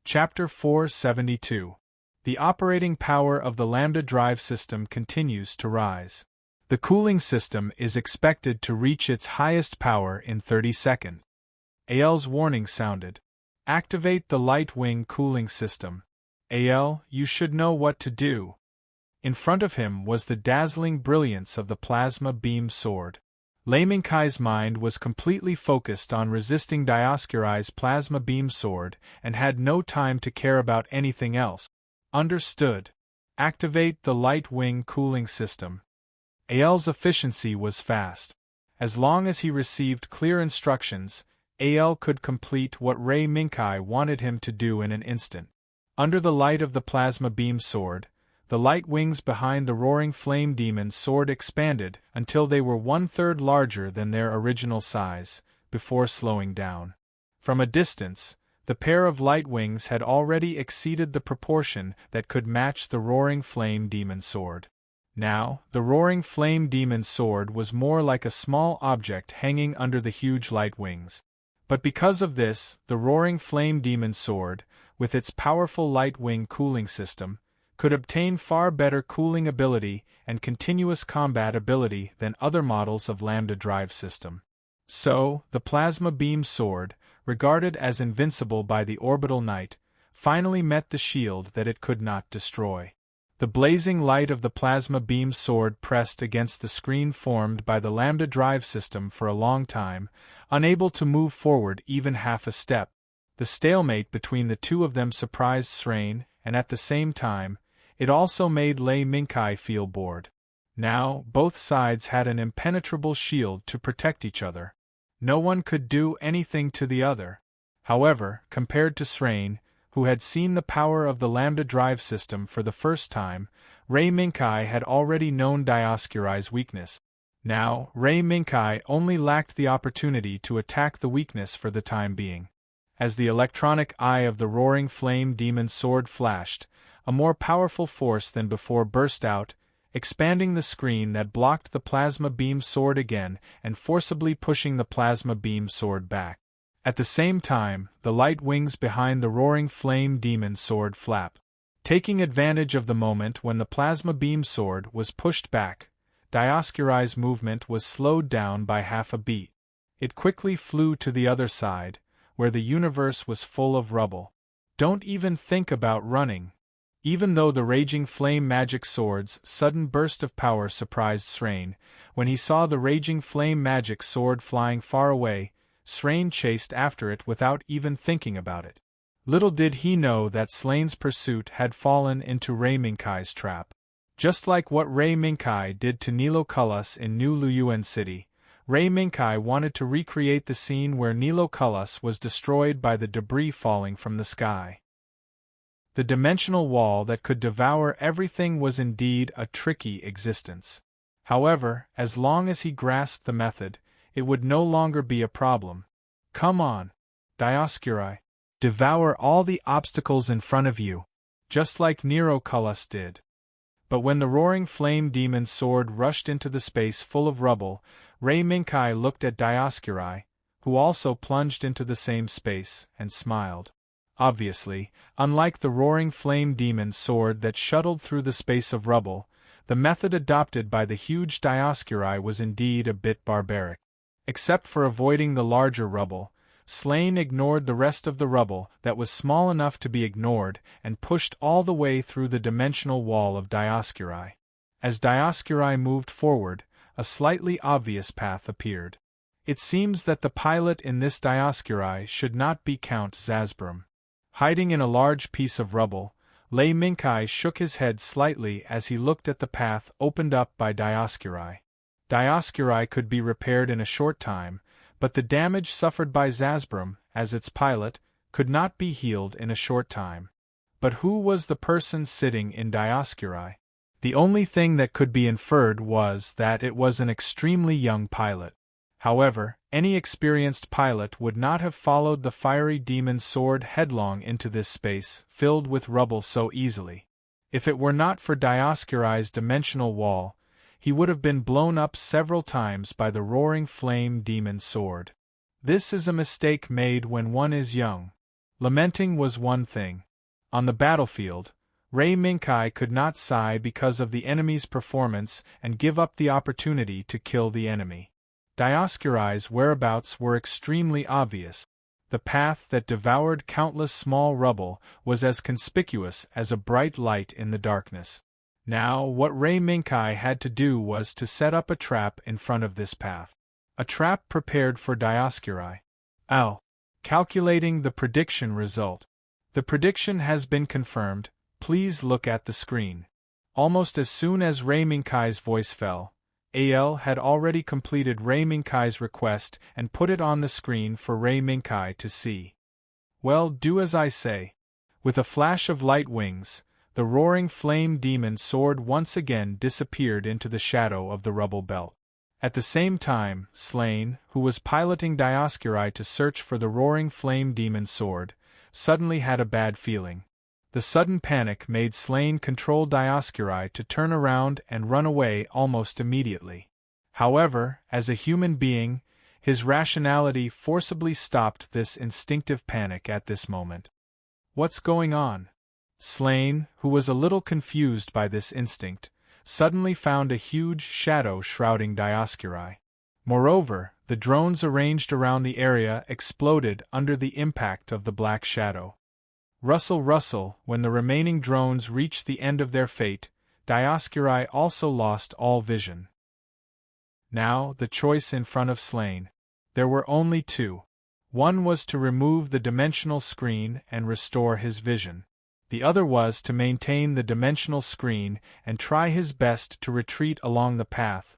Chapter 472. The operating power of the Lambda drive system continues to rise. The cooling system is expected to reach its highest power in 30 seconds. AL's warning sounded. Activate the light wing cooling system. AL, you should know what to do. In front of him was the dazzling brilliance of the plasma beam sword. Mecha's mind was completely focused on resisting Dioscuri's plasma beam sword and had no time to care about anything else. Understood. Activate the light wing cooling system. AL's efficiency was fast. As long as he received clear instructions, AL could complete what Mecha wanted him to do in an instant. Under the light of the plasma beam sword, the light wings behind the roaring flame demon's sword expanded until they were 1/3 larger than their original size, before slowing down. From a distance, the pair of light wings had already exceeded the proportion that could match the roaring flame demon sword. Now, the roaring flame demon sword was more like a small object hanging under the huge light wings. But because of this, the roaring flame demon sword, with its powerful light wing cooling system, could obtain far better cooling ability and continuous combat ability than other models of Lambda drive system. So, the plasma beam sword, regarded as invincible by the orbital knight, finally met the shield that it could not destroy. The blazing light of the plasma beam sword pressed against the screen formed by the Lambda drive system for a long time, unable to move forward even half a step. The stalemate between the two of them surprised Serene, and at the same time, it also made Mecha feel bored. Now, both sides had an impenetrable shield to protect each other. No one could do anything to the other. However, compared to Serene, who had seen the power of the Lambda drive system for the first time, Mecha had already known Dioscuri's weakness. Now, Mecha only lacked the opportunity to attack the weakness for the time being. As the electronic eye of the roaring flame demon sword flashed, a more powerful force than before burst out, expanding the screen that blocked the plasma beam sword again and forcibly pushing the plasma beam sword back. At the same time, the light wings behind the roaring flame demon sword flapped. Taking advantage of the moment when the plasma beam sword was pushed back, Dioscuri's movement was slowed down by half a beat. It quickly flew to the other side, where the universe was full of rubble. Don't even think about running. Even though the raging flame magic sword's sudden burst of power surprised Serene, when he saw the raging flame magic sword flying far away, Serene chased after it without even thinking about it. Little did he know that Selene's pursuit had fallen into Mecha's trap. Just like what Mecha did to Niloculus in New Luyuan City, Mecha wanted to recreate the scene where Niloculus was destroyed by the debris falling from the sky. The dimensional wall that could devour everything was indeed a tricky existence. However, as long as he grasped the method, it would no longer be a problem. Come on, Dioscuri. Devour all the obstacles in front of you, just like Niloculus did. But when the roaring flame demon's sword rushed into the space full of rubble, Mecha looked at Dioscuri, who also plunged into the same space, and smiled. Obviously, unlike the roaring flame demon's sword that shuttled through the space of rubble, the method adopted by the huge Dioscuri was indeed a bit barbaric. Except for avoiding the larger rubble, Selene ignored the rest of the rubble that was small enough to be ignored and pushed all the way through the dimensional wall of Dioscuri. As Dioscuri moved forward, a slightly obvious path appeared. It seems that the pilot in this Dioscuri should not be Count Zasbrum. Hiding in a large piece of rubble, Mecha shook his head slightly as he looked at the path opened up by Dioscuri. Dioscuri could be repaired in a short time, but the damage suffered by Zasbrum, as its pilot, could not be healed in a short time. But who was the person sitting in Dioscuri? The only thing that could be inferred was that it was an extremely young pilot. However, any experienced pilot would not have followed the fiery demon sword headlong into this space filled with rubble so easily. If it were not for Dioscuri's dimensional wall, he would have been blown up several times by the roaring flame demon sword. This is a mistake made when one is young. Lamenting was one thing. On the battlefield, Rei Minkai could not sigh because of the enemy's performance and give up the opportunity to kill the enemy. Dioscuri's whereabouts were extremely obvious. The path that devoured countless small rubble was as conspicuous as a bright light in the darkness. Now, what Rei Minkai had to do was to set up a trap in front of this path. A trap prepared for Dioscuri. Ow! Calculating the prediction result. The prediction has been confirmed. Please look at the screen. Almost as soon as Rei Minkai's voice fell, Al had already completed Rei Minkai's request and put it on the screen for Rei Minkai to see. Well, do as I say. With a flash of light wings, the roaring flame demon sword once again disappeared into the shadow of the rubble belt. At the same time, Slain, who was piloting Dioscuri to search for the roaring flame demon sword, suddenly had a bad feeling. The sudden panic made Slain control Dioscuri to turn around and run away almost immediately. However, as a human being, his rationality forcibly stopped this instinctive panic at this moment. What's going on? Slain, who was a little confused by this instinct, suddenly found a huge shadow shrouding Dioscuri. Moreover, the drones arranged around the area exploded under the impact of the black shadow. Rustle rustle, when the remaining drones reached the end of their fate, Dioscuri also lost all vision. Now, the choice in front of Slain. There were only two. One was to remove the dimensional screen and restore his vision. The other was to maintain the dimensional screen and try his best to retreat along the path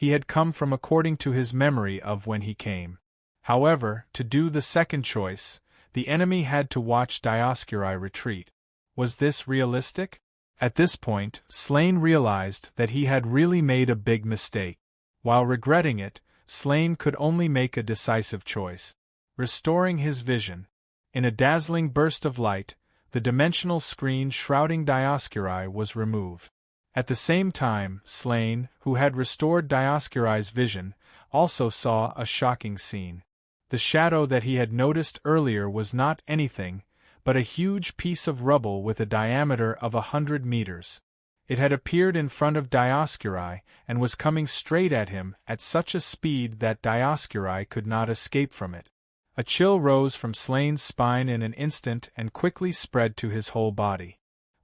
he had come from according to his memory of when he came. However, to do the second choice, the enemy had to watch Dioscuri retreat. Was this realistic? At this point, Slain realized that he had really made a big mistake. While regretting it, Slain could only make a decisive choice. Restoring his vision. In a dazzling burst of light, the dimensional screen shrouding Dioscuri was removed. At the same time, Slain, who had restored Dioscuri's vision, also saw a shocking scene. The shadow that he had noticed earlier was not anything but a huge piece of rubble with a diameter of 100 meters. It had appeared in front of Dioscuri and was coming straight at him at such a speed that Dioscuri could not escape from it. A chill rose from Slain's spine in an instant and quickly spread to his whole body.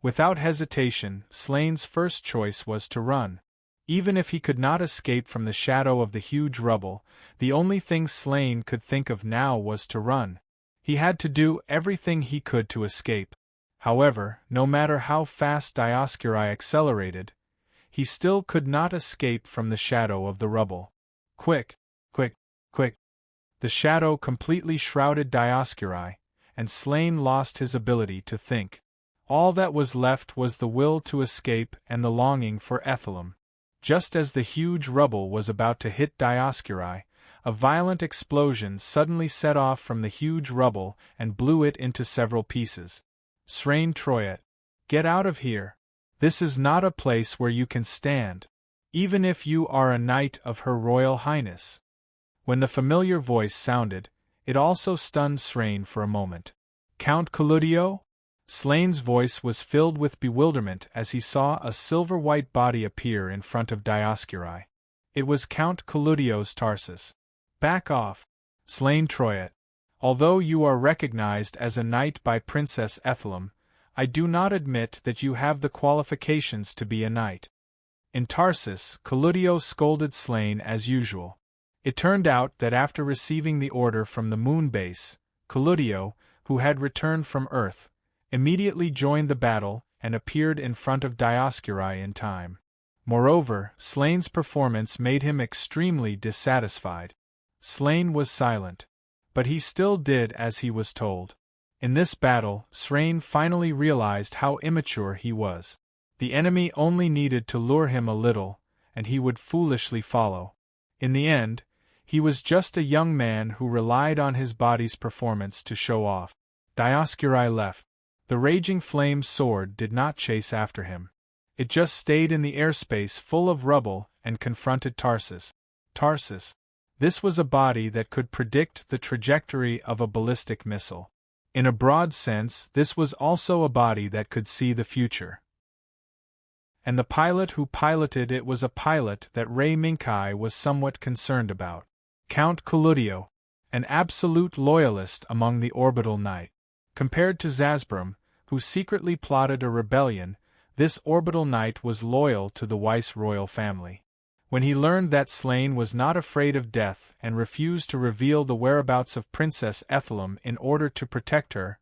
Without hesitation, Slain's first choice was to run. Even if he could not escape from the shadow of the huge rubble, the only thing Slain could think of now was to run. He had to do everything he could to escape. However, no matter how fast Dioscuri accelerated, he still could not escape from the shadow of the rubble. Quick, quick, quick. The shadow completely shrouded Dioscuri, and Slain lost his ability to think. All that was left was the will to escape and the longing for Ethelum. Just as the huge rubble was about to hit Dioscuri, a violent explosion suddenly set off from the huge rubble and blew it into several pieces. Serene Troyet, get out of here. This is not a place where you can stand, even if you are a knight of Her Royal Highness. When the familiar voice sounded, it also stunned Serene for a moment. Count Cludio? Slain's voice was filled with bewilderment as he saw a silver-white body appear in front of Dioscuri. It was Count Cludio's Tarsus. Back off, Slain Troyet. Although you are recognized as a knight by Princess Ethelum, I do not admit that you have the qualifications to be a knight. In Tarsus, Cludio scolded Slain as usual. It turned out that after receiving the order from the moon base, Cludio, who had returned from Earth, immediately joined the battle and appeared in front of Dioscuri in time. Moreover, Slain's performance made him extremely dissatisfied. Slain was silent, but he still did as he was told. In this battle, Serene finally realized how immature he was. The enemy only needed to lure him a little, and he would foolishly follow. In the end, he was just a young man who relied on his body's performance to show off. Dioscuri left. The raging flame sword did not chase after him. It just stayed in the airspace full of rubble and confronted Tarsus. Tarsus. This was a body that could predict the trajectory of a ballistic missile. In a broad sense, this was also a body that could see the future. And the pilot who piloted it was a pilot that Rei Minkai was somewhat concerned about. Count Cludio, an absolute loyalist among the Orbital Knight. Compared to Zasbrum, who secretly plotted a rebellion, this Orbital Knight was loyal to the Weiss royal family. When he learned that Slane was not afraid of death and refused to reveal the whereabouts of Princess Ethelum in order to protect her,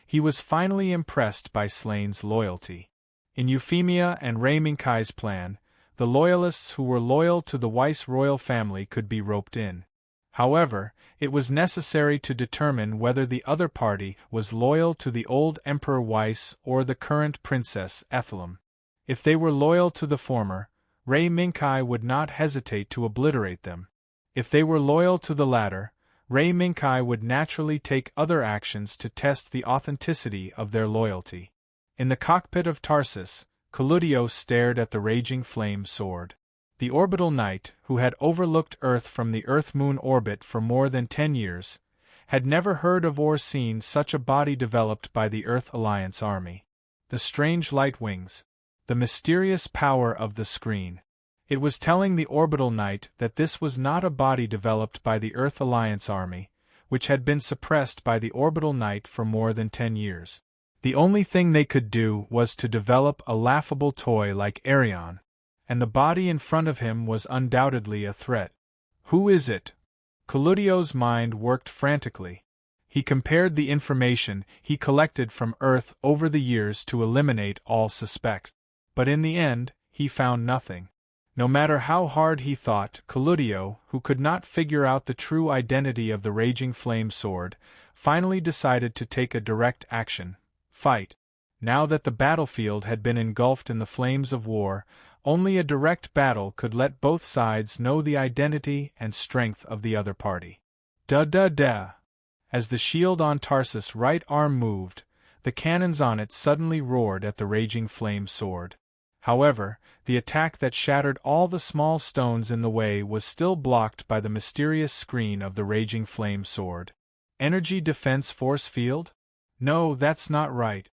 he was finally impressed by Slane's loyalty. In Euphemia and Rei Minkai's plan, the loyalists who were loyal to the Weiss royal family could be roped in. However, it was necessary to determine whether the other party was loyal to the old Emperor Weiss or the current Princess Ethelum. If they were loyal to the former, Rei Minkai would not hesitate to obliterate them. If they were loyal to the latter, Rei Minkai would naturally take other actions to test the authenticity of their loyalty. In the cockpit of Tarsus, Cludio stared at the raging flame sword. The Orbital Knight, who had overlooked Earth from the Earth-Moon orbit for more than 10 years, had never heard of or seen such a body developed by the Earth Alliance Army. The strange light wings. The mysterious power of the screen. It was telling the Orbital Knight that this was not a body developed by the Earth Alliance Army, which had been suppressed by the Orbital Knight for more than 10 years. The only thing they could do was to develop a laughable toy like Arion, and the body in front of him was undoubtedly a threat. Who is it? Cludio's mind worked frantically. He compared the information he collected from Earth over the years to eliminate all suspects. But in the end, he found nothing. No matter how hard he thought, Cludio, who could not figure out the true identity of the Raging Flame Sword, finally decided to take a direct action. Fight. Now that the battlefield had been engulfed in the flames of war, only a direct battle could let both sides know the identity and strength of the other party. Da-da-da! As the shield on Tarsus' right arm moved, the cannons on it suddenly roared at the raging flame sword. However, the attack that shattered all the small stones in the way was still blocked by the mysterious screen of the raging flame sword. Energy defense force field? No, that's not right.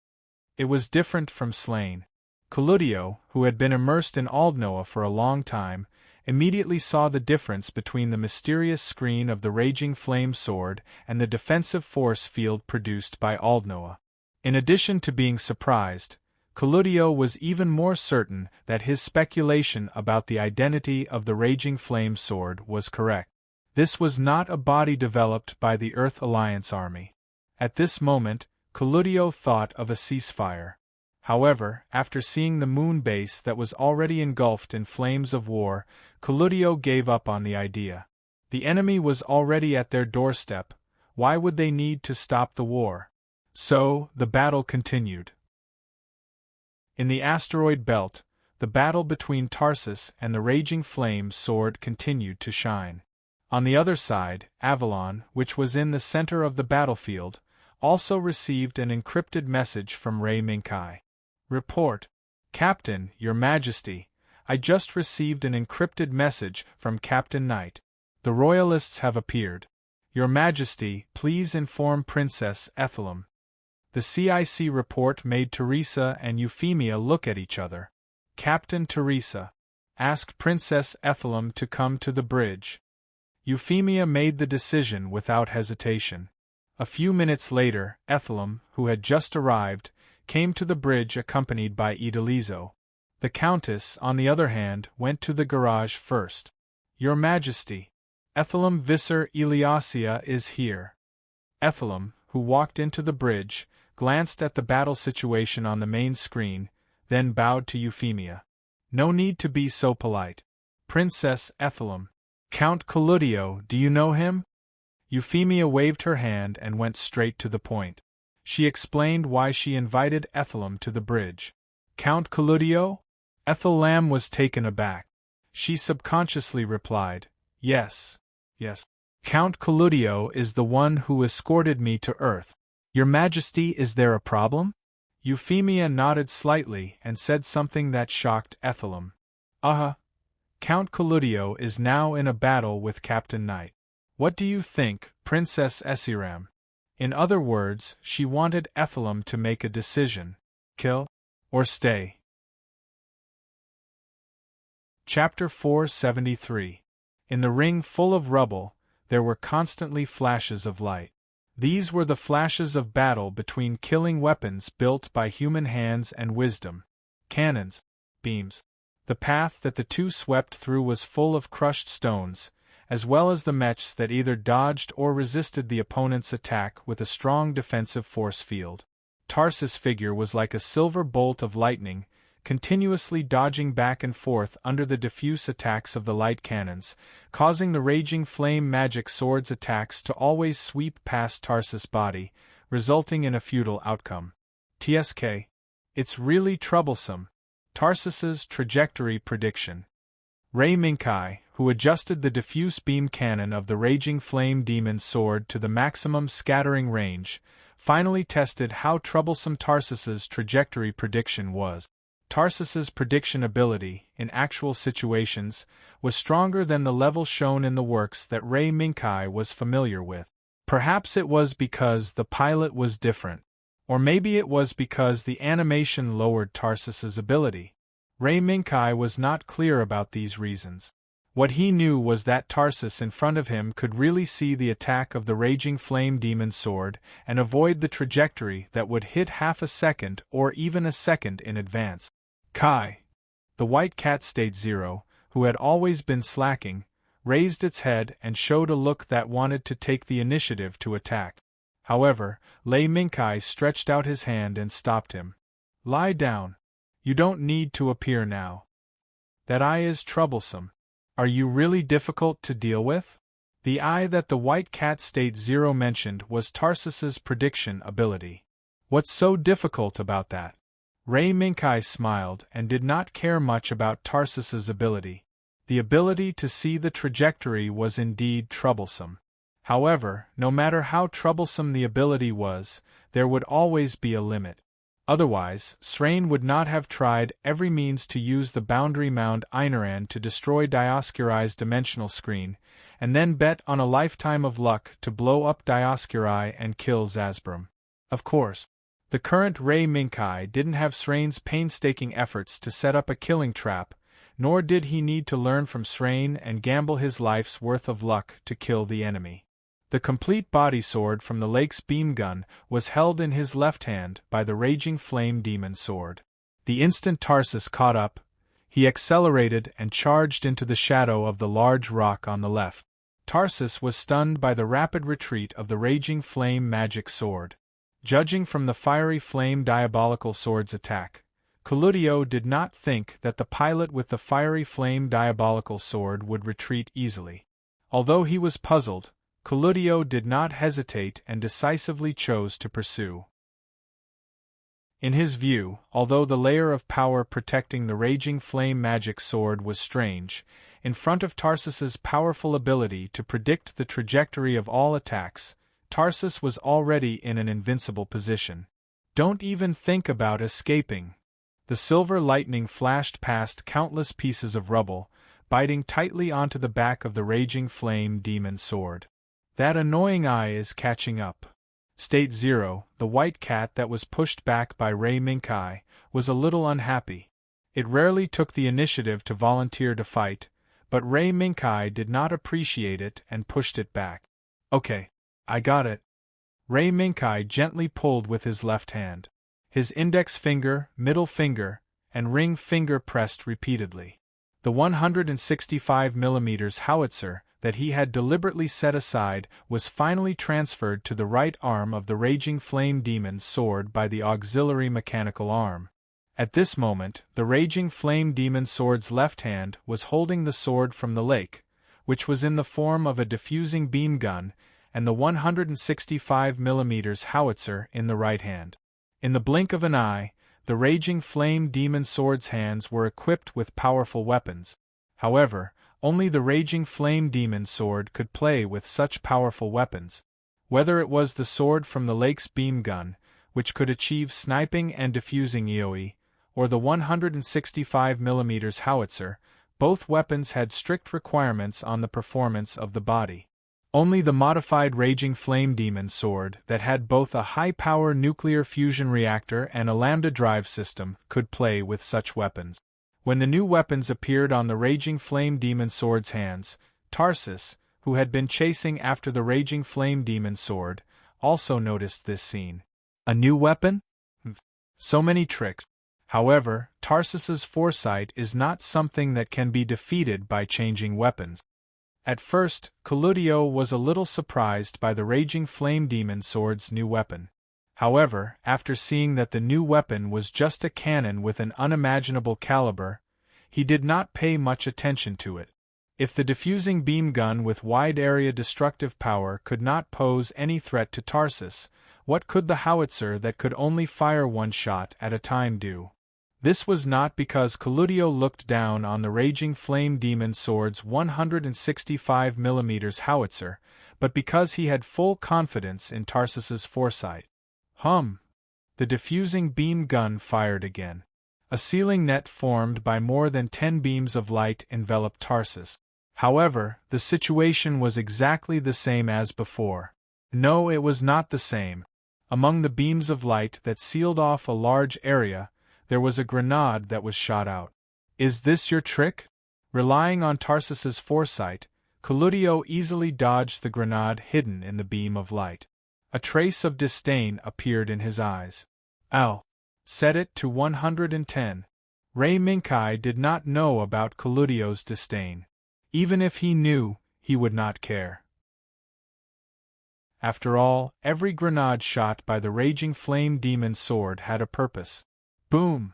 It was different from Slane. Cludio, who had been immersed in Aldnoah for a long time, immediately saw the difference between the mysterious screen of the raging flame sword and the defensive force field produced by Aldnoah. In addition to being surprised, Cludio was even more certain that his speculation about the identity of the Raging Flame Sword was correct. This was not a body developed by the Earth Alliance Army. At this moment, Cludio thought of a ceasefire. However, after seeing the moon base that was already engulfed in flames of war, Cludio gave up on the idea. The enemy was already at their doorstep. Why would they need to stop the war? So, the battle continued. In the asteroid belt, the battle between Tarsus and the Raging Flame Sword continued to shine. On the other side, Avalon, which was in the center of the battlefield, also received an encrypted message from Rei Minkai. Report. Captain, Your Majesty, I just received an encrypted message from Captain Knight. The Royalists have appeared. Your Majesty, please inform Princess Ethelum. The CIC report made Teresa and Euphemia look at each other. Captain Teresa, ask Princess Ethelum to come to the bridge. Euphemia made the decision without hesitation. A few minutes later, Ethelum, who had just arrived, came to the bridge accompanied by Idalizo. The Countess, on the other hand, went to the garage first. Your Majesty, Ethelum Visser Eliasia is here. Ethelum, who walked into the bridge, glanced at the battle situation on the main screen, then bowed to Euphemia. No need to be so polite. Princess Ethelum. Count Cludio, do you know him? Euphemia waved her hand and went straight to the point. She explained why she invited Ethelum to the bridge. Count Cludio? Ethellam was taken aback. She subconsciously replied, Yes. Count Cludio is the one who escorted me to Earth. Your Majesty, is there a problem? Euphemia nodded slightly and said something that shocked Ethelum. Count Cludio is now in a battle with Captain Knight. What do you think, Princess Esiram? In other words, she wanted Ethelum to make a decision: kill or stay. Chapter 473. In the ring full of rubble, there were constantly flashes of light. These were the flashes of battle between killing weapons built by human hands and wisdom. Cannons, beams. The path that the two swept through was full of crushed stones, as well as the mechs that either dodged or resisted the opponent's attack with a strong defensive force field. Tarsus' figure was like a silver bolt of lightning, continuously dodging back and forth under the diffuse attacks of the light cannons, causing the raging flame magic sword's attacks to always sweep past Tarsus' body, resulting in a futile outcome. TSK. It's really troublesome. Tarsus's trajectory prediction. Ray Minkai, who adjusted the diffuse beam cannon of the raging flame demon's sword to the maximum scattering range, finally tested how troublesome Tarsus's trajectory prediction was. Tarsus's prediction ability, in actual situations, was stronger than the level shown in the works that Ray Minkai was familiar with. Perhaps it was because the pilot was different. Or maybe it was because the animation lowered Tarsus's ability. Ray Minkai was not clear about these reasons. What he knew was that Tarsus in front of him could really see the attack of the raging flame demon's sword and avoid the trajectory that would hit half a second or even a second in advance. Kai, the white cat state 0, who had always been slacking, raised its head and showed a look that wanted to take the initiative to attack. However, Lei Minkai stretched out his hand and stopped him. Lie down. You don't need to appear now. That eye is troublesome. Are you really difficult to deal with? The eye that the white cat state 0 mentioned was Tarsus's prediction ability. What's so difficult about that? Ray Minkai smiled and did not care much about Tarsus's ability. The ability to see the trajectory was indeed troublesome. However, no matter how troublesome the ability was, there would always be a limit. Otherwise, Serene would not have tried every means to use the boundary mound Einaran to destroy Dioscuri's dimensional screen, and then bet on a lifetime of luck to blow up Dioscuri and kill Zazbrum. Of course, the current Ray Minkai didn't have Serene's painstaking efforts to set up a killing trap, nor did he need to learn from Serene and gamble his life's worth of luck to kill the enemy. The complete body sword from the lake's beam gun was held in his left hand by the raging flame demon sword. The instant Tarsus caught up, he accelerated and charged into the shadow of the large rock on the left. Tarsus was stunned by the rapid retreat of the raging flame magic sword. Judging from the fiery flame diabolical sword's attack, Coludio did not think that the pilot with the fiery flame diabolical sword would retreat easily. Although he was puzzled, Coludio did not hesitate and decisively chose to pursue. In his view, although the layer of power protecting the raging flame magic sword was strange, in front of Tarsus's powerful ability to predict the trajectory of all attacks, Tarsus was already in an invincible position. Don't even think about escaping. The silver lightning flashed past countless pieces of rubble, biting tightly onto the back of the raging flame demon sword. That annoying eye is catching up. State 0, the white cat that was pushed back by Ray Minkai, was a little unhappy. It rarely took the initiative to volunteer to fight, but Ray Minkai did not appreciate it and pushed it back. Okay, I got it. Ray Minkai gently pulled with his left hand. His index finger, middle finger, and ring finger pressed repeatedly. The 165mm howitzer that he had deliberately set aside was finally transferred to the right arm of the raging flame demon's sword by the auxiliary mechanical arm. At this moment, the raging flame demon sword's left hand was holding the sword from the lake, which was in the form of a diffusing beam gun, and the 165mm howitzer in the right hand. In the blink of an eye, the raging flame demon sword's hands were equipped with powerful weapons. However, only the raging flame demon sword could play with such powerful weapons. Whether it was the sword from the lake's beam gun, which could achieve sniping and diffusing AoE, or the 165mm howitzer, both weapons had strict requirements on the performance of the body. Only the modified Raging Flame Demon sword that had both a high-power nuclear fusion reactor and a lambda drive system could play with such weapons. When the new weapons appeared on the Raging Flame Demon sword's hands, Tarsus, who had been chasing after the Raging Flame Demon sword, also noticed this scene. A new weapon? So many tricks. However, Tarsus's foresight is not something that can be defeated by changing weapons. At first, Cludio was a little surprised by the Raging Flame Demon sword's new weapon. However, after seeing that the new weapon was just a cannon with an unimaginable caliber, he did not pay much attention to it. If the diffusing beam gun with wide-area destructive power could not pose any threat to Tarsus, what could the howitzer that could only fire one shot at a time do? This was not because Cludio looked down on the Raging Flame Demon sword's 165mm howitzer, but because he had full confidence in Tarsus's foresight. The diffusing beam gun fired again. A ceiling net formed by more than 10 beams of light enveloped Tarsus. However, the situation was exactly the same as before. No, it was not the same. Among the beams of light that sealed off a large area, there was a grenade that was shot out. Is this your trick? Relying on Tarsus's foresight, Cludio easily dodged the grenade hidden in the beam of light. A trace of disdain appeared in his eyes. Ow! Set it to 110. Ray Minkai did not know about Cludio's disdain. Even if he knew, he would not care. After all, every grenade shot by the Raging Flame Demon sword had a purpose. Boom!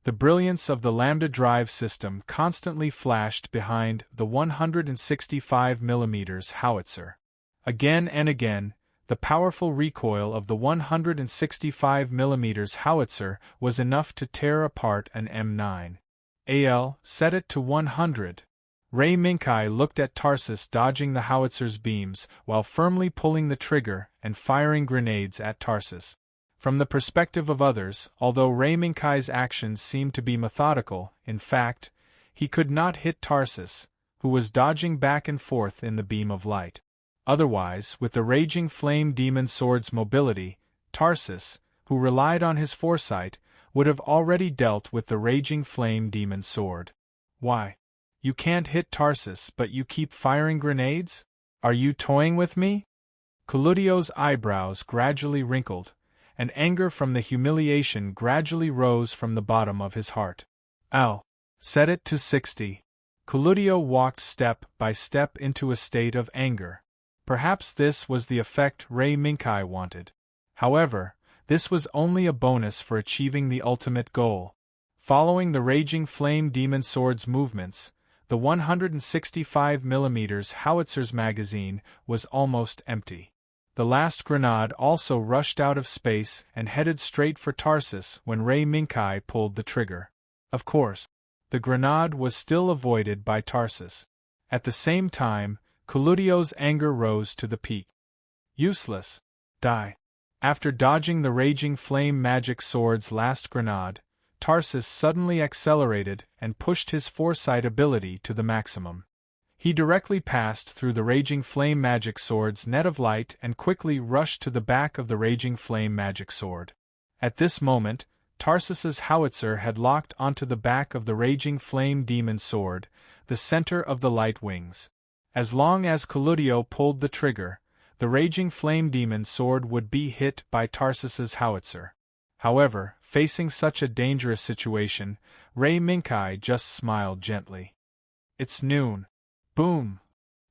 The brilliance of the lambda drive system constantly flashed behind the 165mm howitzer. Again and again, the powerful recoil of the 165mm howitzer was enough to tear apart an M9. Set it to 100. Ray Minkai looked at Tarsus dodging the howitzer's beams while firmly pulling the trigger and firing grenades at Tarsus. From the perspective of others, although Ray Minkai's actions seemed to be methodical, in fact, he could not hit Tarsus, who was dodging back and forth in the beam of light. Otherwise, with the Raging Flame Demon sword's mobility, Tarsus, who relied on his foresight, would have already dealt with the Raging Flame Demon sword. Why? You can't hit Tarsus, but you keep firing grenades? Are you toying with me? Cludio's eyebrows gradually wrinkled, and anger from the humiliation gradually rose from the bottom of his heart. Ow! Set it to 60. Cludio walked step by step into a state of anger. Perhaps this was the effect Ray Minkai wanted. However, this was only a bonus for achieving the ultimate goal. Following the Raging Flame Demon sword's movements, the 165mm howitzer's magazine was almost empty. The last grenade also rushed out of space and headed straight for Tarsus when Ray Minkai pulled the trigger. Of course, the grenade was still avoided by Tarsus. At the same time, Cludio's anger rose to the peak. Useless. Die. After dodging the Raging Flame Magic Sword's last grenade, Tarsus suddenly accelerated and pushed his foresight ability to the maximum. He directly passed through the Raging Flame Magic Sword's net of light and quickly rushed to the back of the Raging Flame Magic Sword. At this moment, Tarsus's howitzer had locked onto the back of the Raging Flame Demon sword, the center of the light wings. As long as Cludio pulled the trigger, the Raging Flame Demon sword would be hit by Tarsus's howitzer. However, facing such a dangerous situation, Ray Minkai just smiled gently. It's noon. Boom!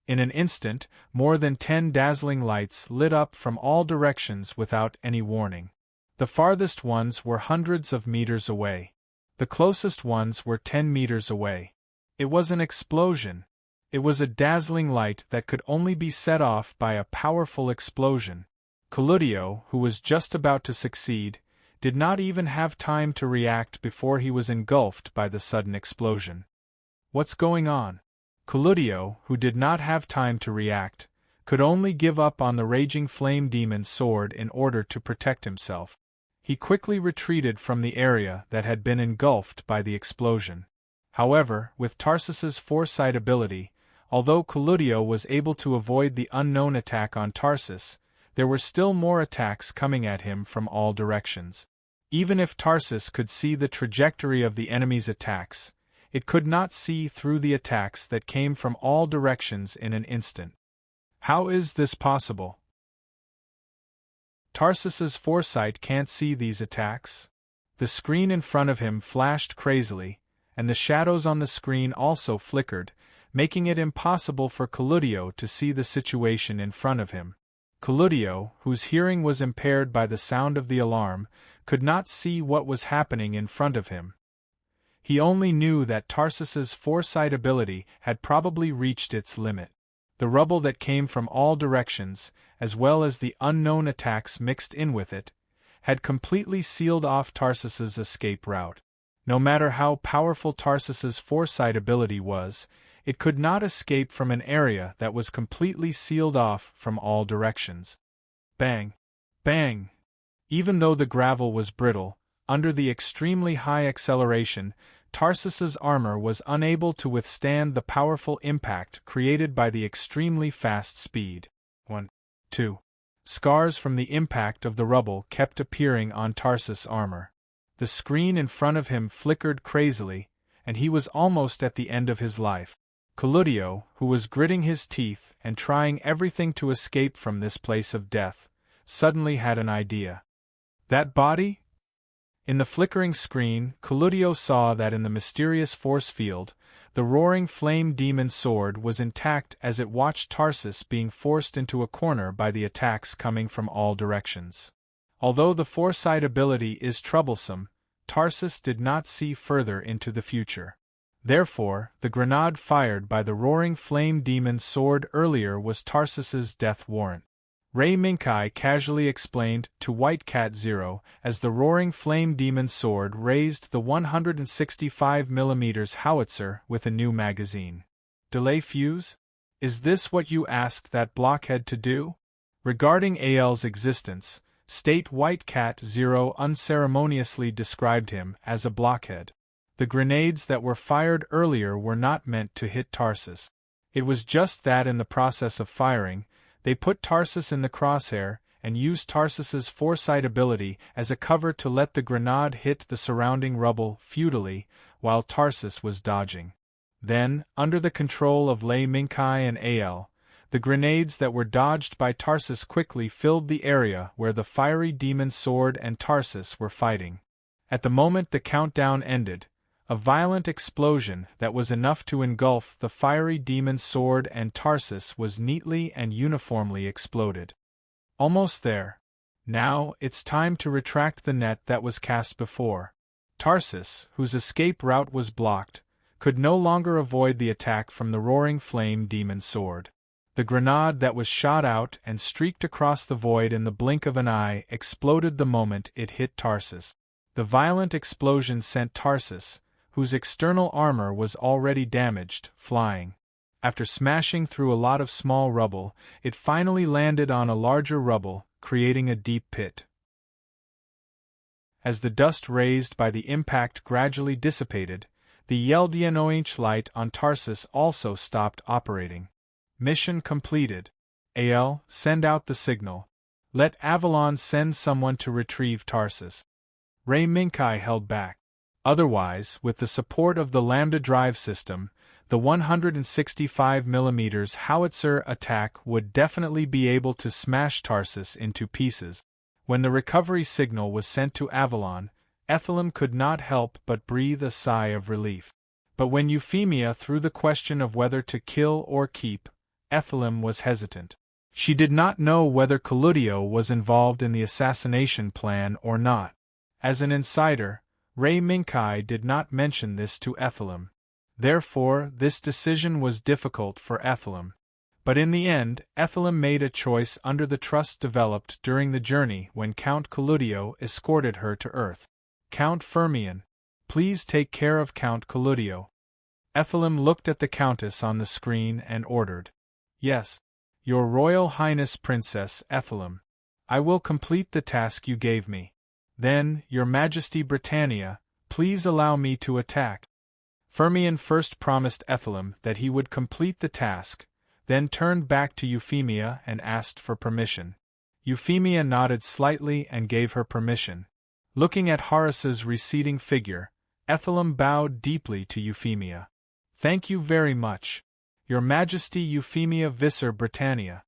In an instant, more than 10 dazzling lights lit up from all directions without any warning. The farthest ones were hundreds of meters away. The closest ones were 10 meters away. It was an explosion. It was a dazzling light that could only be set off by a powerful explosion. Cludio, who was just about to succeed, did not even have time to react before he was engulfed by the sudden explosion. What's going on? Cludio, who did not have time to react, could only give up on the Raging Flame Demon sword in order to protect himself. He quickly retreated from the area that had been engulfed by the explosion. However, with Tarsus's foresight ability, Although Cludio was able to avoid the unknown attack on Tarsus, there were still more attacks coming at him from all directions. Even if Tarsus could see the trajectory of the enemy's attacks, it could not see through the attacks that came from all directions in an instant. How is this possible? Tarsus's foresight can't see these attacks? The screen in front of him flashed crazily, and the shadows on the screen also flickered, making it impossible for Cludio to see the situation in front of him. Cludio, whose hearing was impaired by the sound of the alarm, could not see what was happening in front of him. He only knew that Tarsus's foresight ability had probably reached its limit. The rubble that came from all directions, as well as the unknown attacks mixed in with it, had completely sealed off Tarsus's escape route. No matter how powerful Tarsus's foresight ability was, it could not escape from an area that was completely sealed off from all directions. Bang! Bang! Even though the gravel was brittle, under the extremely high acceleration, Tarsus's armor was unable to withstand the powerful impact created by the extremely fast speed. 1. 2. Scars from the impact of the rubble kept appearing on Tarsus' armor. The screen in front of him flickered crazily, and he was almost at the end of his life. Cludio, who was gritting his teeth and trying everything to escape from this place of death, suddenly had an idea. That body? In the flickering screen, Cludio saw that in the mysterious force field, the roaring flame demon sword was intact as it watched Tarsus being forced into a corner by the attacks coming from all directions. Although the foresight ability is troublesome, Tarsus did not see further into the future. Therefore, the grenade fired by the roaring flame demon sword earlier was Tarsus's death warrant. Ray Minkai casually explained to White Cat Zero as the roaring flame demon sword raised the 165mm howitzer with a new magazine. Delay fuse? Is this what you asked that blockhead to do? Regarding AL's existence, State White Cat Zero unceremoniously described him as a blockhead. The grenades that were fired earlier were not meant to hit Tarsus. It was just that in the process of firing, they put Tarsus in the crosshair and used Tarsus's foresight ability as a cover to let the grenade hit the surrounding rubble futilely while Tarsus was dodging. Then, under the control of Lei Minkai and AL, the grenades that were dodged by Tarsus quickly filled the area where the fiery demon sword and Tarsus were fighting. At the moment the countdown ended, a violent explosion that was enough to engulf the fiery demon sword and Tarsus was neatly and uniformly exploded. Almost there. Now, it's time to retract the net that was cast before. Tarsus, whose escape route was blocked, could no longer avoid the attack from the roaring flame demon sword. The grenade that was shot out and streaked across the void in the blink of an eye exploded the moment it hit Tarsus. The violent explosion sent Tarsus, whose external armor was already damaged, flying. After smashing through a lot of small rubble, it finally landed on a larger rubble, creating a deep pit. As the dust raised by the impact gradually dissipated, the Yeldianoinch light on Tarsus also stopped operating. Mission completed. AL, send out the signal. Let Avalon send someone to retrieve Tarsus. Ray Minkai held back. Otherwise, with the support of the Lambda drive system, the 165mm howitzer attack would definitely be able to smash Tarsus into pieces. When the recovery signal was sent to Avalon, Ethelem could not help but breathe a sigh of relief. But when Euphemia threw the question of whether to kill or keep, Ethelem was hesitant. She did not know whether Cludio was involved in the assassination plan or not. As an insider, Ray Minkai did not mention this to Ethelem. Therefore, this decision was difficult for Ethelem. But in the end, Ethelem made a choice under the trust developed during the journey when Count Cludio escorted her to Earth. Count Firmian, please take care of Count Cludio. Ethelem looked at the Countess on the screen and ordered. Yes, Your Royal Highness Princess Ethelem. I will complete the task you gave me. Then, Your Majesty Britannia, please allow me to attack. Fermion first promised Ethylum that he would complete the task, then turned back to Euphemia and asked for permission. Euphemia nodded slightly and gave her permission. Looking at Horace's receding figure, Ethylum bowed deeply to Euphemia. "Thank you very much, Your Majesty Euphemia Visser Britannia."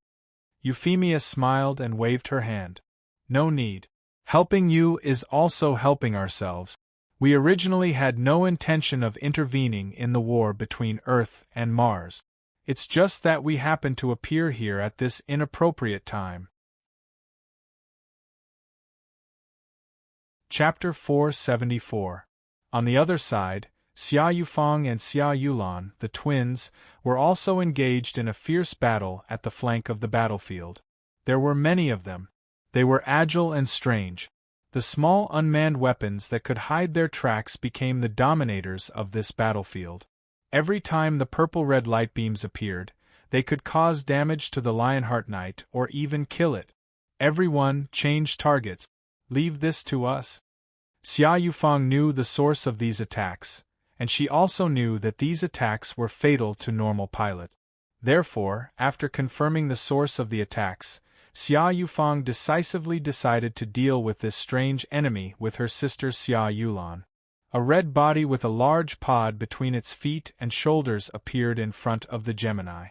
Euphemia smiled and waved her hand. "No need. Helping you is also helping ourselves. We originally had no intention of intervening in the war between Earth and Mars. It's just that we happen to appear here at this inappropriate time." Chapter 474. On the other side, Xia Yufang and Xia Yulan, the twins, were also engaged in a fierce battle at the flank of the battlefield. There were many of them. They were agile and strange. The small unmanned weapons that could hide their tracks became the dominators of this battlefield. Every time the purple-red light beams appeared, they could cause damage to the Lionheart Knight or even kill it. Everyone changed targets. "Leave this to us." Xia Yufang knew the source of these attacks, and she also knew that these attacks were fatal to normal pilots. Therefore, after confirming the source of the attacks, Xia Yufang decisively decided to deal with this strange enemy with her sister Xia Yulan. A red body with a large pod between its feet and shoulders appeared in front of the Gemini.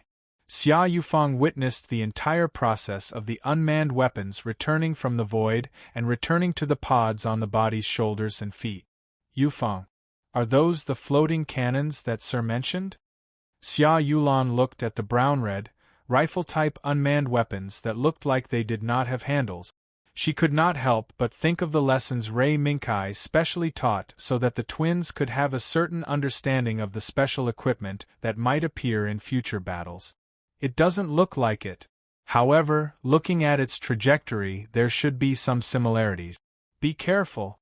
Xia Yufang witnessed the entire process of the unmanned weapons returning from the void and returning to the pods on the body's shoulders and feet. "Yufang, are those the floating cannons that Sir mentioned?" Xia Yulan looked at the brown-red, rifle-type unmanned weapons that looked like they did not have handles. She could not help but think of the lessons Ray Minkai specially taught so that the twins could have a certain understanding of the special equipment that might appear in future battles. It doesn't look like it. However, looking at its trajectory, there should be some similarities. Be careful.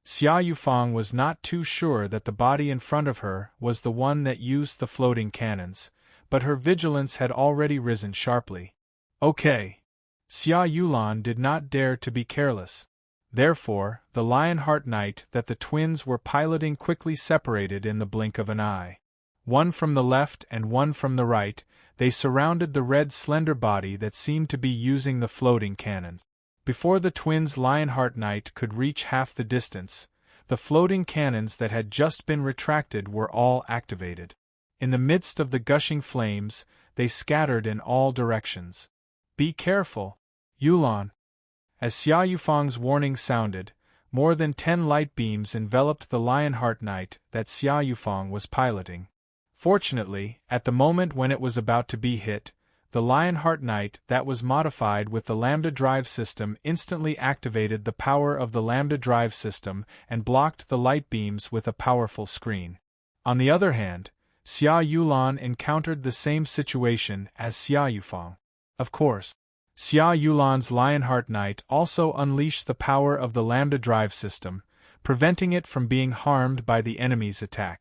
Xia Yufang was not too sure that the body in front of her was the one that used the floating cannons, but her vigilance had already risen sharply. Okay. Xia Yulan did not dare to be careless. Therefore, the Lionheart Knight that the twins were piloting quickly separated in the blink of an eye. One from the left and one from the right, they surrounded the red slender body that seemed to be using the floating cannons. Before the twins' Lionheart Knight could reach half the distance, the floating cannons that had just been retracted were all activated. In the midst of the gushing flames, they scattered in all directions. "Be careful, Yulan." As Xia Yufang's warning sounded, more than 10 light beams enveloped the Lionheart Knight that Xia Yufang was piloting. Fortunately, at the moment when it was about to be hit, the Lionheart Knight that was modified with the Lambda Drive System instantly activated the power of the Lambda Drive System and blocked the light beams with a powerful screen. On the other hand, Xia Yulan encountered the same situation as Xia Yufang. Of course, Xia Yulan's Lionheart Knight also unleashed the power of the Lambda Drive System, preventing it from being harmed by the enemy's attack.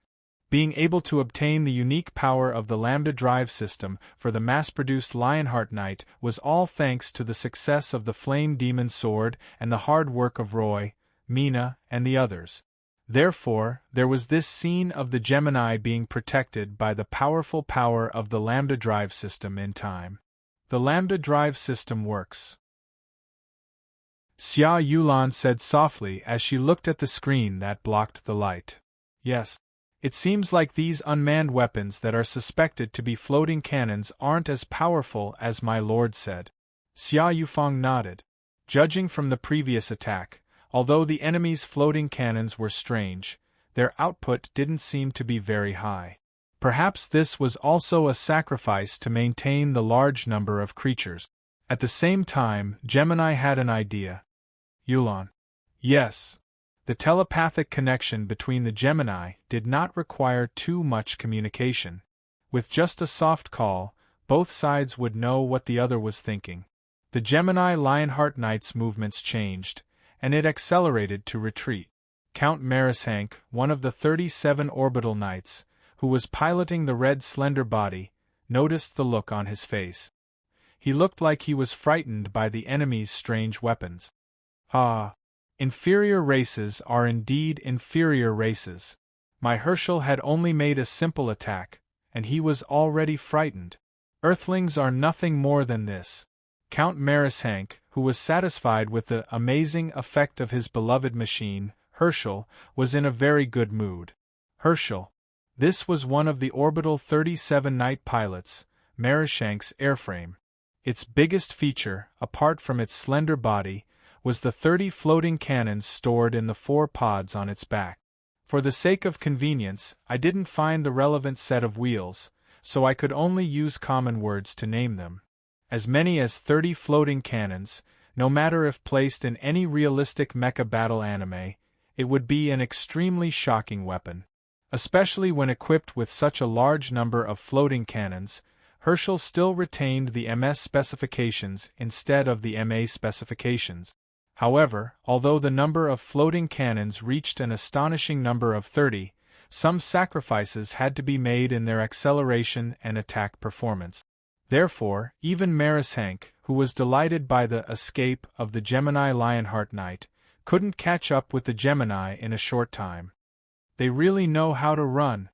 Being able to obtain the unique power of the Lambda Drive System for the mass-produced Lionheart Knight was all thanks to the success of the Flame Demon Sword and the hard work of Roy, Mina, and the others. Therefore, there was this scene of the Gemini being protected by the powerful power of the Lambda Drive System in time. The Lambda Drive System works. Xia Yulan said softly as she looked at the screen that blocked the light. Yes. It seems like these unmanned weapons that are suspected to be floating cannons aren't as powerful as my lord said. Xia Yufang nodded. Judging from the previous attack, although the enemy's floating cannons were strange, their output didn't seem to be very high. Perhaps this was also a sacrifice to maintain the large number of creatures. At the same time, Gemini had an idea. Yulan. Yes. The telepathic connection between the Gemini did not require too much communication. With just a soft call, both sides would know what the other was thinking. The Gemini Lionheart Knight's movements changed, and it accelerated to retreat. Count Marisank, one of the 37 orbital knights, who was piloting the red slender body, noticed the look on his face. He looked like he was frightened by the enemy's strange weapons. Ah! Inferior races are indeed inferior races. My Herschel had only made a simple attack, and he was already frightened. Earthlings are nothing more than this. Count Marishank, who was satisfied with the amazing effect of his beloved machine, Herschel, was in a very good mood. Herschel. This was one of the orbital 37 night pilots, Marishank's airframe. Its biggest feature, apart from its slender body, was the 30 floating cannons stored in the 4 pods on its back. For the sake of convenience, I didn't find the relevant set of wheels, so I could only use common words to name them. As many as 30 floating cannons, no matter if placed in any realistic mecha battle anime, it would be an extremely shocking weapon. Especially when equipped with such a large number of floating cannons, Herschel still retained the MS specifications instead of the MA specifications. However, although the number of floating cannons reached an astonishing number of 30, some sacrifices had to be made in their acceleration and attack performance. Therefore, even Marishank, who was delighted by the escape of the Gemini Lionheart Knight, couldn't catch up with the Gemini in a short time. They really know how to run.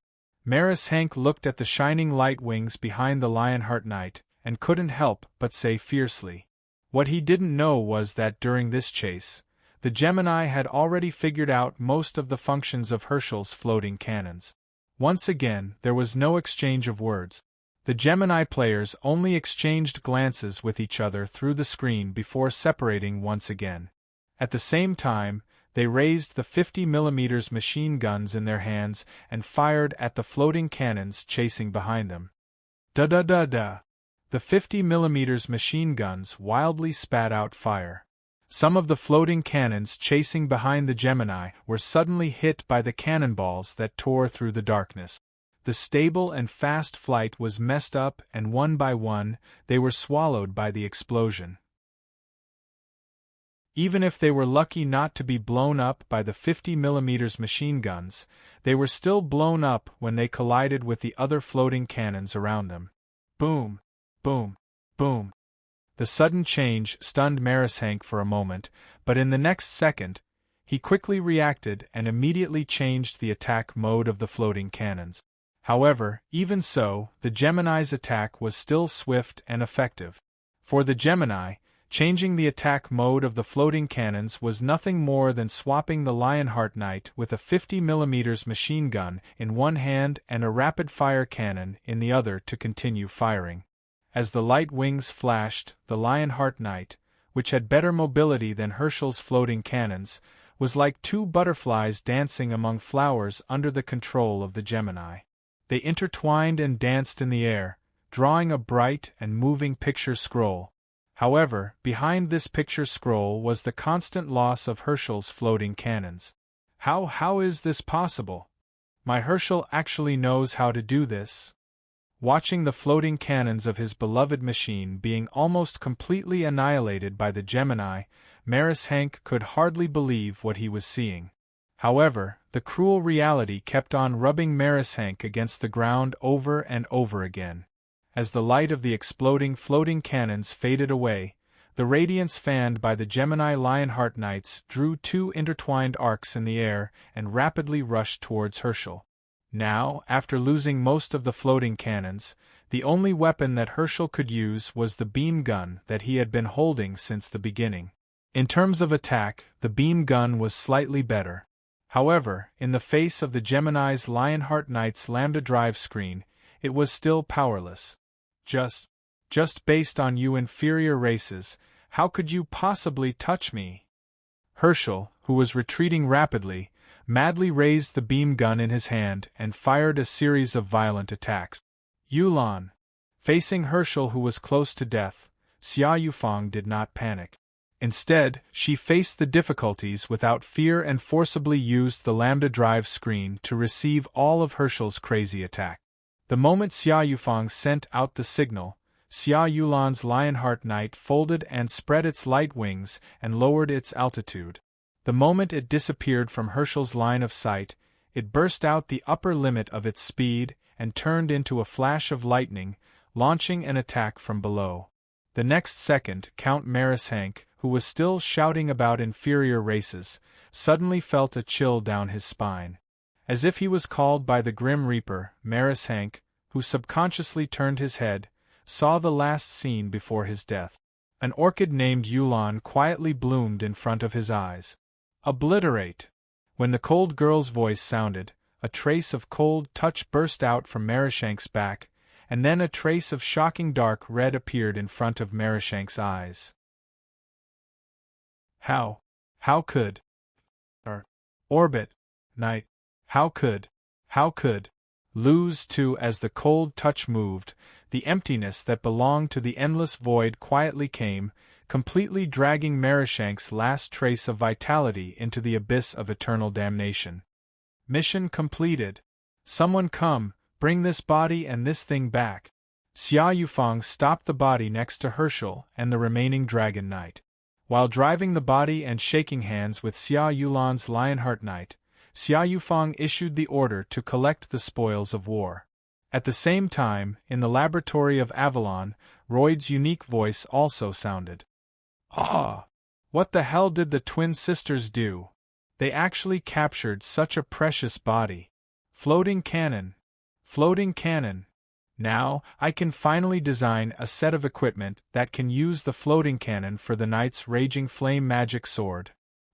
Marishank looked at the shining light wings behind the Lionheart Knight, and couldn't help but say fiercely. What he didn't know was that during this chase, the Gemini had already figured out most of the functions of Herschel's floating cannons. Once again, there was no exchange of words. The Gemini players only exchanged glances with each other through the screen before separating once again. At the same time, they raised the 50mm machine guns in their hands and fired at the floating cannons chasing behind them. Da-da-da-da! The 50mm machine guns wildly spat out fire. Some of the floating cannons chasing behind the Gemini were suddenly hit by the cannonballs that tore through the darkness. The stable and fast flight was messed up, and one by one, they were swallowed by the explosion. Even if they were lucky not to be blown up by the 50mm machine guns, they were still blown up when they collided with the other floating cannons around them. Boom! Boom! Boom! The sudden change stunned Marishank for a moment, but in the next second, he quickly reacted and immediately changed the attack mode of the floating cannons. However, even so, the Gemini's attack was still swift and effective. For the Gemini, changing the attack mode of the floating cannons was nothing more than swapping the Lionheart Knight with a 50mm machine gun in one hand and a rapid-fire cannon in the other to continue firing. As the light wings flashed, the Lionheart Knight, which had better mobility than Herschel's floating cannons, was like 2 butterflies dancing among flowers under the control of the Gemini. They intertwined and danced in the air, drawing a bright and moving picture scroll. However, behind this picture scroll was the constant loss of Herschel's floating cannons. How is this possible? My Herschel actually knows how to do this? Watching the floating cannons of his beloved machine being almost completely annihilated by the Gemini, Marishank could hardly believe what he was seeing. However, the cruel reality kept on rubbing Marishank against the ground over and over again. As the light of the exploding floating cannons faded away, the radiance fanned by the Gemini Lionheart Knights drew 2 intertwined arcs in the air and rapidly rushed towards Herschel. Now, after losing most of the floating cannons, the only weapon that Herschel could use was the beam gun that he had been holding since the beginning. In terms of attack, the beam gun was slightly better. However, in the face of the Gemini's Lionheart Knight's lambda drive screen, it was still powerless. Just based on you inferior races, how could you possibly touch me? Herschel, who was retreating rapidly, madly raised the beam gun in his hand and fired a series of violent attacks. Yulan. Facing Herschel, who was close to death, Xia Yufang did not panic. Instead, she faced the difficulties without fear and forcibly used the lambda drive screen to receive all of Herschel's crazy attack. The moment Xia Yufang sent out the signal, Xia Yulan's Lionheart Knight folded and spread its light wings and lowered its altitude. The moment it disappeared from Herschel's line of sight, it burst out the upper limit of its speed and turned into a flash of lightning, launching an attack from below. The next second, Count Marishank, who was still shouting about inferior races, suddenly felt a chill down his spine. As if he was called by the Grim Reaper, Hank, who subconsciously turned his head, saw the last scene before his death. An orchid named Yulan quietly bloomed in front of his eyes. Obliterate! When the cold girl's voice sounded, a trace of cold touch burst out from Marashank's back, and then a trace of shocking dark red appeared in front of Marashank's eyes. How could orbit, night, how could lose to as the cold touch moved, the emptiness that belonged to the endless void quietly came, completely dragging Marashank's last trace of vitality into the abyss of eternal damnation. Mission completed. Someone come, bring this body and this thing back. Xia Yufeng stopped the body next to Herschel and the remaining Dragon Knight. While driving the body and shaking hands with Xia Yulan's Lionheart Knight, Xia Yufeng issued the order to collect the spoils of war. At the same time, in the laboratory of Avalon, Royd's unique voice also sounded. Ah! What the hell did the twin sisters do? They actually captured such a precious body. Floating cannon. Floating cannon. Now, I can finally design a set of equipment that can use the floating cannon for the knight's raging flame magic sword.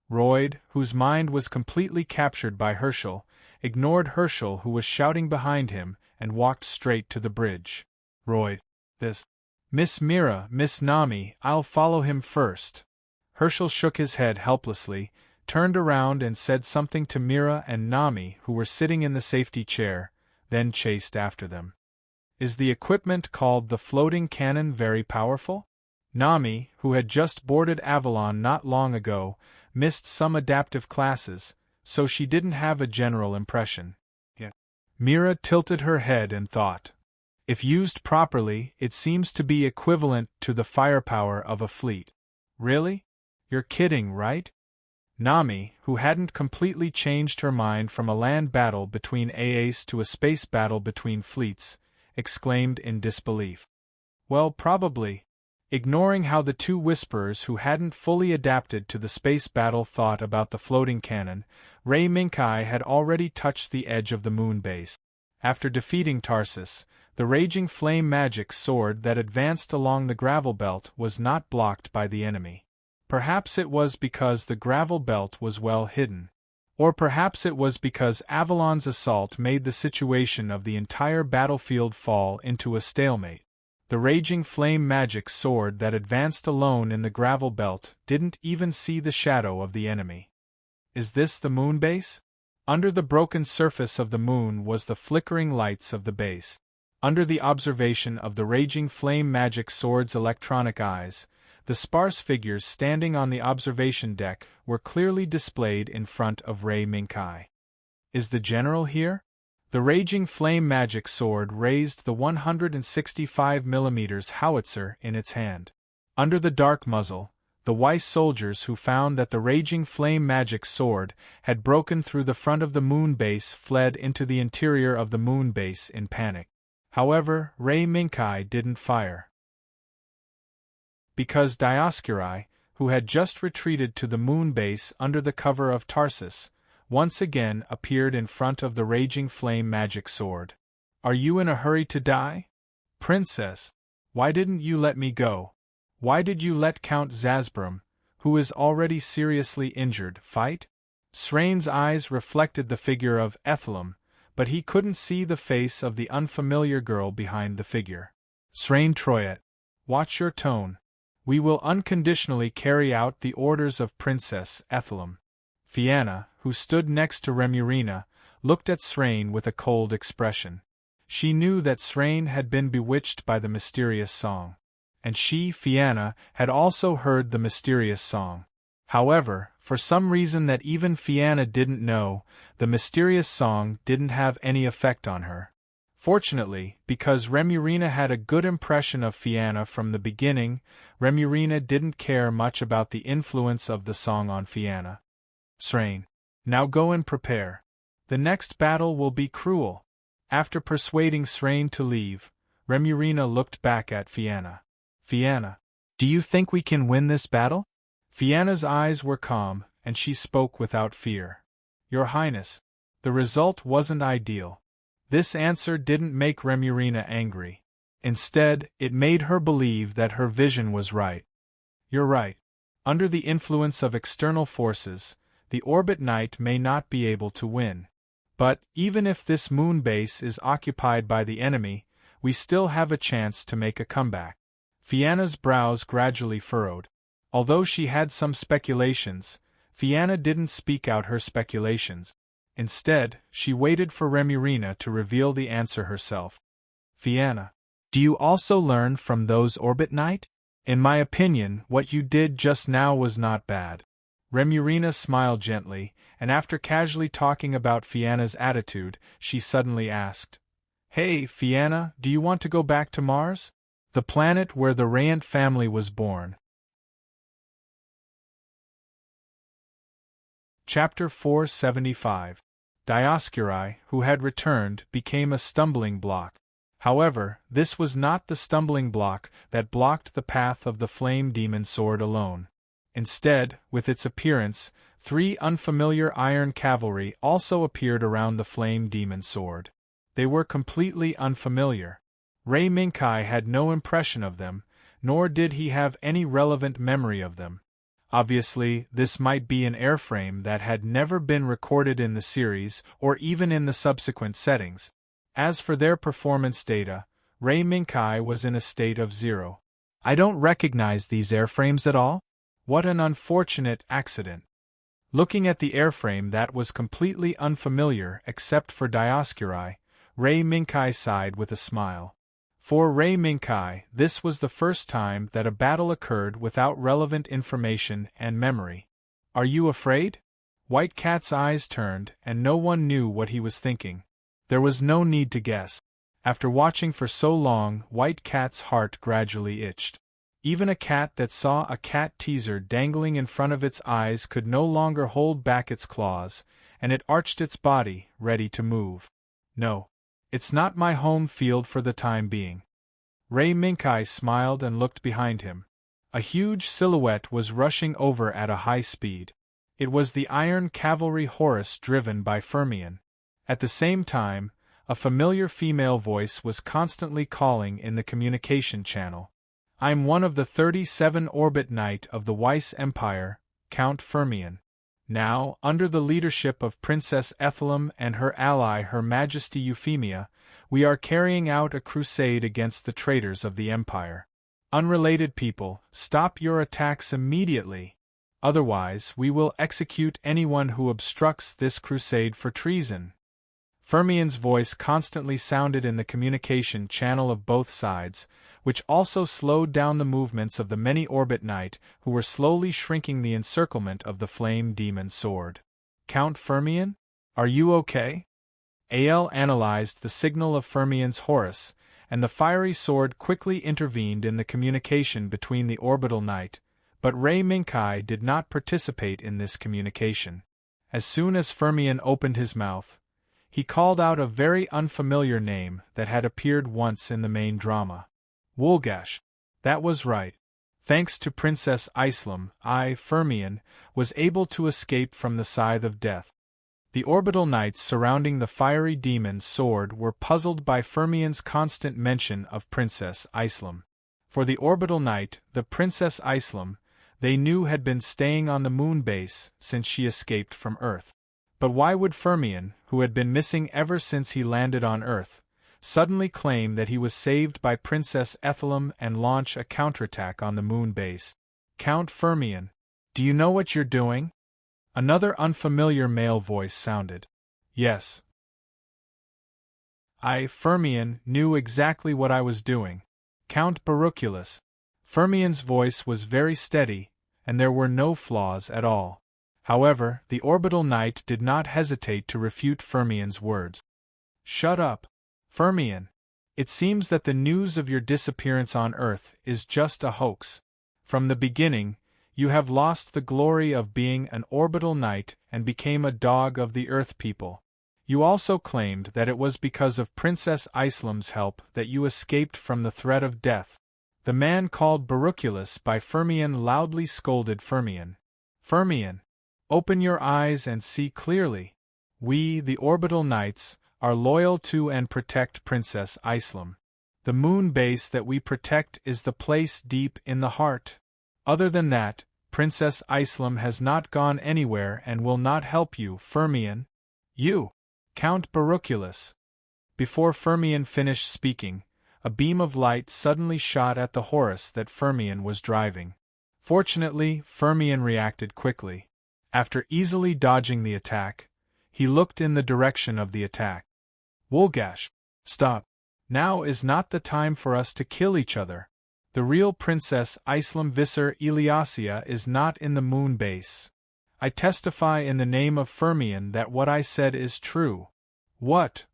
Royd, whose mind was completely captured by Herschel, ignored Herschel who was shouting behind him, and walked straight to the bridge. Royd, this. Miss Mira, Miss Nami, I'll follow him first. Herschel shook his head helplessly, turned around and said something to Mira and Nami who were sitting in the safety chair, then chased after them. Is the equipment called the floating cannon very powerful? Nami, who had just boarded Avalon not long ago, missed some adaptive classes, so she didn't have a general impression. Yeah. Mira tilted her head and thought. If used properly, it seems to be equivalent to the firepower of a fleet. Really? You're kidding, right? Nami, who hadn't completely changed her mind from a land battle between AAs to a space battle between fleets, exclaimed in disbelief. Well, probably. Ignoring how the two whisperers who hadn't fully adapted to the space battle thought about the floating cannon, Ray Minkai had already touched the edge of the moon base. After defeating Tarsus, the raging flame magic sword that advanced along the gravel belt was not blocked by the enemy. Perhaps it was because the gravel belt was well hidden. Or perhaps it was because Avalon's assault made the situation of the entire battlefield fall into a stalemate. The raging flame magic sword that advanced alone in the gravel belt didn't even see the shadow of the enemy. Is this the moon base? Under the broken surface of the moon was the flickering lights of the base. Under the observation of the raging flame magic sword's electronic eyes, the sparse figures standing on the observation deck were clearly displayed in front of Ray Minkai. Is the general here? The raging flame magic sword raised the 165mm howitzer in its hand. Under the dark muzzle, the Weiss soldiers who found that the raging flame magic sword had broken through the front of the moon base fled into the interior of the moon base in panic. However, Ray Minkai didn't fire. Because Dioscuri, who had just retreated to the moon base under the cover of Tarsus, once again appeared in front of the raging flame magic sword. Are you in a hurry to die? Princess, why didn't you let me go? Why did you let Count Zasbrum, who is already seriously injured, fight? Serene's eyes reflected the figure of Ethelum, but he couldn't see the face of the unfamiliar girl behind the figure. Serene Troyet, watch your tone. We will unconditionally carry out the orders of Princess Ethelum. Fianna, who stood next to Remurina, looked at Serene with a cold expression. She knew that Serene had been bewitched by the mysterious song. And she, Fianna, had also heard the mysterious song. However, for some reason that even Fianna didn't know, the mysterious song didn't have any effect on her. Fortunately, because Remurina had a good impression of Fianna from the beginning, Remurina didn't care much about the influence of the song on Fianna. Serene, now go and prepare. The next battle will be cruel. After persuading Serene to leave, Remurina looked back at Fianna. Fianna, do you think we can win this battle? Fianna's eyes were calm, and she spoke without fear. Your Highness, The result wasn't ideal. This answer didn't make Remurina angry. Instead, it made her believe that her vision was right. You're right. Under the influence of external forces, the Orbit Knight may not be able to win. But, even if this moon base is occupied by the enemy, we still have a chance to make a comeback. Fianna's brows gradually furrowed. Although she had some speculations, Fianna didn't speak out her speculations. Instead, she waited for Remurina to reveal the answer herself. Fianna, do you also learn from those Orbit Knight? In my opinion, what you did just now was not bad. Remurina smiled gently, and after casually talking about Fianna's attitude, she suddenly asked, Hey, Fianna, do you want to go back to Mars? The planet where the Rayant family was born. Chapter 475. Dioscuri, who had returned, became a stumbling block. However, this was not the stumbling block that blocked the path of the flame demon sword alone. Instead, with its appearance, 3 unfamiliar iron cavalry also appeared around the flame demon sword. They were completely unfamiliar. Ray Minkai had no impression of them, nor did he have any relevant memory of them. Obviously, this might be an airframe that had never been recorded in the series or even in the subsequent settings. As for their performance data, Ray Minkai was in a state of 0. I don't recognize these airframes at all? What an unfortunate accident. Looking at the airframe that was completely unfamiliar except for Dioscuri, Ray Minkai sighed with a smile. For Ray Minkai, this was the first time that a battle occurred without relevant information and memory. Are you afraid? White Cat's eyes turned, and no one knew what he was thinking. There was no need to guess. After watching for so long, White Cat's heart gradually itched. Even a cat that saw a cat teaser dangling in front of its eyes could no longer hold back its claws, and it arched its body, ready to move. No. It's not my home field for the time being. Ray Minkai smiled and looked behind him. A huge silhouette was rushing over at a high speed. It was the Iron Cavalry Horus driven by Fermion. At the same time, a familiar female voice was constantly calling in the communication channel. I'm one of the 37 Orbit Knight of the Weiss Empire, Count Fermion. Now, under the leadership of Princess Ethelum and her ally Her Majesty Euphemia, we are carrying out a crusade against the traitors of the Empire. Unrelated people, stop your attacks immediately. Otherwise, we will execute anyone who obstructs this crusade for treason. Fermion's voice constantly sounded in the communication channel of both sides, which also slowed down the movements of the many Orbit Knight who were slowly shrinking the encirclement of the flame demon sword. Count Fermion? Are you okay? Ael analyzed the signal of Fermion's Horus, and the fiery sword quickly intervened in the communication between the Orbital Knight, but Ray Minkai did not participate in this communication. As soon as Fermion opened his mouth, he called out a very unfamiliar name that had appeared once in the main drama. Woolgash. That was right. Thanks to Princess Islam, I, Fermion, was able to escape from the Scythe of Death. The Orbital Knights surrounding the fiery demon sword were puzzled by Fermion's constant mention of Princess Islam. For the Orbital Knight, the Princess Islam, they knew had been staying on the moon base since she escaped from Earth. But why would Fermion, who had been missing ever since he landed on Earth, suddenly claim that he was saved by Princess Ethelum and launch a counterattack on the moon base? Count Fermion, do you know what you're doing? Another unfamiliar male voice sounded. Yes. I, Fermion, knew exactly what I was doing. Count Baruculus. Fermion's voice was very steady, and there were no flaws at all. However, the Orbital Knight did not hesitate to refute Fermion's words. Shut up, Fermion. It seems that the news of your disappearance on Earth is just a hoax. From the beginning, you have lost the glory of being an Orbital Knight and became a dog of the Earth people. You also claimed that it was because of Princess Islam's help that you escaped from the threat of death. The man called Baruculus by Fermion loudly scolded Fermion. Fermion, open your eyes and see clearly. We, the Orbital Knights, are loyal to and protect Princess Islam. The moon base that we protect is the place deep in the heart. Other than that, Princess Islam has not gone anywhere and will not help you, Fermion. You! Count Baruculus. Before Fermion finished speaking, a beam of light suddenly shot at the Horus that Fermion was driving. Fortunately, Fermion reacted quickly. After easily dodging the attack, he looked in the direction of the attack. Wolgash, stop. Now is not the time for us to kill each other. The real Princess Islam Visser Eliasia is not in the moon base. I testify in the name of Fermion that what I said is true. What?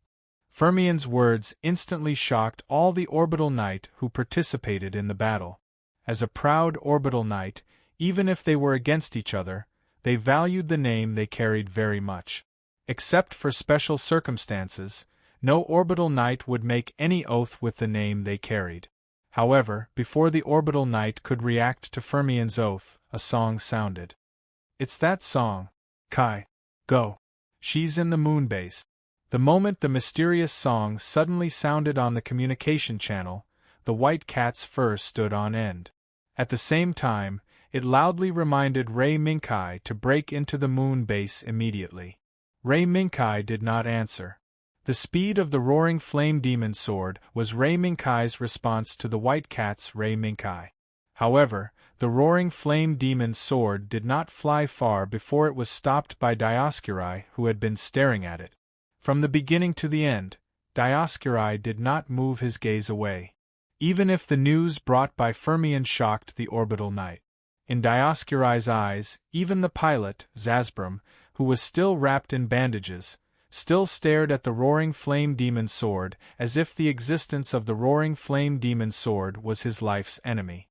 Fermion's words instantly shocked all the Orbital Knight who participated in the battle. As a proud Orbital Knight, even if they were against each other, they valued the name they carried very much. Except for special circumstances, no Orbital Knight would make any oath with the name they carried. However, before the Orbital Knight could react to Fermion's oath, a song sounded. It's that song. Kai. Go. She's in the moon base. The moment the mysterious song suddenly sounded on the communication channel, the white cat's fur stood on end. At the same time, it loudly reminded Ray Minkai to break into the moon base immediately. Ray Minkai did not answer. The speed of the roaring flame demon sword was Ray Minkai's response to the white cat's Ray Minkai. However, the roaring flame demon sword did not fly far before it was stopped by Dioscuri, who had been staring at it. From the beginning to the end, Dioscuri did not move his gaze away. Even if the news brought by Fermion shocked the Orbital Knight. In Dioscuri's eyes, even the pilot, Zasbram, who was still wrapped in bandages, still stared at the roaring flame demon sword as if the existence of the roaring flame demon sword was his life's enemy.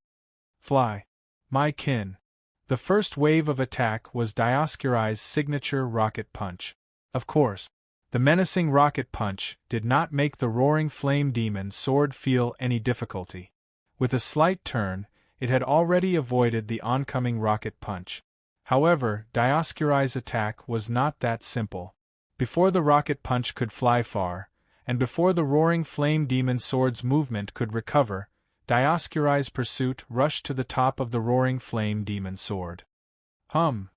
Fly. My kin. The first wave of attack was Dioscuri's signature rocket punch. Of course, the menacing rocket punch did not make the roaring flame demon sword feel any difficulty. With a slight turn, it had already avoided the oncoming rocket punch. However, Dioscuri's attack was not that simple. Before the rocket punch could fly far, and before the roaring flame demon sword's movement could recover, Dioscuri's pursuit rushed to the top of the roaring flame demon sword. Hum!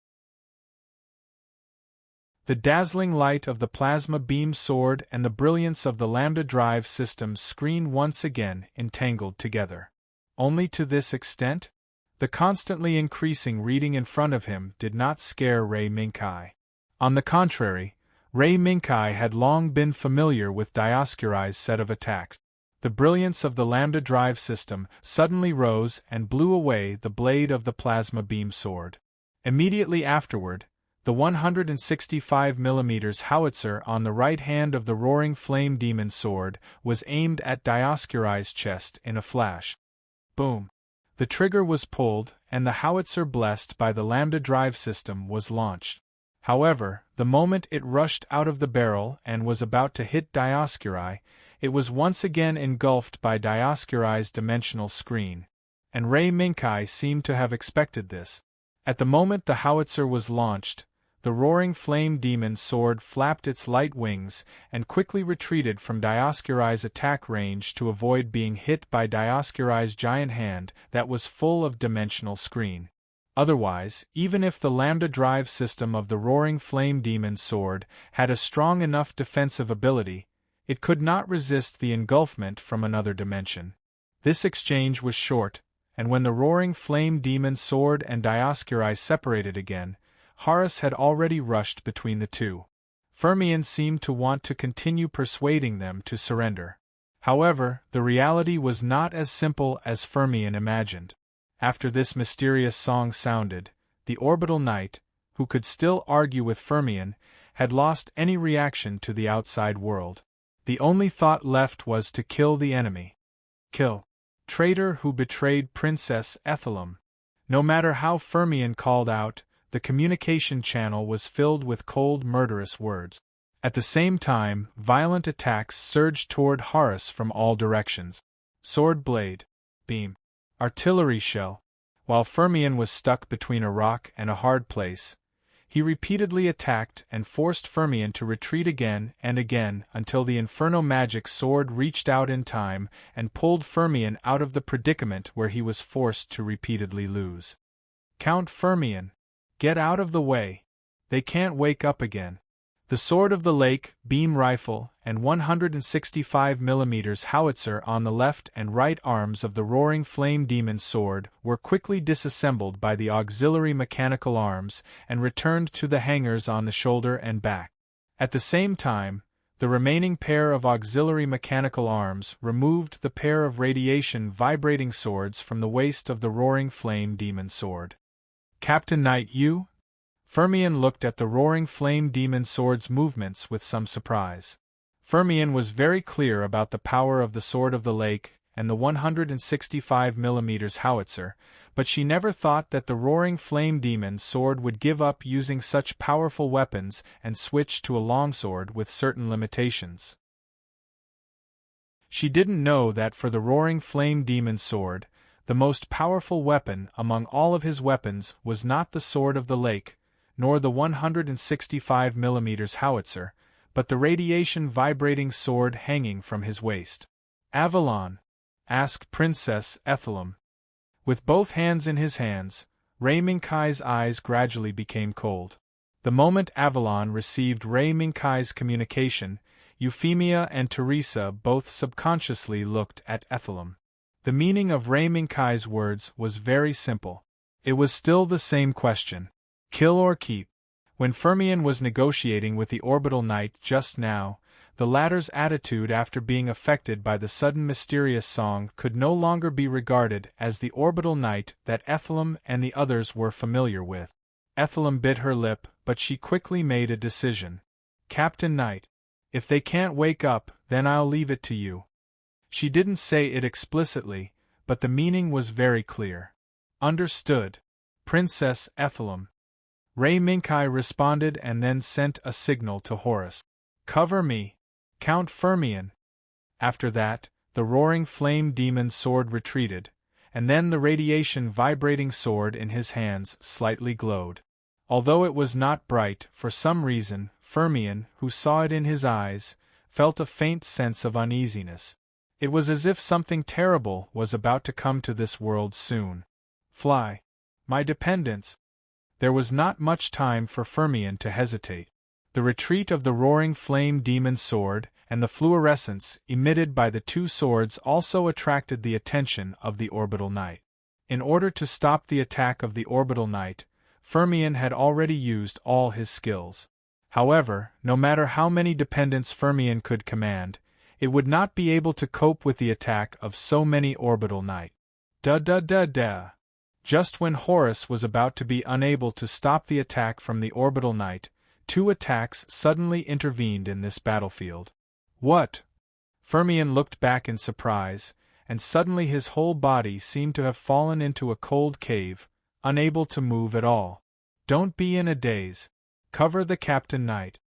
The dazzling light of the plasma beam sword and the brilliance of the Lambda Drive system's screen once again entangled together. Only to this extent? The constantly increasing reading in front of him did not scare Ray Minkai. On the contrary, Ray Minkai had long been familiar with Dioscuri's set of attacks. The brilliance of the Lambda Drive system suddenly rose and blew away the blade of the plasma beam sword. Immediately afterward, the 165mm howitzer on the right hand of the roaring flame demon sword was aimed at Dioscuri's chest in a flash. Boom! The trigger was pulled, and the howitzer blessed by the Lambda Drive system was launched. However, the moment it rushed out of the barrel and was about to hit Dioscuri, it was once again engulfed by Dioscuri's dimensional screen. And Ray Minkai seemed to have expected this. At the moment the howitzer was launched, the roaring flame demon sword flapped its light wings and quickly retreated from Dioscuri's attack range to avoid being hit by Dioscuri's giant hand that was full of dimensional screen. Otherwise, even if the Lambda Drive system of the roaring flame demon sword had a strong enough defensive ability, it could not resist the engulfment from another dimension. This exchange was short, and when the roaring flame demon sword and Dioscuri separated again, Horus had already rushed between the two. Fermion seemed to want to continue persuading them to surrender. However, the reality was not as simple as Fermion imagined. After this mysterious song sounded, the Orbital Knight, who could still argue with Fermion, had lost any reaction to the outside world. The only thought left was to kill the enemy. Kill. Traitor who betrayed Princess Ethelum. No matter how Fermion called out, the communication channel was filled with cold, murderous words. At the same time, violent attacks surged toward Horus from all directions. Sword blade. Beam. Artillery shell. While Fermion was stuck between a rock and a hard place, He repeatedly attacked and forced Fermion to retreat again and again until the Inferno Magic Sword reached out in time and pulled Fermion out of the predicament where he was forced to repeatedly lose. "Count Fermion! Get out of the way! They can't wake up again." The Sword of the Lake, beam rifle, and 165mm howitzer on the left and right arms of the Roaring Flame Demon Sword were quickly disassembled by the auxiliary mechanical arms and returned to the hangars on the shoulder and back. At the same time, the remaining pair of auxiliary mechanical arms removed the pair of radiation vibrating swords from the waist of the Roaring Flame Demon Sword. "Captain Knight, you?" Fermion looked at the Roaring Flame Demon Sword's movements with some surprise. Fermion was very clear about the power of the Sword of the Lake and the 165mm howitzer, but she never thought that the Roaring Flame Demon Sword would give up using such powerful weapons and switch to a longsword with certain limitations. She didn't know that for the Roaring Flame Demon Sword, the most powerful weapon among all of his weapons was not the Sword of the Lake, nor the 165mm howitzer, but the radiation vibrating sword hanging from his waist. "Avalon?" asked Princess Ethelum. With both hands in his hands, Rei Minkai's eyes gradually became cold. The moment Avalon received Rei Minkai's communication, Euphemia and Teresa both subconsciously looked at Ethelum. The meaning of Rei Minkai's words was very simple. It was still the same question. Kill or keep. When Fermion was negotiating with the Orbital Knight just now, the latter's attitude after being affected by the sudden mysterious song could no longer be regarded as the Orbital Knight that Ethelum and the others were familiar with. Ethelum bit her lip, but she quickly made a decision. "Captain Knight, if they can't wake up, then I'll leave it to you." She didn't say it explicitly, but the meaning was very clear. "Understood, Princess Ethelum." Rei Minkai responded and then sent a signal to Horus. "Cover me, Count Fermion." After that, the Roaring Flame Demon Sword retreated, and then the radiation vibrating sword in his hands slightly glowed. Although it was not bright, for some reason, Fermion, who saw it in his eyes, felt a faint sense of uneasiness. It was as if something terrible was about to come to this world soon. "Fly, my dependents." There was not much time for Fermion to hesitate. The retreat of the Roaring Flame Demon Sword and the fluorescence emitted by the two swords also attracted the attention of the Orbital Knight. In order to stop the attack of the Orbital Knight, Fermion had already used all his skills. However, no matter how many dependents Fermion could command, it would not be able to cope with the attack of so many Orbital Knight. Da. Just when Horus was about to be unable to stop the attack from the Orbital Knight, two attacks suddenly intervened in this battlefield. "What?" Fermion looked back in surprise, and suddenly his whole body seemed to have fallen into a cold cave, unable to move at all. "Don't be in a daze. Cover the Captain Knight."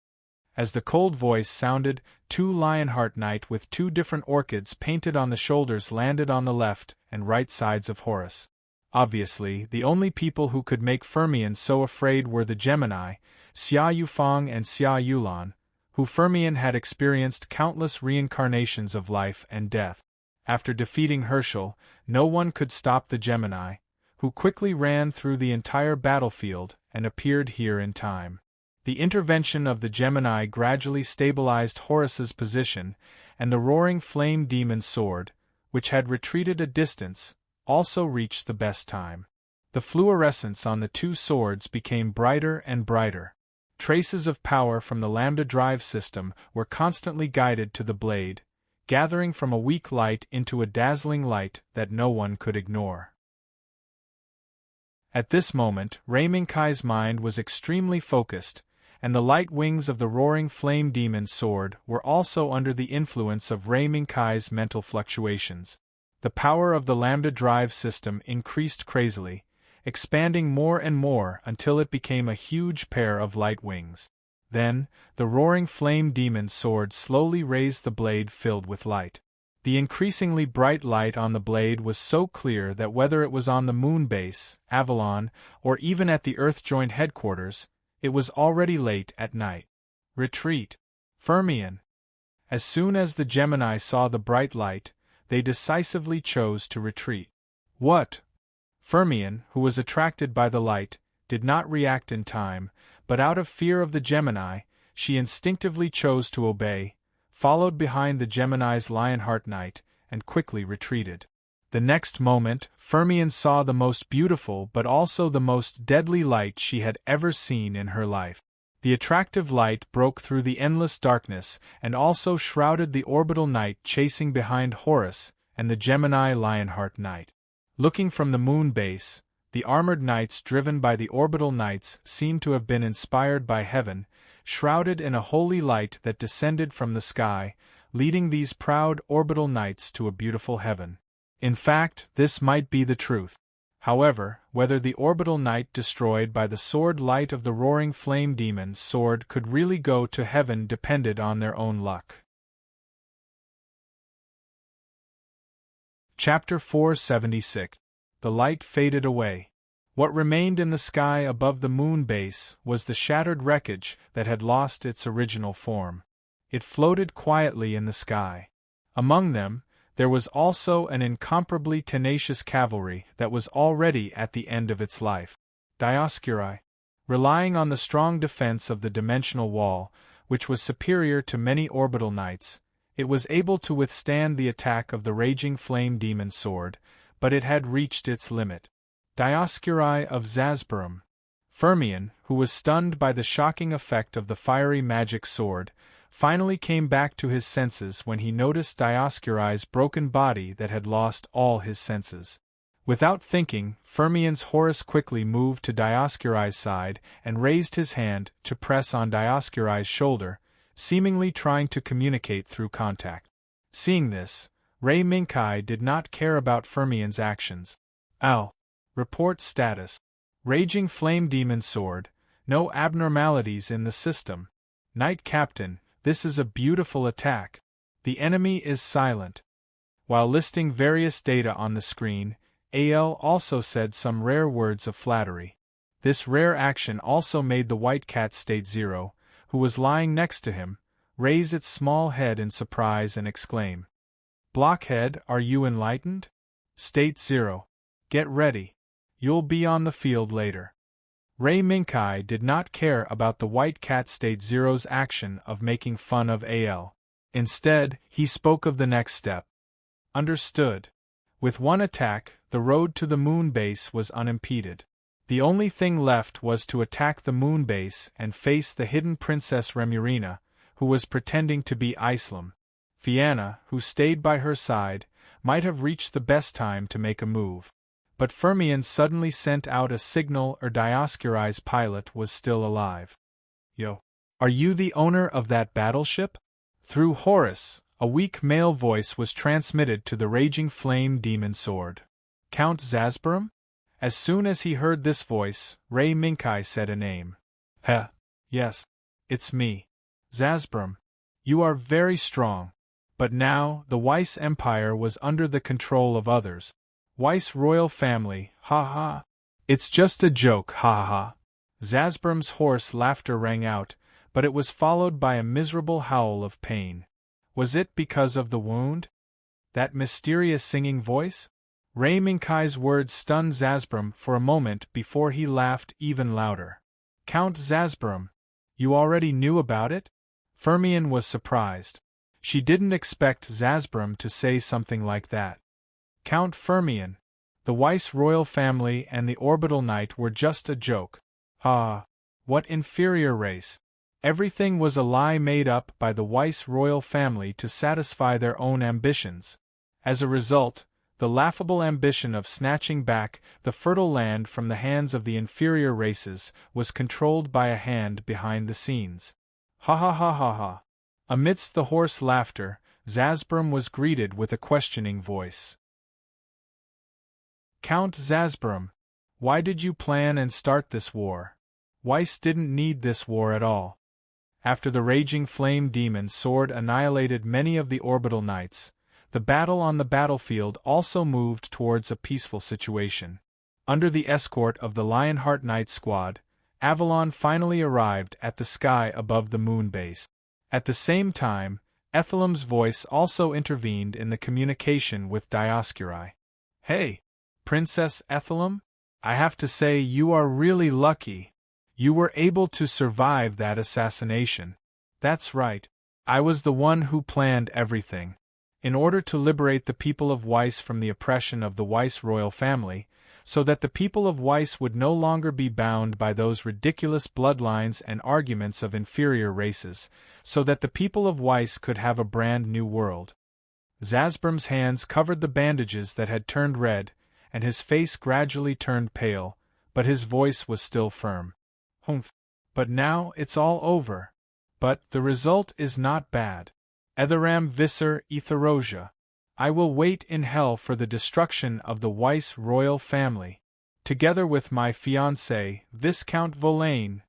As the cold voice sounded, two Lionheart Knight with two different orchids painted on the shoulders landed on the left and right sides of Horus. Obviously, the only people who could make Fermion so afraid were the Gemini, Xia Yufeng and Xia Yulan, who Fermion had experienced countless reincarnations of life and death. After defeating Herschel, no one could stop the Gemini, who quickly ran through the entire battlefield and appeared here in time. The intervention of the Gemini gradually stabilized Horus's position, and the Roaring Flame Demon Sword, which had retreated a distance, also reached the best time. The fluorescence on the two swords became brighter and brighter. Traces of power from the Lambda drive system were constantly guided to the blade, gathering from a weak light into a dazzling light that no one could ignore. At this moment, Rei Minkai's mind was extremely focused, and the light wings of the Roaring Flame Demon Sword were also under the influence of Rei Minkai's mental fluctuations. The power of the Lambda drive system increased crazily, expanding more and more until it became a huge pair of light wings. Then, the Roaring Flame Demon Sword slowly raised the blade filled with light. The increasingly bright light on the blade was so clear that whether it was on the moon base, Avalon, or even at the Earth-joined headquarters, It was already late at night. Retreat. Fermion. As soon as the Gemini saw the bright light, they decisively chose to retreat. What? Fermion, who was attracted by the light, did not react in time, but out of fear of the Gemini, she instinctively chose to obey, followed behind the Gemini's Lionheart knight, and quickly retreated. The next moment, Fermion saw the most beautiful but also the most deadly light she had ever seen in her life. The attractive light broke through the endless darkness and also shrouded the orbital knight chasing behind Horus and the Gemini Lionheart knight. Looking from the moon base, the armored knights driven by the orbital knights seemed to have been inspired by heaven, shrouded in a holy light that descended from the sky, leading these proud orbital knights to a beautiful heaven. In fact, this might be the truth. However, whether the orbital knight destroyed by the sword light of the roaring flame demon's sword could really go to heaven depended on their own luck. Chapter 476. The light faded away. What remained in the sky above the moon base was the shattered wreckage that had lost its original form. It floated quietly in the sky. Among them, there was also an incomparably tenacious cavalry that was already at the end of its life. Dioscuri. Relying on the strong defense of the dimensional wall, which was superior to many orbital knights, it was able to withstand the attack of the raging flame demon's sword, but it had reached its limit. Dioscuri of Zasperum. Fermion, who was stunned by the shocking effect of the fiery magic sword, finally came back to his senses when he noticed Dioscuri's broken body that had lost all his senses. Without thinking, Fermion's Horus quickly moved to Dioscuri's side and raised his hand to press on Dioscuri's shoulder, seemingly trying to communicate through contact. Seeing this, Ray Minkai did not care about Fermion's actions. Al. Report status. Raging Flame Demon Sword, no abnormalities in the system. Knight Captain, this is a beautiful attack. The enemy is silent. While listing various data on the screen, AL also said some rare words of flattery. This rare action also made the white cat State Zero, who was lying next to him, raise its small head in surprise and exclaim, "Blockhead, are you enlightened? State Zero. Get ready. You'll be on the field later." Ray Minkai did not care about the white cat State Zero's action of making fun of AL. Instead, he spoke of the next step. Understood. With one attack, the road to the moon base was unimpeded. The only thing left was to attack the moon base and face the hidden Princess Remurina, who was pretending to be Islam. Fianna, who stayed by her side, might have reached the best time to make a move. But Fermion suddenly sent out a signal Dioscuri's pilot was still alive. "Yo. Are you the owner of that battleship?" Through Horus, a weak male voice was transmitted to the raging flame demon sword. "Count Zasperum?" As soon as he heard this voice, Ray Minkai said a name. "Heh. Yes. It's me. Zasperum. You are very strong. But now, the Weiss Empire was under the control of others. Weiss royal family, ha ha. It's just a joke, ha ha." Zasperum's hoarse laughter rang out, but it was followed by a miserable howl of pain. Was it because of the wound? That mysterious singing voice? Ray Minkai's words stunned Zasperum for a moment before he laughed even louder. "Count Zasperum, you already knew about it?" Fermion was surprised. She didn't expect Zasperum to say something like that. "Count Fermion, the Weiss royal family and the orbital knight were just a joke. Ah, what inferior race. Everything was a lie made up by the Weiss royal family to satisfy their own ambitions. As a result, the laughable ambition of snatching back the fertile land from the hands of the inferior races was controlled by a hand behind the scenes. Ha ha ha ha ha." Amidst the hoarse laughter, Zasperum was greeted with a questioning voice. "Count Zasperum, why did you plan and start this war? Weiss didn't need this war at all." After the raging flame demon's sword annihilated many of the orbital knights, the battle on the battlefield also moved towards a peaceful situation. Under the escort of the Lionheart Knight squad, Avalon finally arrived at the sky above the moon base. At the same time, Ethelum's voice also intervened in the communication with Dioscuri. "Hey, Princess Ethelum, I have to say you are really lucky. You were able to survive that assassination." "That's right. I was the one who planned everything. In order to liberate the people of Weiss from the oppression of the Weiss royal family, so that the people of Weiss would no longer be bound by those ridiculous bloodlines and arguments of inferior races, so that the people of Weiss could have a brand new world." Zasbrum's hands covered the bandages that had turned red, and his face gradually turned pale, but his voice was still firm. "Humph. But now it's all over. But the result is not bad. Etheram viscer etherosia. I will wait in hell for the destruction of the Weiss royal family, together with my fiancé, Viscount Volane."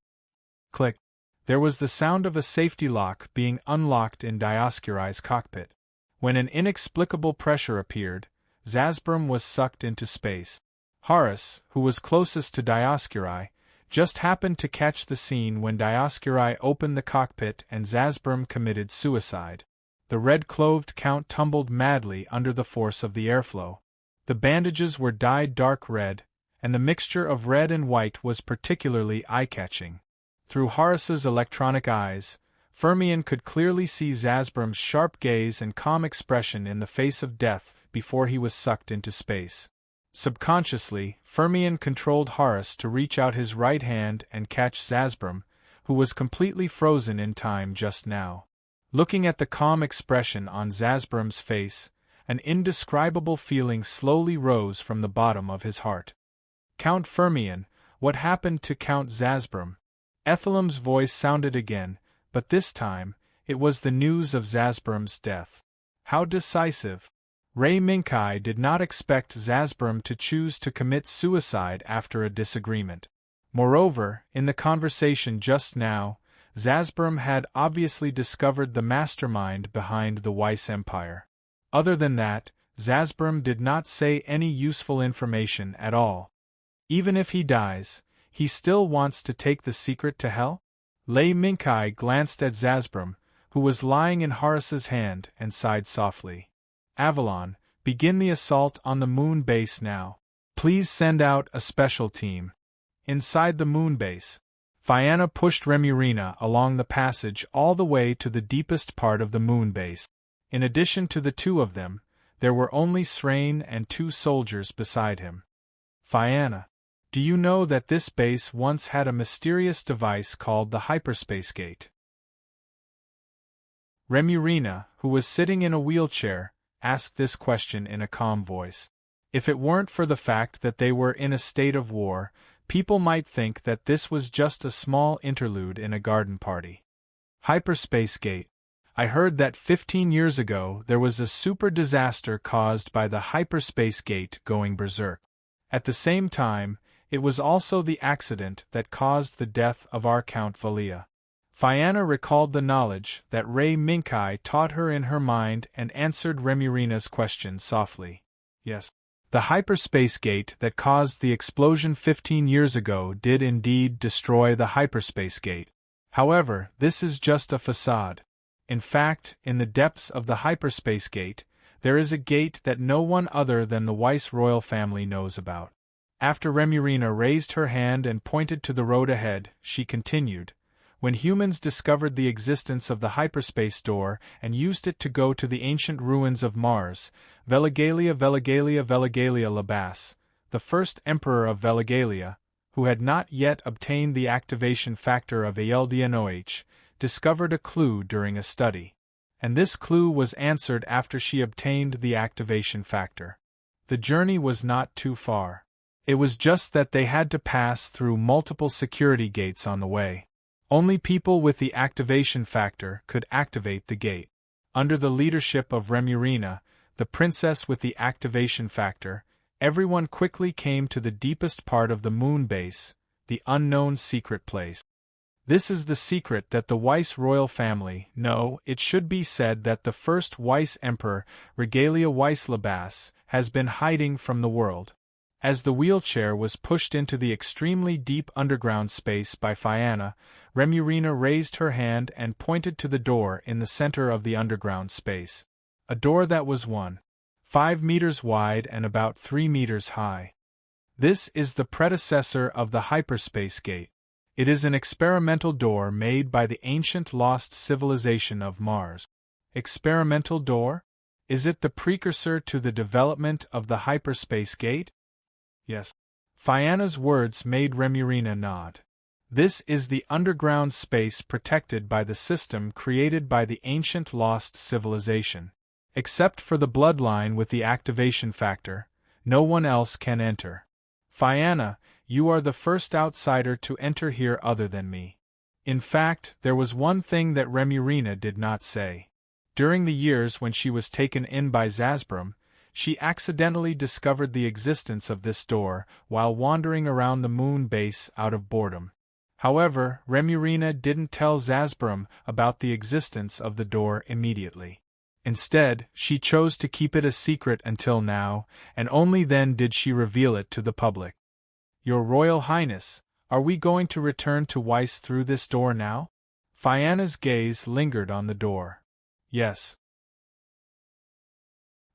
Click. There was the sound of a safety lock being unlocked in Dioscuri's cockpit. When an inexplicable pressure appeared, Zasbrum was sucked into space. Horace, who was closest to Dioscuri, just happened to catch the scene when Dioscuri opened the cockpit and Zasbrum committed suicide. The red-clothed count tumbled madly under the force of the airflow. The bandages were dyed dark red, and the mixture of red and white was particularly eye-catching. Through Horace's electronic eyes, Firmian could clearly see Zasbrum's sharp gaze and calm expression in the face of death before he was sucked into space. Subconsciously, Firmian controlled Horace to reach out his right hand and catch Zasbrum, who was completely frozen in time just now. Looking at the calm expression on Zasbrum's face, an indescribable feeling slowly rose from the bottom of his heart. "Count Firmian, what happened to Count Zasbrum?" Ethelum's voice sounded again, but this time, it was the news of Zasbrum's death. How decisive! Ray Minkai did not expect Zasbrum to choose to commit suicide after a disagreement. Moreover, in the conversation just now, Zasbrum had obviously discovered the mastermind behind the Weiss Empire. Other than that, Zasbrum did not say any useful information at all. Even if he dies, he still wants to take the secret to hell? Lei Minkai glanced at Zasbrum, who was lying in Horace's hand, and sighed softly. "Avalon, begin the assault on the moon base now. Please send out a special team." Inside the moon base, Fianna pushed Remurina along the passage all the way to the deepest part of the moon base. In addition to the two of them, there were only Serene and 2 soldiers beside him. "Fianna, do you know that this base once had a mysterious device called the hyperspace gate?" Remurina, who was sitting in a wheelchair, asked this question in a calm voice. If it weren't for the fact that they were in a state of war, people might think that this was just a small interlude in a garden party. "Hyperspace gate. I heard that 15 years ago there was a super disaster caused by the hyperspace gate going berserk. At the same time, it was also the accident that caused the death of our Count Valia." Fianna recalled the knowledge that Ray Minkai taught her in her mind and answered Remurina's question softly. "Yes. The hyperspace gate that caused the explosion 15 years ago did indeed destroy the hyperspace gate. However, this is just a facade. In fact, in the depths of the hyperspace gate, there is a gate that no one other than the Weiss royal family knows about." After Remurina raised her hand and pointed to the road ahead, she continued, "When humans discovered the existence of the hyperspace door and used it to go to the ancient ruins of Mars, Veligalia Labas, the first emperor of Veligalia, who had not yet obtained the activation factor of Aeldnoh, discovered a clue during a study. And this clue was answered after she obtained the activation factor. The journey was not too far. It was just that they had to pass through multiple security gates on the way. Only people with the activation factor could activate the gate. Under the leadership of Remurina, the princess with the activation factor, everyone quickly came to the deepest part of the moon base, the unknown secret place. This is the secret that the Weiss royal family, no, it should be said that the first Weiss emperor, Regalia Weiss Labas, has been hiding from the world. As the wheelchair was pushed into the extremely deep underground space by Fianna, Remurina raised her hand and pointed to the door in the center of the underground space. A door that was 1.5 meters wide and about 3 meters high. This is the predecessor of the hyperspace gate. It is an experimental door made by the ancient lost civilization of Mars. Experimental door? Is it the precursor to the development of the hyperspace gate? Yes. Fianna's words made Remurina nod. This is the underground space protected by the system created by the ancient lost civilization. Except for the bloodline with the activation factor, no one else can enter. Fianna, you are the first outsider to enter here other than me. In fact, there was one thing that Remurina did not say. During the years when she was taken in by Zasbrum, she accidentally discovered the existence of this door while wandering around the moon base out of boredom. However, Remurina didn't tell Zasbrum about the existence of the door immediately. Instead, she chose to keep it a secret until now, and only then did she reveal it to the public. Your Royal Highness, are we going to return to Weiss through this door now? Fianna's gaze lingered on the door. Yes.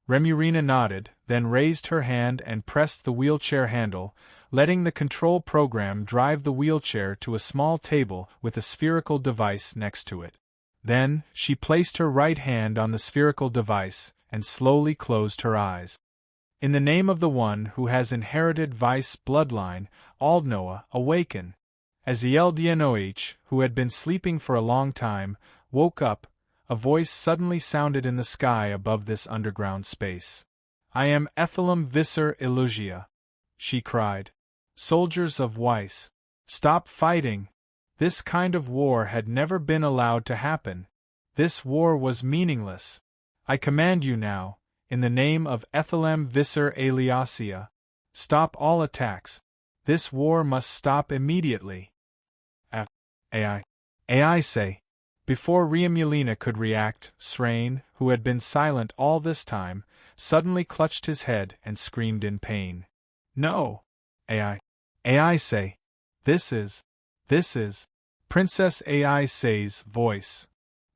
Remurina nodded, then raised her hand and pressed the wheelchair handle, letting the control program drive the wheelchair to a small table with a spherical device next to it. Then, she placed her right hand on the spherical device and slowly closed her eyes. In the name of the one who has inherited Weiss bloodline, Aldnoah, awaken. As Eldnoah, who had been sleeping for a long time, woke up, a voice suddenly sounded in the sky above this underground space. I am Ethelem Visser Elogia, she cried. Soldiers of Weiss, stop fighting! This kind of war had never been allowed to happen. This war was meaningless. I command you now, in the name of Ethelem Visser Eliasia, stop all attacks. This war must stop immediately. AI say. Before Remurina could react, Serene, who had been silent all this time, suddenly clutched his head and screamed in pain. No! AI say. This is Princess AI say's voice.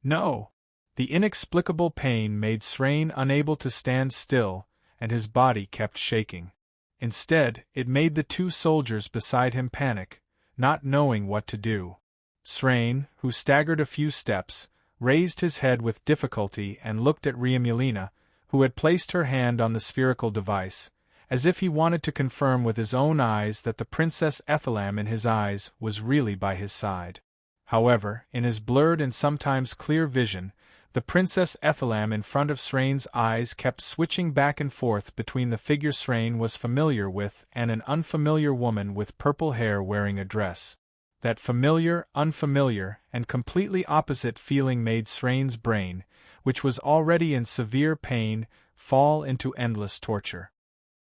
No! The inexplicable pain made Serene unable to stand still, and his body kept shaking. Instead, it made the two soldiers beside him panic, not knowing what to do. Serene, who staggered a few steps, raised his head with difficulty and looked at Remurina, who had placed her hand on the spherical device, as if he wanted to confirm with his own eyes that the Princess Ethelem in his eyes was really by his side. However, in his blurred and sometimes clear vision, the Princess Ethelem in front of Serene's eyes kept switching back and forth between the figure Serene was familiar with and an unfamiliar woman with purple hair wearing a dress. That familiar, unfamiliar, and completely opposite feeling made Serene's brain, which was already in severe pain, fall into endless torture.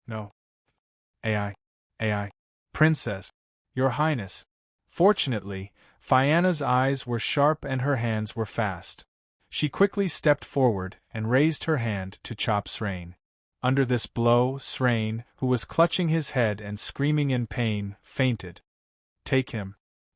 No. AI. Princess. Your Highness. Fortunately, Fianna's eyes were sharp and her hands were fast. She quickly stepped forward and raised her hand to chop Serene. Under this blow, Serene, who was clutching his head and screaming in pain, fainted. Take him.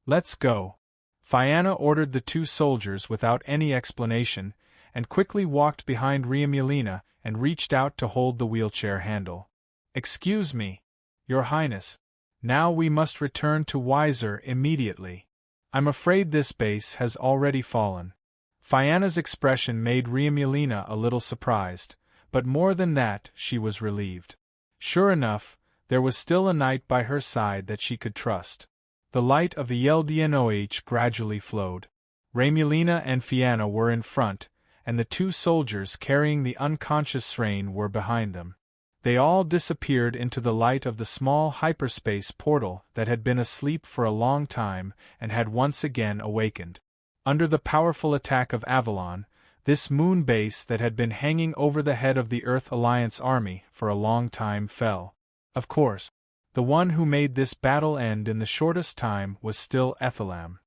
Let's go. Fianna ordered the two soldiers without any explanation, and quickly walked behind Remurina and reached out to hold the wheelchair handle. Excuse me, Your Highness. Now we must return to Weiser immediately. I'm afraid this base has already fallen. Fianna's expression made Remurina a little surprised, but more than that, she was relieved. Sure enough, there was still a knight by her side that she could trust. The light of Eldnoah gradually flowed. Remurina and Fianna were in front, and the two soldiers carrying the unconscious Serene were behind them. They all disappeared into the light of the small hyperspace portal that had been asleep for a long time and had once again awakened. Under the powerful attack of Avalon, this moon base that had been hanging over the head of the Earth Alliance army for a long time fell. Of course, the one who made this battle end in the shortest time was still Ethelem.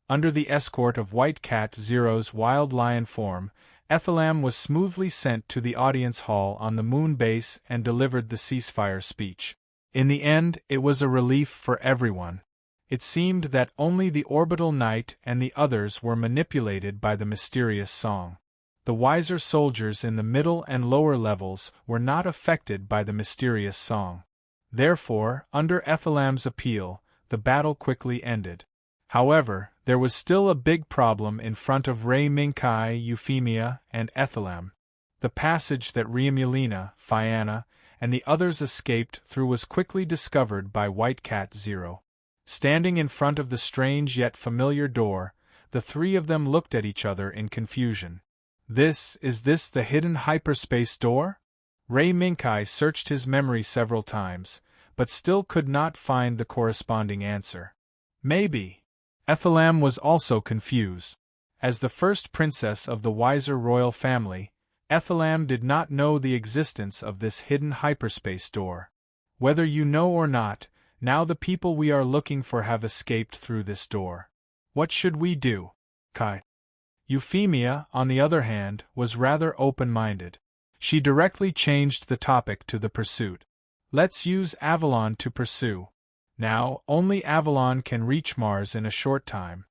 Under the escort of White Cat Zero's wild lion form, Ethellam was smoothly sent to the audience hall on the moon base and delivered the ceasefire speech. In the end, it was a relief for everyone. It seemed that only the orbital knight and the others were manipulated by the mysterious song. The wiser soldiers in the middle and lower levels were not affected by the mysterious song. Therefore, under Ethellam's appeal, the battle quickly ended. However, there was still a big problem in front of Ray Minkai, Euphemia, and Ethellam. The passage that Riamulina, Fianna, and the others escaped through was quickly discovered by White Cat Zero. Standing in front of the strange yet familiar door, the three of them looked at each other in confusion. Is this the hidden hyperspace door? Ray Minkai searched his memory several times, but still could not find the corresponding answer. Maybe. Ethellam was also confused. As the first princess of the wiser royal family, Ethellam did not know the existence of this hidden hyperspace door. Whether you know or not, now the people we are looking for have escaped through this door. What should we do? Kai. Euphemia, on the other hand, was rather open-minded. She directly changed the topic to the pursuit. Let's use Avalon to pursue. Now, only Avalon can reach Mars in a short time.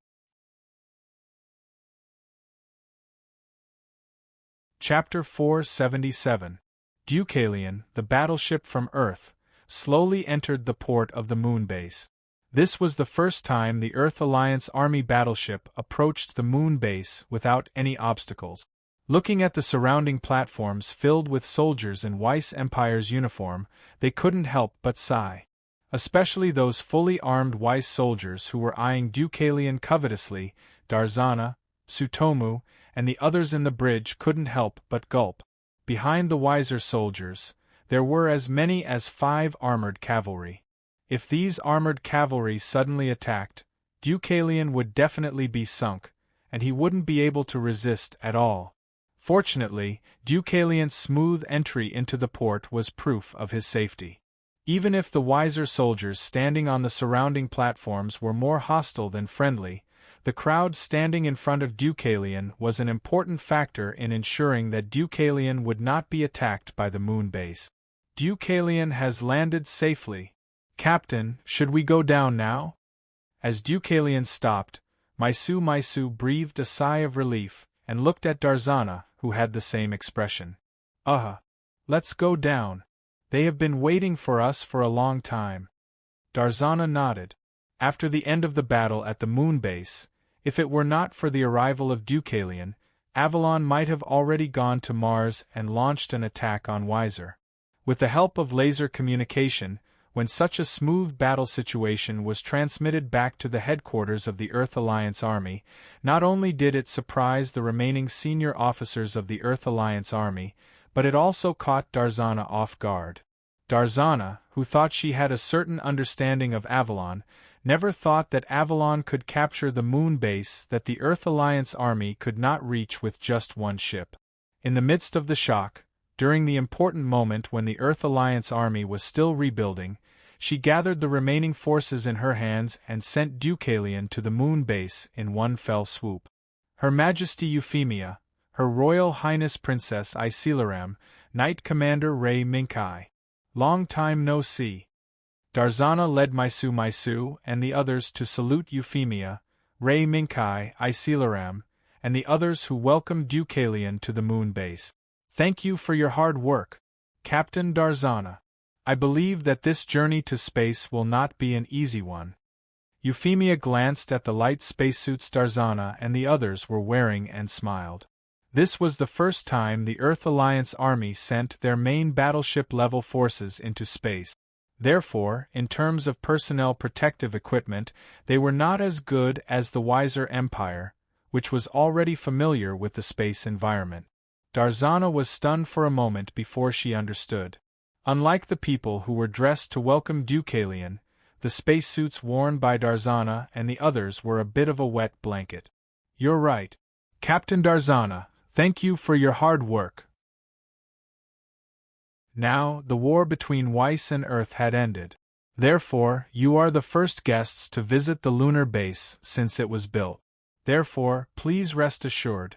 Chapter 477. Deucalion, the battleship from Earth, slowly entered the port of the moon base. This was the first time the Earth Alliance Army battleship approached the moon base without any obstacles. Looking at the surrounding platforms filled with soldiers in Weiss Empire's uniform, they couldn't help but sigh. Especially those fully armed Weiss soldiers who were eyeing Deucalion covetously. Darzana, Tsutomu, and the others in the bridge couldn't help but gulp. Behind the wiser soldiers, there were as many as 5 armored cavalry. If these armored cavalry suddenly attacked, Deucalion would definitely be sunk, and he wouldn't be able to resist at all. Fortunately, Deucalion's smooth entry into the port was proof of his safety. Even if the wiser soldiers standing on the surrounding platforms were more hostile than friendly, the crowd standing in front of Deucalion was an important factor in ensuring that Deucalion would not be attacked by the moon base. Deucalion has landed safely. Captain, should we go down now? As Deucalion stopped, Maisu breathed a sigh of relief and looked at Darzana, who had the same expression. Let's go down. They have been waiting for us for a long time. Darzana nodded. After the end of the battle at the moon base, if it were not for the arrival of Deucalion, Avalon might have already gone to Mars and launched an attack on Weiser. With the help of laser communication, when such a smooth battle situation was transmitted back to the headquarters of the Earth Alliance Army, not only did it surprise the remaining senior officers of the Earth Alliance Army, but it also caught Darzana off guard. Darzana, who thought she had a certain understanding of Avalon, never thought that Avalon could capture the moon base that the Earth Alliance Army could not reach with just one ship. In the midst of the shock, during the important moment when the Earth Alliance Army was still rebuilding, she gathered the remaining forces in her hands and sent Deucalion to the moon base in one fell swoop. Her Majesty Euphemia, Her Royal Highness Princess Isilaram, Knight Commander Ray Minkai. Long time no see. Darzana led Maisu and the others to salute Euphemia, Ray Minkai, Isilaram, and the others who welcomed Deucalion to the moon base. Thank you for your hard work, Captain Darzana. I believe that this journey to space will not be an easy one. Euphemia glanced at the light spacesuits Darzana and the others were wearing and smiled. This was the first time the Earth Alliance Army sent their main battleship-level forces into space. Therefore, in terms of personnel protective equipment, they were not as good as the wiser Empire, which was already familiar with the space environment. Darzana was stunned for a moment before she understood. Unlike the people who were dressed to welcome Deucalion, the spacesuits worn by Darzana and the others were a bit of a wet blanket. You're right, Captain Darzana, thank you for your hard work. Now, the war between Weiss and Earth had ended. Therefore, you are the first guests to visit the lunar base since it was built. Therefore, please rest assured.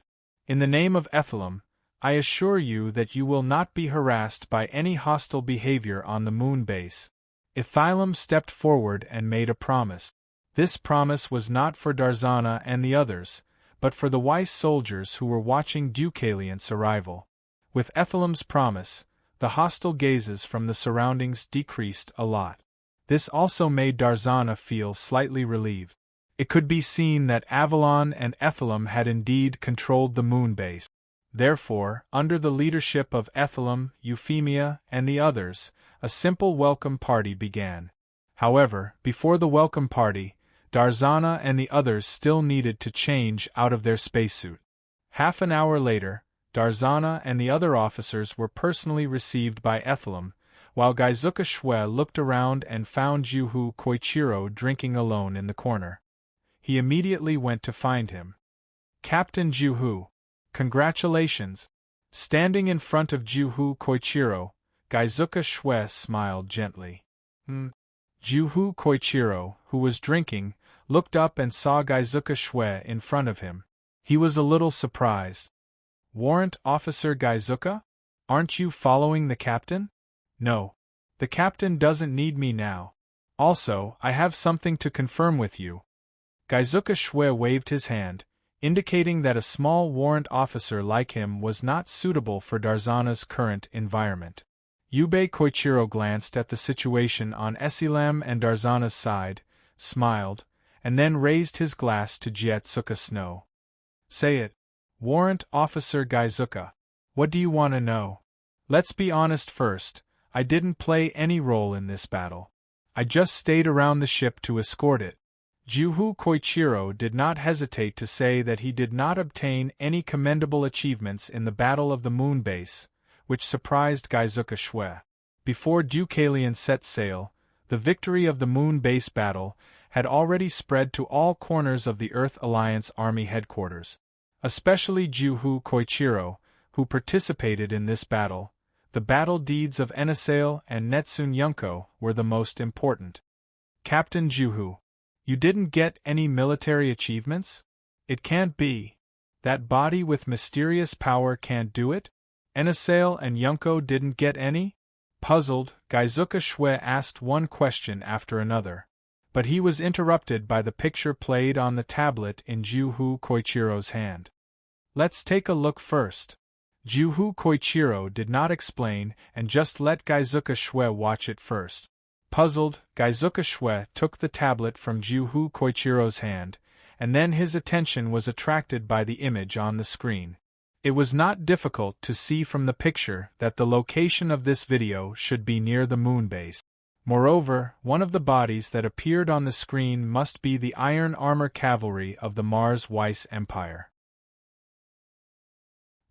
In the name of Ethelum, I assure you that you will not be harassed by any hostile behavior on the moon base. Ethelum stepped forward and made a promise. This promise was not for Darzana and the others, but for the Weiss soldiers who were watching Deucalion's arrival. With Ethelum's promise, the hostile gazes from the surroundings decreased a lot. This also made Darzana feel slightly relieved. It could be seen that Avalon and Ethelum had indeed controlled the moon base. Therefore, under the leadership of Ethelum, Euphemia, and the others, a simple welcome party began. However, before the welcome party, Darzana and the others still needed to change out of their spacesuit. Half an hour later, Darzana and the other officers were personally received by Ethelum, while Gaizuka Shue looked around and found Juhu Koichiro drinking alone in the corner. He immediately went to find him. Captain Juhu, congratulations! Standing in front of Juhu Koichiro, Gaizuka Shue smiled gently. Juhu Koichiro, who was drinking, looked up and saw Gaizuka Shue in front of him. He was a little surprised. Warrant Officer Gaizuka? Aren't you following the captain? No. The captain doesn't need me now. Also, I have something to confirm with you. Gaizuka Shue waved his hand, indicating that a small warrant officer like him was not suitable for Darzana's current environment. Yubei Koichiro glanced at the situation on Esilam and Darzana's side, smiled, and then raised his glass to Jiatsuka Snow. Say it. Warrant Officer Gaizuka. What do you want to know? Let's be honest first, I didn't play any role in this battle. I just stayed around the ship to escort it. Juhu Koichiro did not hesitate to say that he did not obtain any commendable achievements in the Battle of the Moon Base, which surprised Gaizuka Shue. Before Deucalion set sail, the victory of the Moon Base battle had already spread to all corners of the Earth Alliance Army headquarters. Especially Juhu Koichiro, who participated in this battle, the battle deeds of Enasail and Netsun Yunko were the most important. Captain Juhu, you didn't get any military achievements? It can't be. That body with mysterious power can't do it? Enasail and Yunko didn't get any? Puzzled, Gaizuka Shue asked one question after another. But he was interrupted by the picture played on the tablet in Juhu Koichiro's hand. Let's take a look first. Juhu Koichiro did not explain and just let Gaizuka Shue watch it first. Puzzled, Gaizuka Shue took the tablet from Juhu Koichiro's hand, and then his attention was attracted by the image on the screen. It was not difficult to see from the picture that the location of this video should be near the moon base. Moreover, one of the bodies that appeared on the screen must be the iron armor cavalry of the Mars Weiss Empire.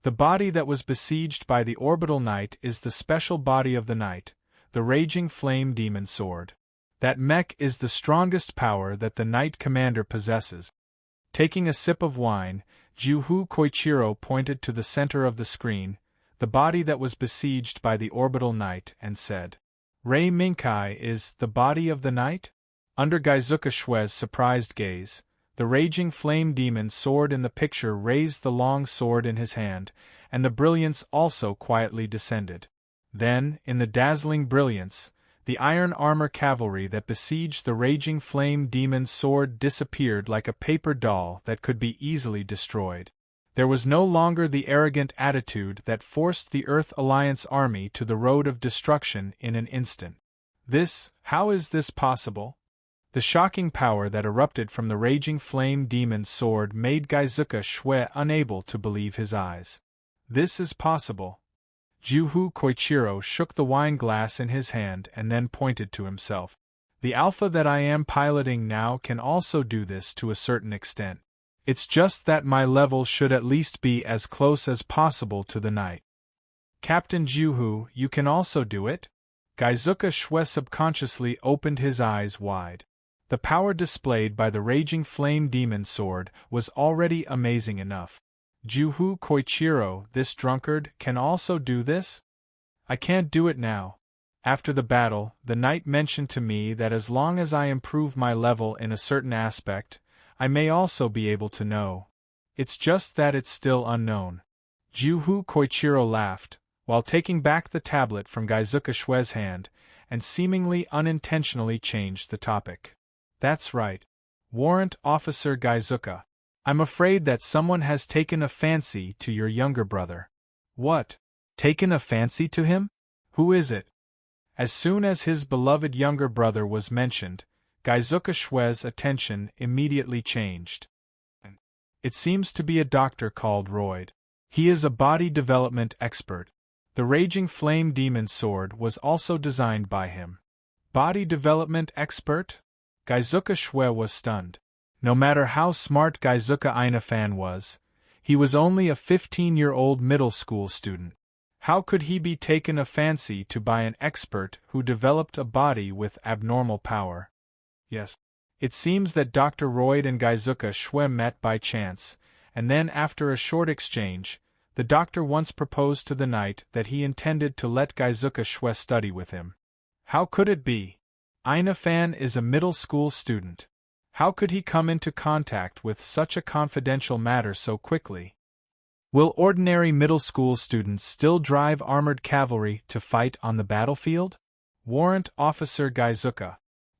The body that was besieged by the orbital knight is the special body of the knight, the raging flame demon sword. That mech is the strongest power that the knight commander possesses. Taking a sip of wine, Juhu Koichiro pointed to the center of the screen, the body that was besieged by the orbital knight, and said, Rei Minkai is the body of the knight? Under Gaizuka Shue's surprised gaze, the raging flame demon sword in the picture raised the long sword in his hand, and the brilliance also quietly descended. Then, in the dazzling brilliance, the iron armor cavalry that besieged the raging flame demon's sword disappeared like a paper doll that could be easily destroyed. There was no longer the arrogant attitude that forced the Earth Alliance army to the road of destruction in an instant. How is this possible? The shocking power that erupted from the raging flame demon's sword made Gaizuka Shue unable to believe his eyes. This is possible. Juhu Koichiro shook the wine glass in his hand and then pointed to himself. The Alpha that I am piloting now can also do this to a certain extent. It's just that my level should at least be as close as possible to the knight. Captain Juhu, you can also do it? Gaizuka Shue subconsciously opened his eyes wide. The power displayed by the raging flame demon sword was already amazing enough. Juhu Koichiro, this drunkard, can also do this? I can't do it now. After the battle, the knight mentioned to me that as long as I improve my level in a certain aspect, I may also be able to know. It's just that it's still unknown. Juhu Koichiro laughed, while taking back the tablet from Gaizuka Shue's hand, and seemingly unintentionally changed the topic. That's right. Warrant Officer Gaizuka. I'm afraid that someone has taken a fancy to your younger brother. What? Taken a fancy to him? Who is it? As soon as his beloved younger brother was mentioned, Gaizuka Shue's attention immediately changed. It seems to be a doctor called Royd. He is a body development expert. The Raging Flame Demon Sword was also designed by him. Body development expert? Gaizuka Shue was stunned. No matter how smart Gaizuka Ainafan was, he was only a 15-year-old middle school student. How could he be taken a fancy to by an expert who developed a body with abnormal power? Yes. It seems that Dr. Royd and Gaizuka Shue met by chance, and then after a short exchange, the doctor once proposed to the knight that he intended to let Gaizuka Shue study with him. How could it be? Ainafan is a middle school student. How could he come into contact with such a confidential matter so quickly? Will ordinary middle school students still drive armored cavalry to fight on the battlefield? Warrant Officer Gaizuka.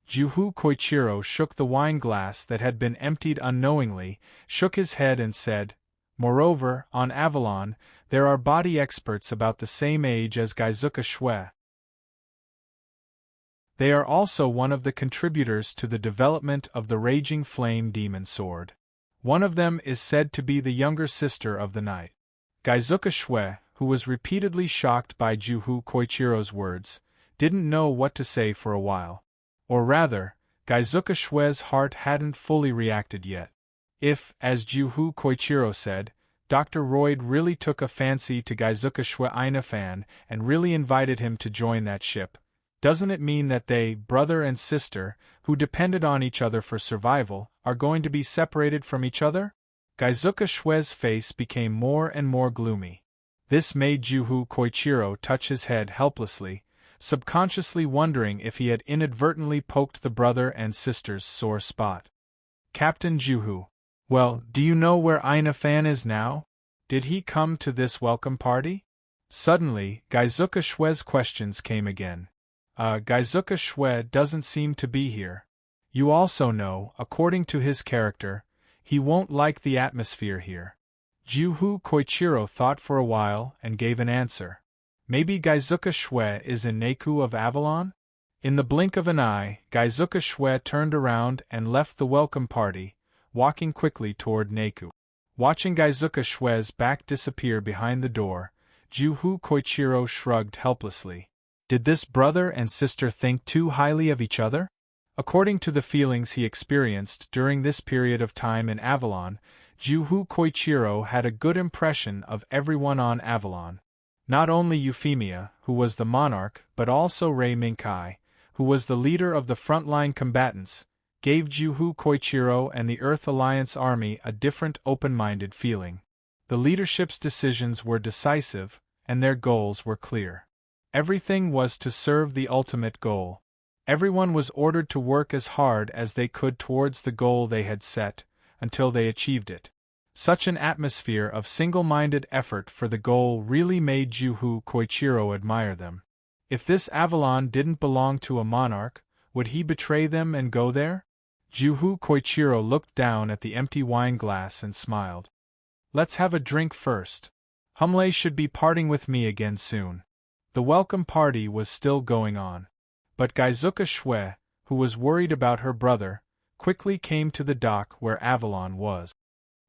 Juhu Koichiro shook the wine glass that had been emptied unknowingly, shook his head and said, "Moreover, on Avalon, there are body experts about the same age as Gaizuka Shue. They are also one of the contributors to the development of the Raging Flame Demon Sword. One of them is said to be the younger sister of the knight." Gaizuka Shue, who was repeatedly shocked by Juhu Koichiro's words, didn't know what to say for a while. Or rather, Gaizuka Shue's heart hadn't fully reacted yet. If, as Juhu Koichiro said, Dr. Royd really took a fancy to Gaizuka Shue Ainafan and really invited him to join that ship, doesn't it mean that they, brother and sister, who depended on each other for survival, are going to be separated from each other? Gaizuka Shue's face became more and more gloomy. This made Juhu Koichiro touch his head helplessly, subconsciously wondering if he had inadvertently poked the brother and sister's sore spot. Captain Juhu. Well, do you know where Ainafan is now? Did he come to this welcome party? Suddenly, Gaizuka Shue's questions came again. Gaizuka Shue doesn't seem to be here. You also know, according to his character, he won't like the atmosphere here. Juhu Koichiro thought for a while and gave an answer. Maybe Gaizuka Shue is in Neku of Avalon? In the blink of an eye, Gaizuka Shue turned around and left the welcome party, walking quickly toward Neku. Watching Gaizuka Shue's back disappear behind the door, Juhu Koichiro shrugged helplessly. Did this brother and sister think too highly of each other? According to the feelings he experienced during this period of time in Avalon, Juhu Koichiro had a good impression of everyone on Avalon. Not only Euphemia, who was the monarch, but also Rei Minkai, who was the leader of the frontline combatants, gave Juhu Koichiro and the Earth Alliance army a different open-minded feeling. The leadership's decisions were decisive, and their goals were clear. Everything was to serve the ultimate goal. Everyone was ordered to work as hard as they could towards the goal they had set, until they achieved it. Such an atmosphere of single-minded effort for the goal really made Juhu Koichiro admire them. If this Avalon didn't belong to a monarch, would he betray them and go there? Juhu Koichiro looked down at the empty wine glass and smiled. Let's have a drink first. Humlei should be parting with me again soon. The welcome party was still going on. But Gaizuka Shue, who was worried about her brother, quickly came to the dock where Avalon was.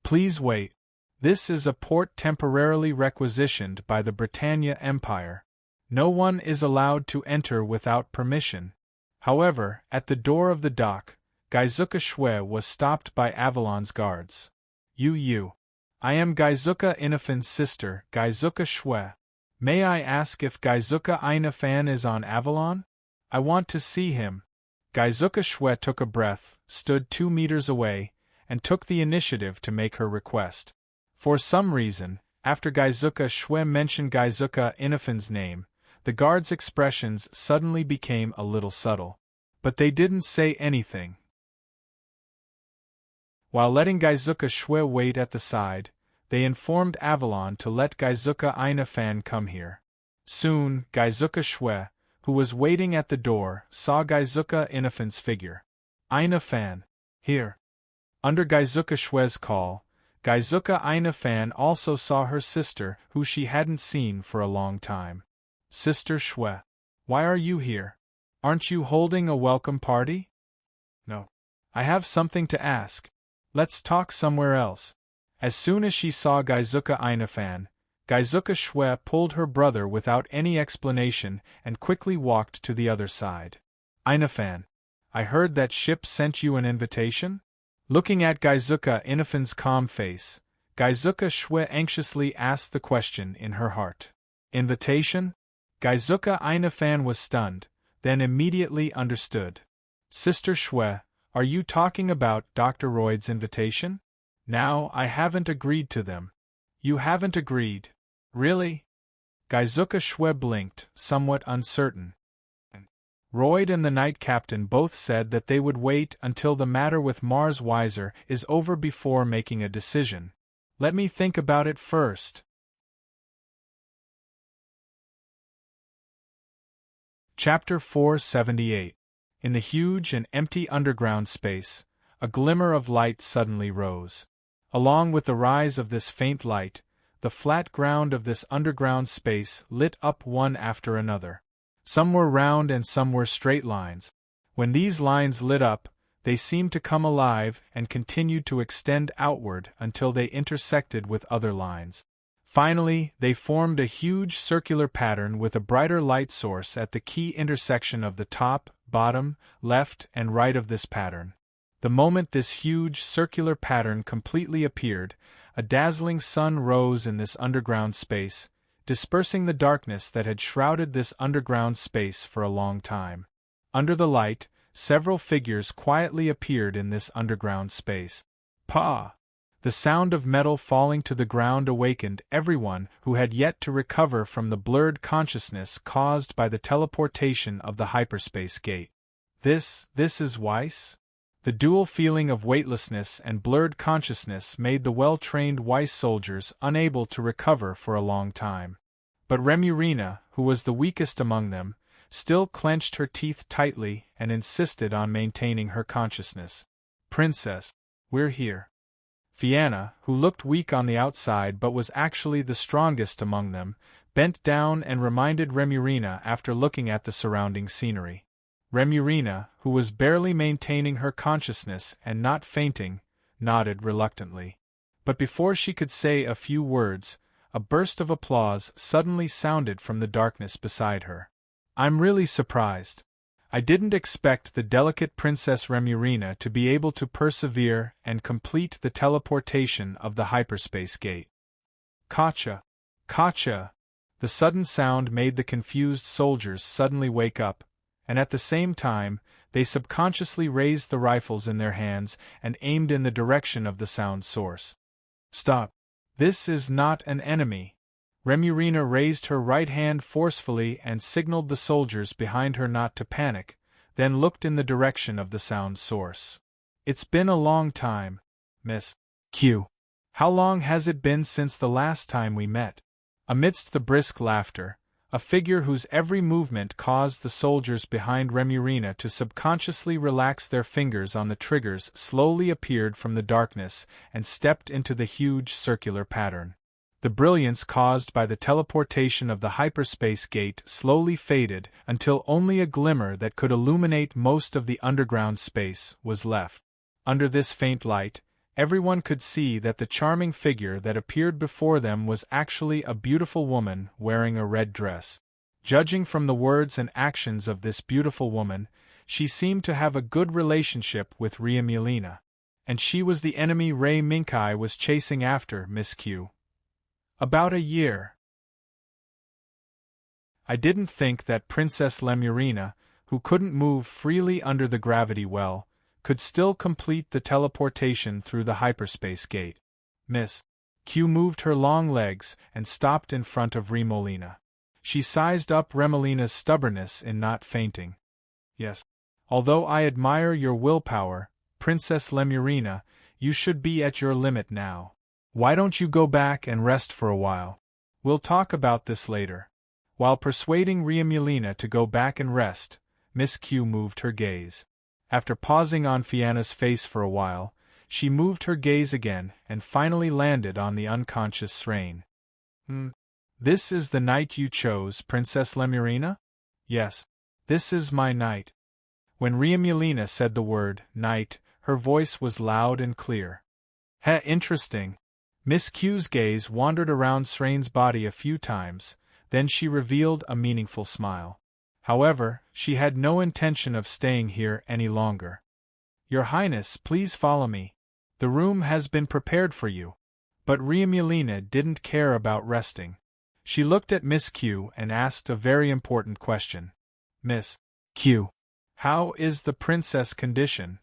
Please wait. This is a port temporarily requisitioned by the Britannia Empire. No one is allowed to enter without permission. However, at the door of the dock, Gaizuka Shue was stopped by Avalon's guards. You. I am Gaizuka Inafan's sister, Gaizuka Shue. May I ask if Gaizuka Ainafan is on Avalon? I want to see him. Gaizuka Shue took a breath, stood 2 meters away, and took the initiative to make her request. For some reason, after Gaizuka Shue mentioned Gaizuka Inafan's name, the guards' expressions suddenly became a little subtle. But they didn't say anything. While letting Gaizuka Shue wait at the side, they informed Avalon to let Gaizuka Ainafan come here. Soon, Gaizuka Shue, who was waiting at the door, saw Gaizuka Inafan's figure. Ainafan, here. Under Gaizuka Shue's call, Gaizuka Ainafan also saw her sister, who she hadn't seen for a long time. Sister Shue, why are you here? Aren't you holding a welcome party? No. I have something to ask. Let's talk somewhere else. As soon as she saw Gaizuka Ainafan, Gaizuka Shue pulled her brother without any explanation and quickly walked to the other side. Ainafan, I heard that ship sent you an invitation? Looking at Gaizuka Inafan's calm face, Gaizuka Shue anxiously asked the question in her heart. Invitation? Gaizuka Ainafan was stunned, then immediately understood. Sister Shue, are you talking about Dr. Royd's invitation? Now, I haven't agreed to them. You haven't agreed? Really? Gaizuka Shue blinked, somewhat uncertain. Royd and the Knight Captain both said that they would wait until the matter with Mars Weiser is over before making a decision. Let me think about it first. Chapter 478. In the huge and empty underground space, a glimmer of light suddenly rose. Along with the rise of this faint light, the flat ground of this underground space lit up one after another. Some were round and some were straight lines. When these lines lit up, they seemed to come alive and continued to extend outward until they intersected with other lines. Finally, they formed a huge circular pattern with a brighter light source at the key intersection of the top, bottom, left, and right of this pattern. The moment this huge circular pattern completely appeared, a dazzling sun rose in this underground space, dispersing the darkness that had shrouded this underground space for a long time. Under the light, several figures quietly appeared in this underground space. Pa! The sound of metal falling to the ground awakened everyone who had yet to recover from the blurred consciousness caused by the teleportation of the hyperspace gate. This is Weiss? The dual feeling of weightlessness and blurred consciousness made the well-trained Weiss soldiers unable to recover for a long time. But Remurina, who was the weakest among them, still clenched her teeth tightly and insisted on maintaining her consciousness. Princess, we're here. Fianna, who looked weak on the outside but was actually the strongest among them, bent down and reminded Remurina after looking at the surrounding scenery. Remurina, who was barely maintaining her consciousness and not fainting, nodded reluctantly. But before she could say a few words, a burst of applause suddenly sounded from the darkness beside her. I'm really surprised. I didn't expect the delicate Princess Remurina to be able to persevere and complete the teleportation of the hyperspace gate. Kacha! Kacha! The sudden sound made the confused soldiers suddenly wake up, and at the same time, they subconsciously raised the rifles in their hands and aimed in the direction of the sound source. Stop! This is not an enemy. Remurina raised her right hand forcefully and signaled the soldiers behind her not to panic, then looked in the direction of the sound source. It's been a long time, Miss Q. How long has it been since the last time we met? Amidst the brisk laughter, a figure whose every movement caused the soldiers behind Remurina to subconsciously relax their fingers on the triggers slowly appeared from the darkness and stepped into the huge circular pattern. The brilliance caused by the teleportation of the hyperspace gate slowly faded until only a glimmer that could illuminate most of the underground space was left. Under this faint light, everyone could see that the charming figure that appeared before them was actually a beautiful woman wearing a red dress. Judging from the words and actions of this beautiful woman, she seemed to have a good relationship with Ria Mulina. And she was the enemy Ray Minkai was chasing after, Miss Q. About a year. I didn't think that Princess Lemurina, who couldn't move freely under the gravity well, could still complete the teleportation through the hyperspace gate. Miss Q moved her long legs and stopped in front of Remolina. She sized up Remolina's stubbornness in not fainting. Yes. Although I admire your willpower, Princess Lemurina, You should be at your limit now. Why don't you go back and rest for a while? We'll talk about this later. While persuading Riamulina to go back and rest, Miss Q moved her gaze. After pausing on Fianna's face for a while, she moved her gaze again and finally landed on the unconscious Serene. This is the night you chose, Princess Lemurina? Yes, this is my night. When Riamulina said the word, night, her voice was loud and clear. Interesting. Miss Q's gaze wandered around Serene's body a few times, then she revealed a meaningful smile. However, she had no intention of staying here any longer. Your Highness, please follow me. The room has been prepared for you. But Riamulina didn't care about resting. She looked at Miss Q and asked a very important question. Miss Q, how is the princess' condition?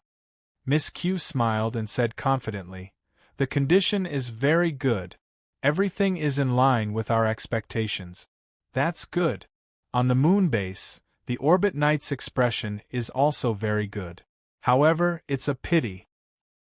Miss Q smiled and said confidently, the condition is very good. Everything is in line with our expectations. That's good. On the moon base, the orbit knight's expression is also very good. However, it's a pity.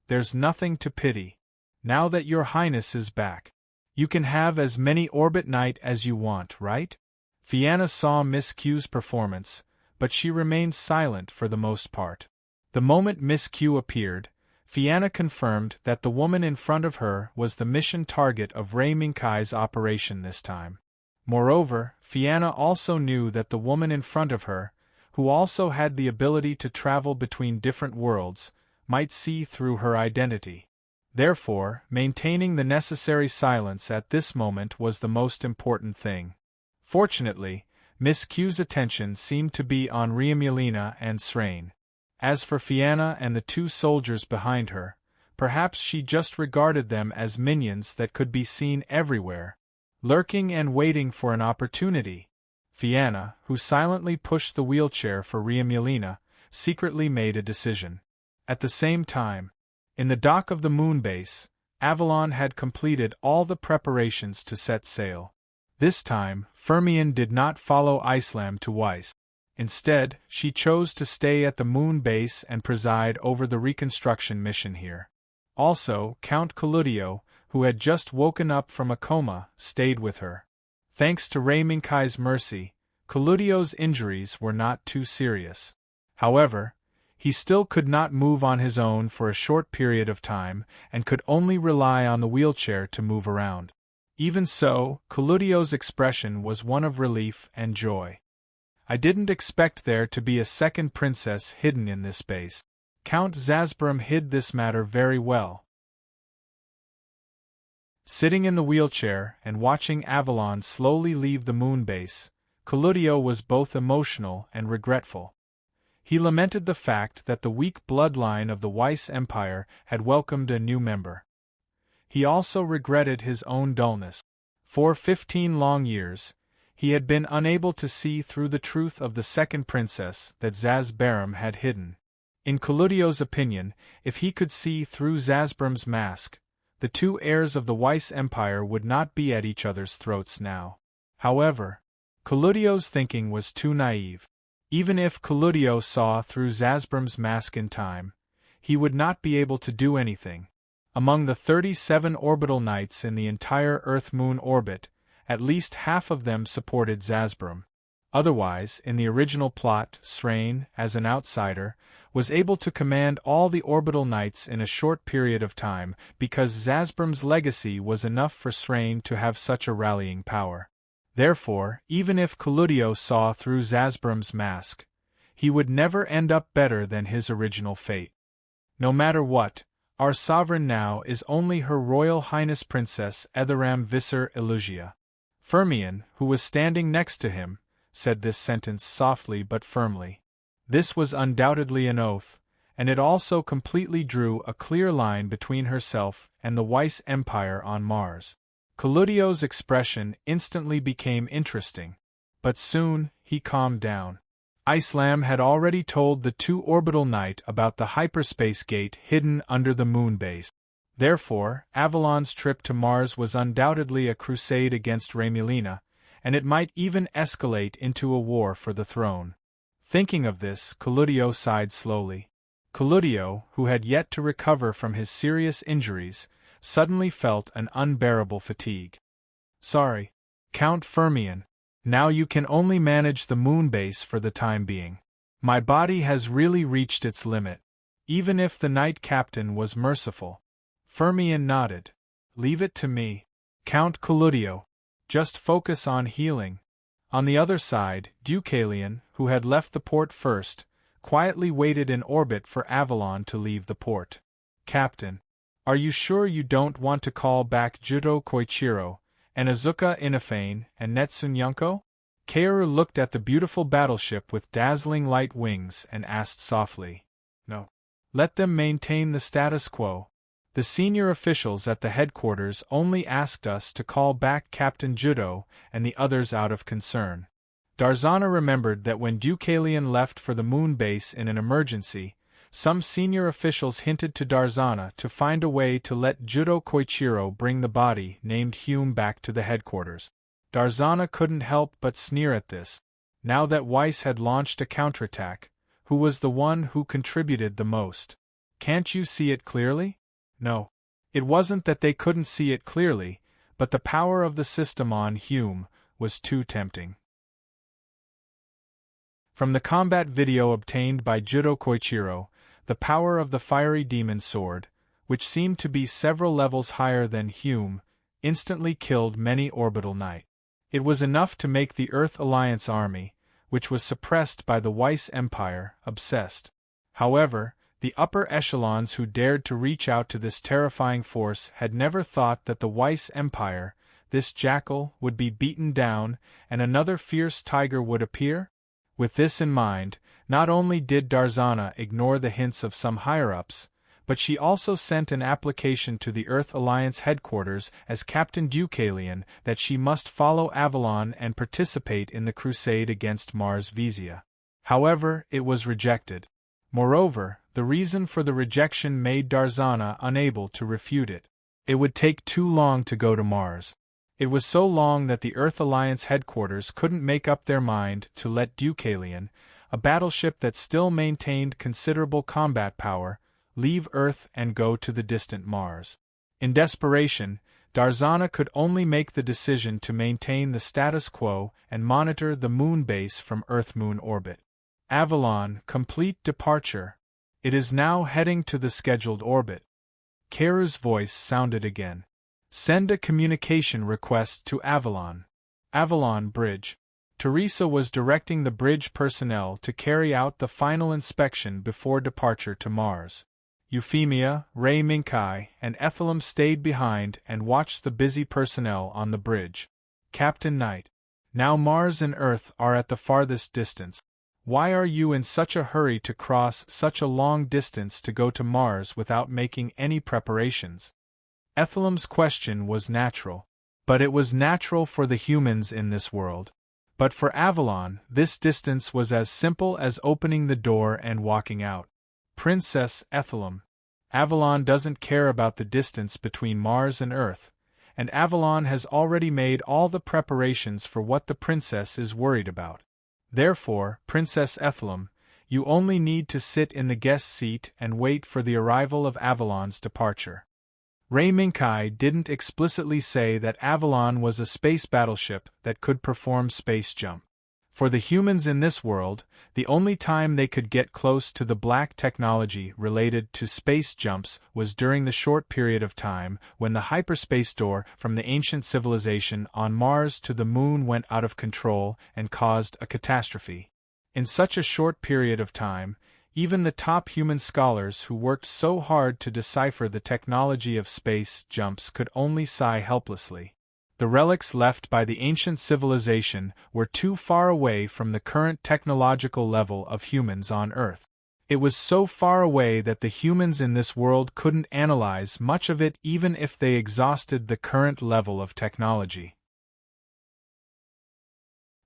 There's nothing to pity. Now that your Highness is back, you can have as many orbit knight as you want, right? Fianna saw Miss Q's performance, but she remained silent for the most part. The moment Miss Q appeared, Fianna confirmed that the woman in front of her was the mission target of Ray Minkai's operation this time. Moreover, Fianna also knew that the woman in front of her, who also had the ability to travel between different worlds, might see through her identity. Therefore, maintaining the necessary silence at this moment was the most important thing. Fortunately, Miss Q's attention seemed to be on Riamulina and Serene. As for Fianna and the two soldiers behind her, perhaps she just regarded them as minions that could be seen everywhere, lurking and waiting for an opportunity. Fianna, who silently pushed the wheelchair for Riamulina, secretly made a decision. At the same time, in the dock of the moon base, Avalon had completed all the preparations to set sail. This time, Fermion did not follow Islam to Weiss. Instead, she chose to stay at the moon base and preside over the reconstruction mission here. Also, Count Cludio, who had just woken up from a coma, stayed with her. Thanks to Ray Minkai's mercy, Cludio's injuries were not too serious. However, he still could not move on his own for a short period of time and could only rely on the wheelchair to move around. Even so, Cludio's expression was one of relief and joy. I didn't expect there to be a second princess hidden in this base. Count Zasbrum hid this matter very well. Sitting in the wheelchair and watching Avalon slowly leave the moon base, Cludio was both emotional and regretful. He lamented the fact that the weak bloodline of the Weiss Empire had welcomed a new member. He also regretted his own dullness. For 15 long years, he had been unable to see through the truth of the second princess that Zasbarum had hidden. In Cludio's opinion, if he could see through Zasbrum's mask, the two heirs of the Weiss Empire would not be at each other's throats now. However, Cludio's thinking was too naive. Even if Cludio saw through Zasbrum's mask in time, he would not be able to do anything. Among the 37 orbital knights in the entire Earth-Moon orbit, at least half of them supported Zasbrum. Otherwise, in the original plot, Serene, as an outsider, was able to command all the orbital knights in a short period of time because Zasbrum's legacy was enough for Serene to have such a rallying power. Therefore, even if Cludio saw through Zasbrum's mask, he would never end up better than his original fate. No matter what, our sovereign now is only Her Royal Highness Princess Etheram Visser Elugia. Fermion, who was standing next to him, said this sentence softly but firmly. This was undoubtedly an oath, and it also completely drew a clear line between herself and the Weiss Empire on Mars. Cludio's expression instantly became interesting, but soon he calmed down. Islam had already told the two orbital knight about the hyperspace gate hidden under the moon base. Therefore, Avalon's trip to Mars was undoubtedly a crusade against Riamulina, and it might even escalate into a war for the throne. Thinking of this, Cludio sighed slowly. Claudio, who had yet to recover from his serious injuries, suddenly felt an unbearable fatigue. Sorry, Count Firmian. Now you can only manage the moon base for the time being. My body has really reached its limit. Even if the Knight Captain was merciful. Firmian nodded. Leave it to me, Count Claudio. Just focus on healing. On the other side, Deucalion, who had left the port first, quietly waited in orbit for Avalon to leave the port. Captain, are you sure you don't want to call back Judo Koichiro, and Azuka Inafane, and Netsun Yunko? Kaoru looked at the beautiful battleship with dazzling light wings and asked softly. No. Let them maintain the status quo. The senior officials at the headquarters only asked us to call back Captain Judo and the others out of concern. Darzana remembered that when Deucalion left for the moon base in an emergency, some senior officials hinted to Darzana to find a way to let Judo Koichiro bring the body named Hume back to the headquarters. Darzana couldn't help but sneer at this. Now that Weiss had launched a counterattack, who was the one who contributed the most? Can't you see it clearly? No. It wasn't that they couldn't see it clearly, but the power of the system on Hume was too tempting. From the combat video obtained by Judo Koichiro, the power of the fiery demon sword, which seemed to be several levels higher than Hume, instantly killed many orbital knights. It was enough to make the Earth Alliance army, which was suppressed by the Weiss Empire, obsessed. However, the upper echelons who dared to reach out to this terrifying force had never thought that the Weiss Empire, this jackal, would be beaten down and another fierce tiger would appear? With this in mind, not only did Darzana ignore the hints of some higher-ups, but she also sent an application to the Earth Alliance headquarters as Captain Deucalion that she must follow Avalon and participate in the crusade against Mars Vizia. However, it was rejected. Moreover, the reason for the rejection made Darzana unable to refute it. It would take too long to go to Mars. It was so long that the Earth Alliance headquarters couldn't make up their mind to let Deucalion, a battleship that still maintained considerable combat power, leave Earth and go to the distant Mars. In desperation, Darzana could only make the decision to maintain the status quo and monitor the moon base from Earth-Moon orbit. Avalon, complete departure. It is now heading to the scheduled orbit. Kaoru's voice sounded again. Send a communication request to Avalon. Avalon Bridge. Teresa was directing the bridge personnel to carry out the final inspection before departure to Mars. Euphemia, Ray Minkai, and Ethelum stayed behind and watched the busy personnel on the bridge. Captain Knight. Now Mars and Earth are at the farthest distance. Why are you in such a hurry to cross such a long distance to go to Mars without making any preparations? Ethelum's question was natural. But it was natural for the humans in this world. But for Avalon, this distance was as simple as opening the door and walking out. Princess Ethelum. Avalon doesn't care about the distance between Mars and Earth, and Avalon has already made all the preparations for what the princess is worried about. Therefore, Princess Ethelum, you only need to sit in the guest seat and wait for the arrival of Avalon's departure. Ray Minkai didn't explicitly say that Avalon was a space battleship that could perform space jump. For the humans in this world, the only time they could get close to the black technology related to space jumps was during the short period of time when the hyperspace door from the ancient civilization on Mars to the Moon went out of control and caused a catastrophe. In such a short period of time, even the top human scholars who worked so hard to decipher the technology of space jumps could only sigh helplessly. The relics left by the ancient civilization were too far away from the current technological level of humans on Earth. It was so far away that the humans in this world couldn't analyze much of it even if they exhausted the current level of technology.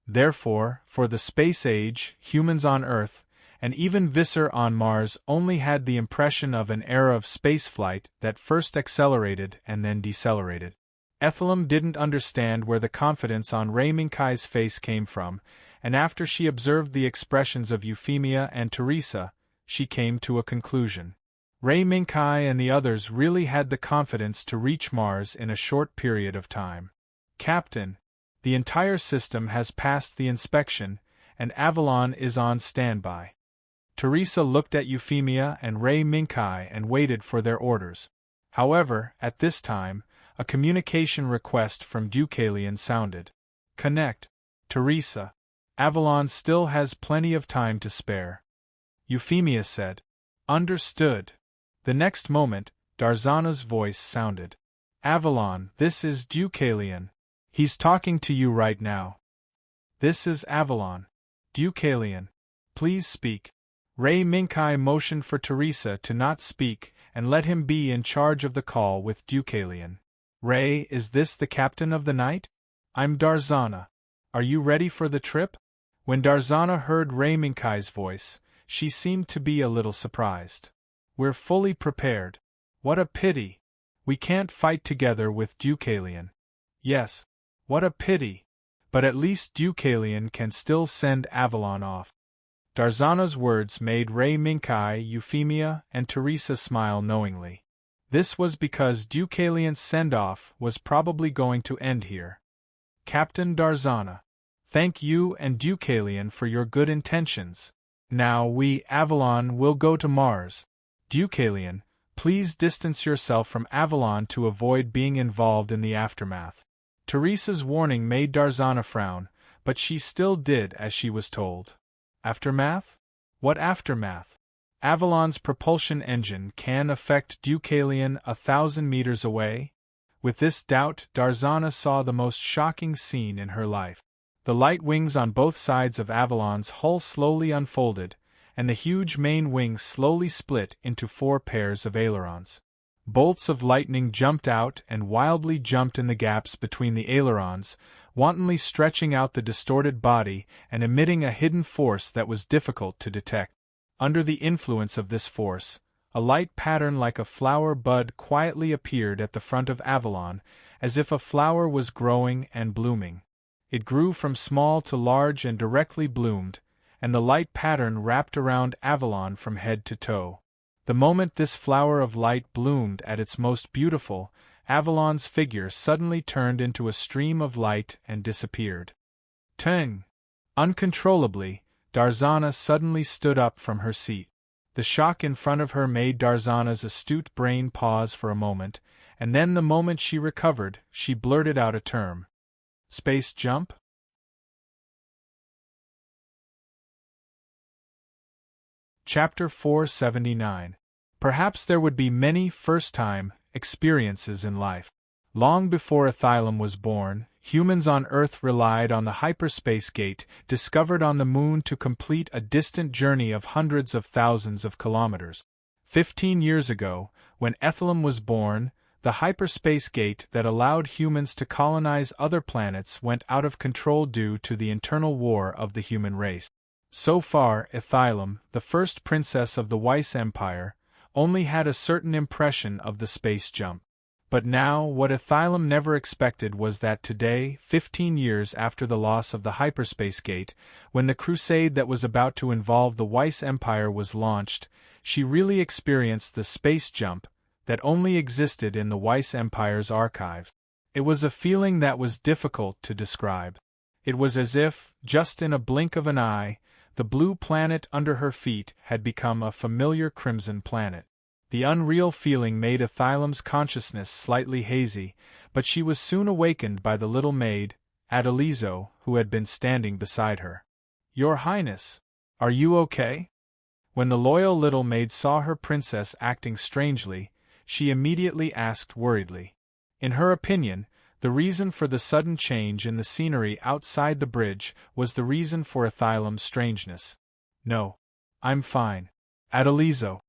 Therefore, for the space age, humans on Earth, and even Visser on Mars only had the impression of an era of spaceflight that first accelerated and then decelerated. Ethelum didn't understand where the confidence on Ray Minkai's face came from, and after she observed the expressions of Euphemia and Teresa, she came to a conclusion. Ray Minkai and the others really had the confidence to reach Mars in a short period of time. Captain, the entire system has passed the inspection, and Avalon is on standby. Teresa looked at Euphemia and Ray Minkai and waited for their orders. However, at this time, a communication request from Deucalion sounded. Connect. Teresa. Avalon still has plenty of time to spare. Euphemia said. Understood. The next moment, Darzana's voice sounded. Avalon, this is Deucalion. He's talking to you right now. This is Avalon. Deucalion. Please speak. Ray Minkai motioned for Teresa to not speak and let him be in charge of the call with Deucalion. Ray, is this the captain of the night? I'm Darzana. Are you ready for the trip? When Darzana heard Ray Minkai's voice, she seemed to be a little surprised. We're fully prepared. What a pity. We can't fight together with Deucalion. Yes. What a pity. But at least Deucalion can still send Avalon off. Darzana's words made Ray Minkai, Euphemia, and Teresa smile knowingly. This was because Deucalion's send-off was probably going to end here. Captain Darzana. Thank you and Deucalion for your good intentions. Now we, Avalon, will go to Mars. Deucalion, please distance yourself from Avalon to avoid being involved in the aftermath. Teresa's warning made Darzana frown, but she still did as she was told. Aftermath? What aftermath? Avalon's propulsion engine can affect Deucalion 1,000 meters away? With this doubt, Darzana saw the most shocking scene in her life. The light wings on both sides of Avalon's hull slowly unfolded, and the huge main wings slowly split into 4 pairs of ailerons. Bolts of lightning jumped out and wildly jumped in the gaps between the ailerons, wantonly stretching out the distorted body and emitting a hidden force that was difficult to detect. Under the influence of this force, a light pattern like a flower bud quietly appeared at the front of Avalon, as if a flower was growing and blooming. It grew from small to large and directly bloomed, and the light pattern wrapped around Avalon from head to toe. The moment this flower of light bloomed at its most beautiful, Avalon's figure suddenly turned into a stream of light and disappeared. Tang! Uncontrollably, Darzana suddenly stood up from her seat. The shock in front of her made Darzana's astute brain pause for a moment, and then the moment she recovered, she blurted out a term. Space jump? Chapter 479. Perhaps there would be many first-time experiences in life. Long before Ethylum was born, humans on Earth relied on the hyperspace gate discovered on the Moon to complete a distant journey of hundreds of thousands of kilometers. 15 years ago, when Ethylum was born, the hyperspace gate that allowed humans to colonize other planets went out of control due to the internal war of the human race. So far, Ethylum, the first princess of the Weiss Empire, only had a certain impression of the space jump. But now, what Ethylum never expected was that today, 15 years after the loss of the hyperspace gate, when the crusade that was about to involve the Weiss Empire was launched, she really experienced the space jump that only existed in the Weiss Empire's archive. It was a feeling that was difficult to describe. It was as if, just in a blink of an eye, the blue planet under her feet had become a familiar crimson planet. The unreal feeling made Ethylum's consciousness slightly hazy, but she was soon awakened by the little maid, Adelizo, who had been standing beside her. "Your Highness, are you okay?" When the loyal little maid saw her princess acting strangely, she immediately asked worriedly. In her opinion, the reason for the sudden change in the scenery outside the bridge was the reason for Ethylum's strangeness. "No. I'm fine. Adelizo."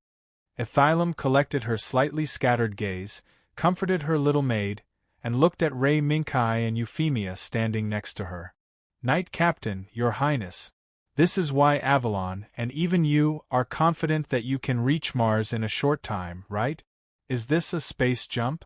Ethylum collected her slightly scattered gaze, comforted her little maid, and looked at Ray Minkai and Euphemia standing next to her. "Knight Captain, Your Highness. This is why Avalon, and even you, are confident that you can reach Mars in a short time, right? Is this a space jump?"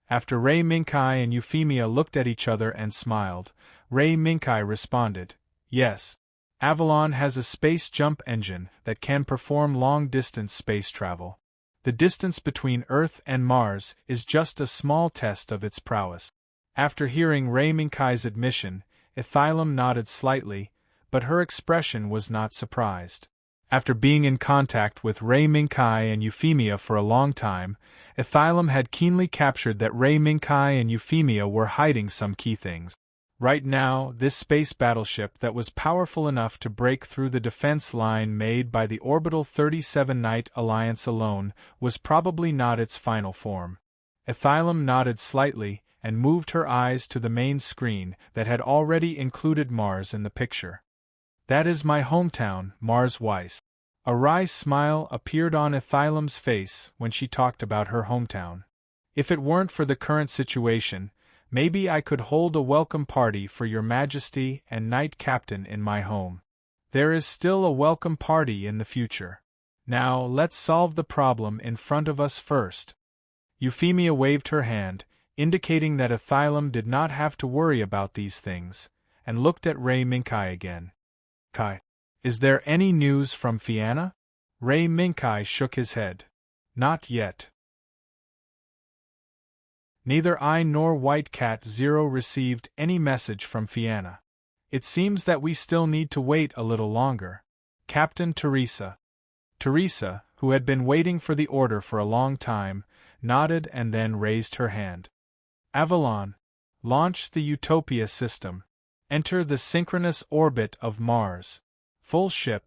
After Ray Minkai and Euphemia looked at each other and smiled, Ray Minkai responded, "Yes. Avalon has a space jump engine that can perform long-distance space travel. The distance between Earth and Mars is just a small test of its prowess. After hearing Ray Minkai's admission, Ethylum nodded slightly, but her expression was not surprised. After being in contact with Ray Minkai and Euphemia for a long time, Ethylum had keenly captured that Ray Minkai and Euphemia were hiding some key things. Right now, this space battleship that was powerful enough to break through the defense line made by the Orbital 37 Knight Alliance alone was probably not its final form. Ethylum nodded slightly and moved her eyes to the main screen that had already included Mars in the picture. That is my hometown, Mars Weiss. A wry smile appeared on Ethylum's face when she talked about her hometown. If it weren't for the current situation, maybe I could hold a welcome party for your Majesty and Knight Captain in my home. There is still a welcome party in the future. Now let's solve the problem in front of us first. Euphemia waved her hand, indicating that Ethylum did not have to worry about these things, and looked at Ray Minkai again. Kai, is there any news from Fianna? Ray Minkai shook his head. Not yet. Neither I nor White Cat Zero received any message from Fianna. It seems that we still need to wait a little longer. Captain Teresa. Teresa, who had been waiting for the order for a long time, nodded and then raised her hand. Avalon, launch the Utopia system. Enter the synchronous orbit of Mars. Full ship.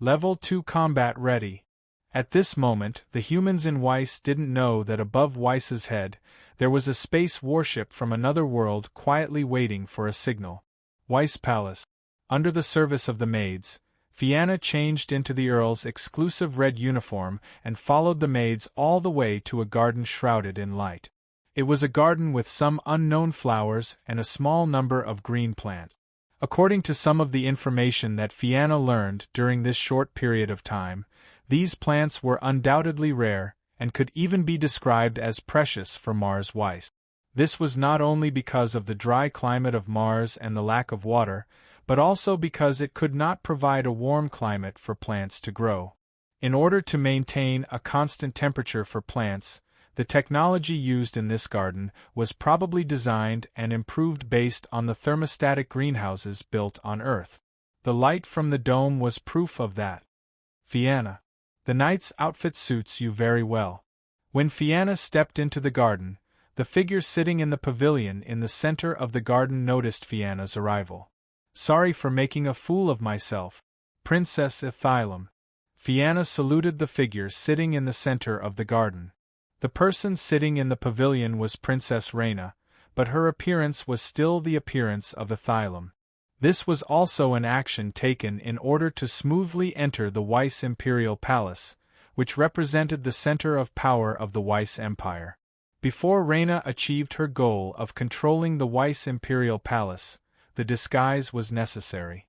Level 2 combat ready. At this moment, the humans in Weiss didn't know that above Weiss's head, there was a space warship from another world quietly waiting for a signal. Weiss Palace. Under the service of the maids, Fianna changed into the Earl's exclusive red uniform and followed the maids all the way to a garden shrouded in light. It was a garden with some unknown flowers and a small number of green plants. According to some of the information that Fianna learned during this short period of time, these plants were undoubtedly rare and could even be described as precious for Mars Weiss. This was not only because of the dry climate of Mars and the lack of water, but also because it could not provide a warm climate for plants to grow. In order to maintain a constant temperature for plants, the technology used in this garden was probably designed and improved based on the thermostatic greenhouses built on Earth. The light from the dome was proof of that. Fianna. The knight's outfit suits you very well. When Fianna stepped into the garden, the figure sitting in the pavilion in the center of the garden noticed Fianna's arrival. Sorry for making a fool of myself, Princess Ethylum. Fianna saluted the figure sitting in the center of the garden. The person sitting in the pavilion was Princess Reina, but her appearance was still the appearance of Ethylum. This was also an action taken in order to smoothly enter the Weiss Imperial Palace, which represented the center of power of the Weiss Empire. Before Reina achieved her goal of controlling the Weiss Imperial Palace, the disguise was necessary.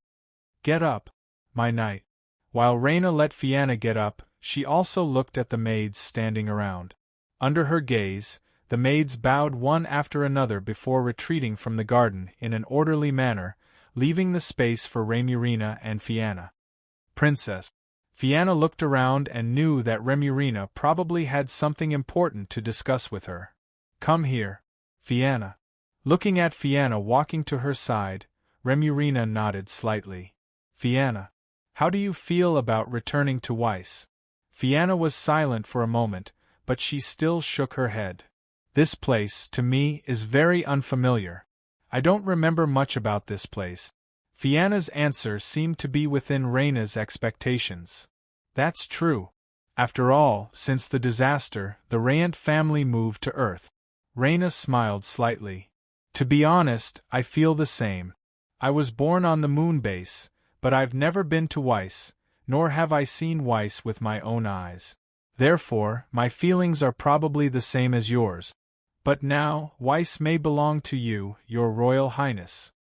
Get up, my knight. While Reina let Fianna get up, she also looked at the maids standing around. Under her gaze, the maids bowed one after another before retreating from the garden in an orderly manner, leaving the space for Remurina and Fianna. Princess. Fianna looked around and knew that Remurina probably had something important to discuss with her. Come here, Fianna. Looking at Fianna walking to her side, Remurina nodded slightly. Fianna. How do you feel about returning to Weiss? Fianna was silent for a moment, but she still shook her head. This place, to me, is very unfamiliar. I don't remember much about this place. Fianna's answer seemed to be within Reina's expectations. That's true. After all, since the disaster, the Rayant family moved to Earth. Reina smiled slightly. To be honest, I feel the same. I was born on the moon base, but I've never been to Weiss, nor have I seen Weiss with my own eyes. Therefore, my feelings are probably the same as yours. But now, Weiss may belong to you, your Royal Highness.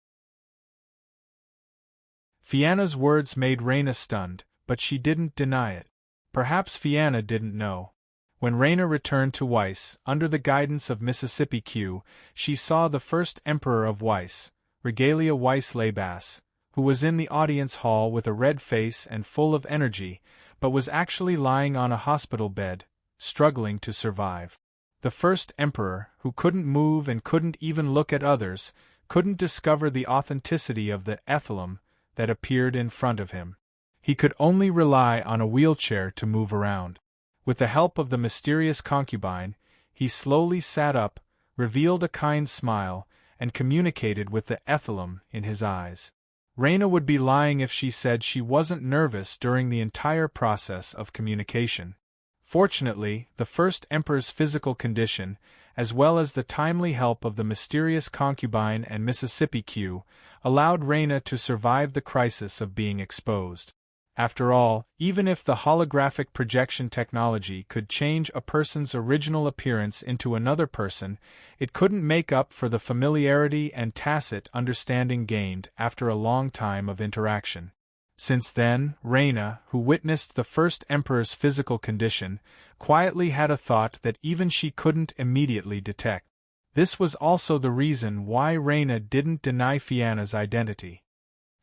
Fianna's words made Reina stunned, but she didn't deny it. Perhaps Fianna didn't know. When Reina returned to Weiss, under the guidance of Mississippi Q, she saw the first Emperor of Weiss, Regalia Weiss Labas, who was in the audience hall with a red face and full of energy, but was actually lying on a hospital bed, struggling to survive. The first emperor, who couldn't move and couldn't even look at others, couldn't discover the authenticity of the ethylam that appeared in front of him. He could only rely on a wheelchair to move around. With the help of the mysterious concubine, he slowly sat up, revealed a kind smile, and communicated with the ethylam in his eyes. Reyna would be lying if she said she wasn't nervous during the entire process of communication. Fortunately, the first emperor's physical condition, as well as the timely help of the mysterious concubine and Mississippi Q, allowed Reyna to survive the crisis of being exposed. After all, even if the holographic projection technology could change a person's original appearance into another person, it couldn't make up for the familiarity and tacit understanding gained after a long time of interaction. Since then, Reyna, who witnessed the first emperor's physical condition, quietly had a thought that even she couldn't immediately detect. This was also the reason why Reyna didn't deny Fianna's identity.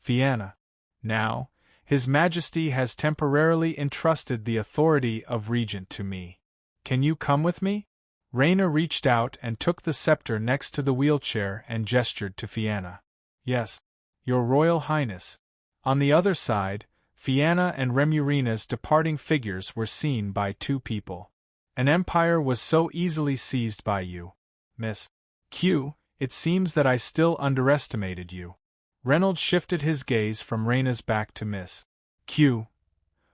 Fianna. Now, His Majesty has temporarily entrusted the authority of regent to me. Can you come with me? Reyna reached out and took the scepter next to the wheelchair and gestured to Fianna. Yes, Your Royal Highness. On the other side, Fianna and Remurina's departing figures were seen by two people. An empire was so easily seized by you, Miss Q. It seems that I still underestimated you. Reynolds shifted his gaze from Reyna's back to Miss Q.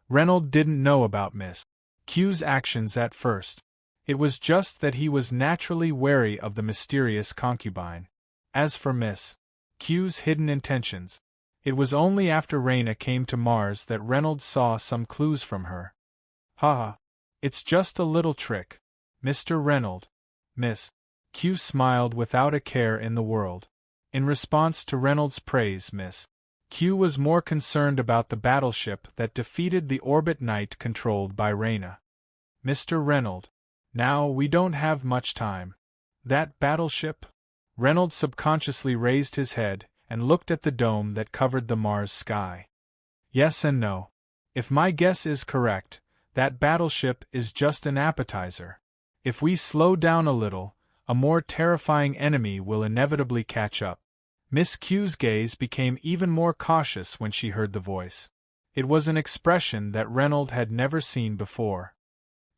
Reynolds didn't know about Miss Q's actions at first. It was just that he was naturally wary of the mysterious concubine. As for Miss Q's hidden intentions, it was only after Reyna came to Mars that Reynolds saw some clues from her. Haha. It's just a little trick, Mr. Reynolds. Miss Q smiled without a care in the world. In response to Reynolds' praise, Miss Q was more concerned about the battleship that defeated the Orbit Knight controlled by Reyna. Mr. Reynolds. Now we don't have much time. That battleship? Reynolds subconsciously raised his head and looked at the dome that covered the Mars sky. Yes and no. If my guess is correct, that battleship is just an appetizer. If we slow down a little, a more terrifying enemy will inevitably catch up. Miss Q's gaze became even more cautious when she heard the voice. It was an expression that Reynolds had never seen before.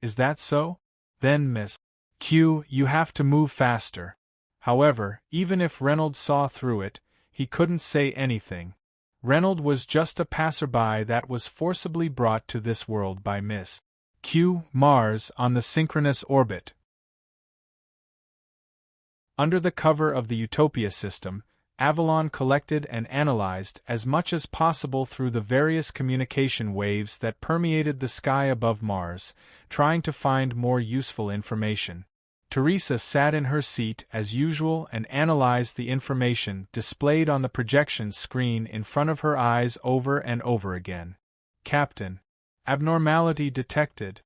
Is that so? Then Miss Q, you have to move faster. However, even if Reynolds saw through it, he couldn't say anything. Reynolds was just a passerby that was forcibly brought to this world by Miss Q. Mars on the synchronous orbit. Under the cover of the Utopia system, Avalon collected and analyzed as much as possible through the various communication waves that permeated the sky above Mars, trying to find more useful information. Teresa sat in her seat as usual and analyzed the information displayed on the projection screen in front of her eyes over and over again. Captain. Abnormality detected.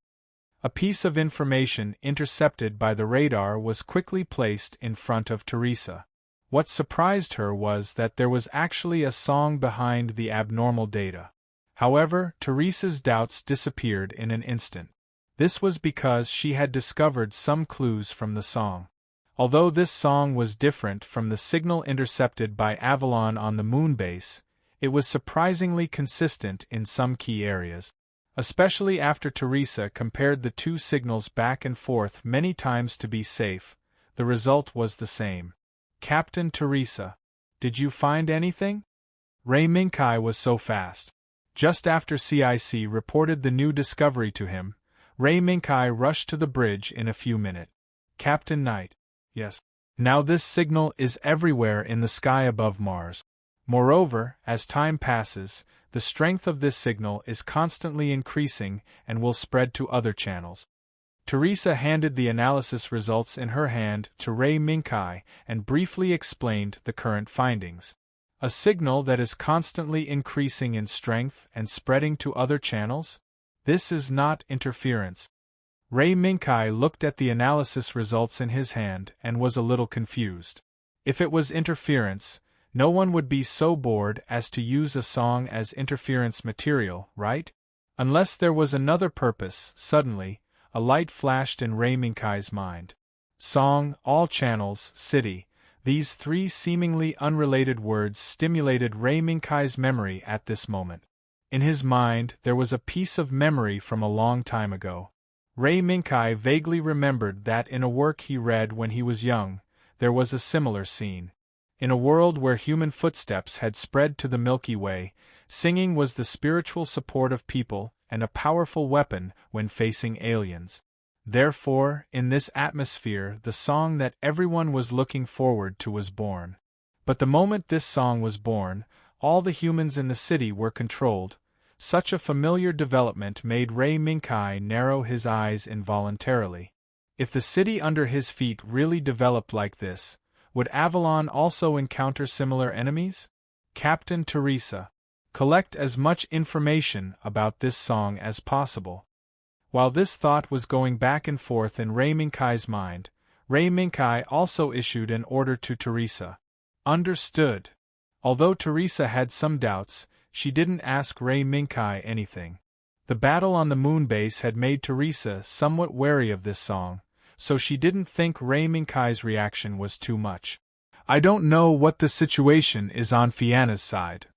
A piece of information intercepted by the radar was quickly placed in front of Teresa. What surprised her was that there was actually a song behind the abnormal data. However, Teresa's doubts disappeared in an instant. This was because she had discovered some clues from the song. Although this song was different from the signal intercepted by Avalon on the moon base, it was surprisingly consistent in some key areas. Especially after Teresa compared the two signals back and forth many times to be safe, the result was the same. Captain Teresa, did you find anything? Ray Minkai was so fast. Just after CIC reported the new discovery to him, Ray Minkai rushed to the bridge in a few minutes. Captain Knight. Yes. Now this signal is everywhere in the sky above Mars. Moreover, as time passes, the strength of this signal is constantly increasing and will spread to other channels. Teresa handed the analysis results in her hand to Ray Minkai and briefly explained the current findings. A signal that is constantly increasing in strength and spreading to other channels? This is not interference. Ray Minkai looked at the analysis results in his hand and was a little confused. If it was interference, No one would be so bored as to use a song as interference material, right? Unless there was another purpose. Suddenly, a light flashed in Ray Minkai's mind. Song, all channels, city. These three seemingly unrelated words stimulated Ray Minkai's memory at this moment. In his mind, there was a piece of memory from a long time ago. Ray Minkai vaguely remembered that in a work he read when he was young, there was a similar scene. In a world where human footsteps had spread to the Milky Way, singing was the spiritual support of people and a powerful weapon when facing aliens. Therefore, in this atmosphere, the song that everyone was looking forward to was born. But the moment this song was born, all the humans in the city were controlled. Such a familiar development made Ray Minkai narrow his eyes involuntarily. If the city under his feet really developed like this, would Avalon also encounter similar enemies? Captain Teresa. Collect as much information about this song as possible. While this thought was going back and forth in Ray Minkai's mind, Ray Minkai also issued an order to Teresa. Understood. Although Teresa had some doubts, she didn't ask Ray Minkai anything. The battle on the moon base had made Teresa somewhat wary of this song, so she didn't think Ray Minkai's reaction was too much. I don't know what the situation is on Fianna's side.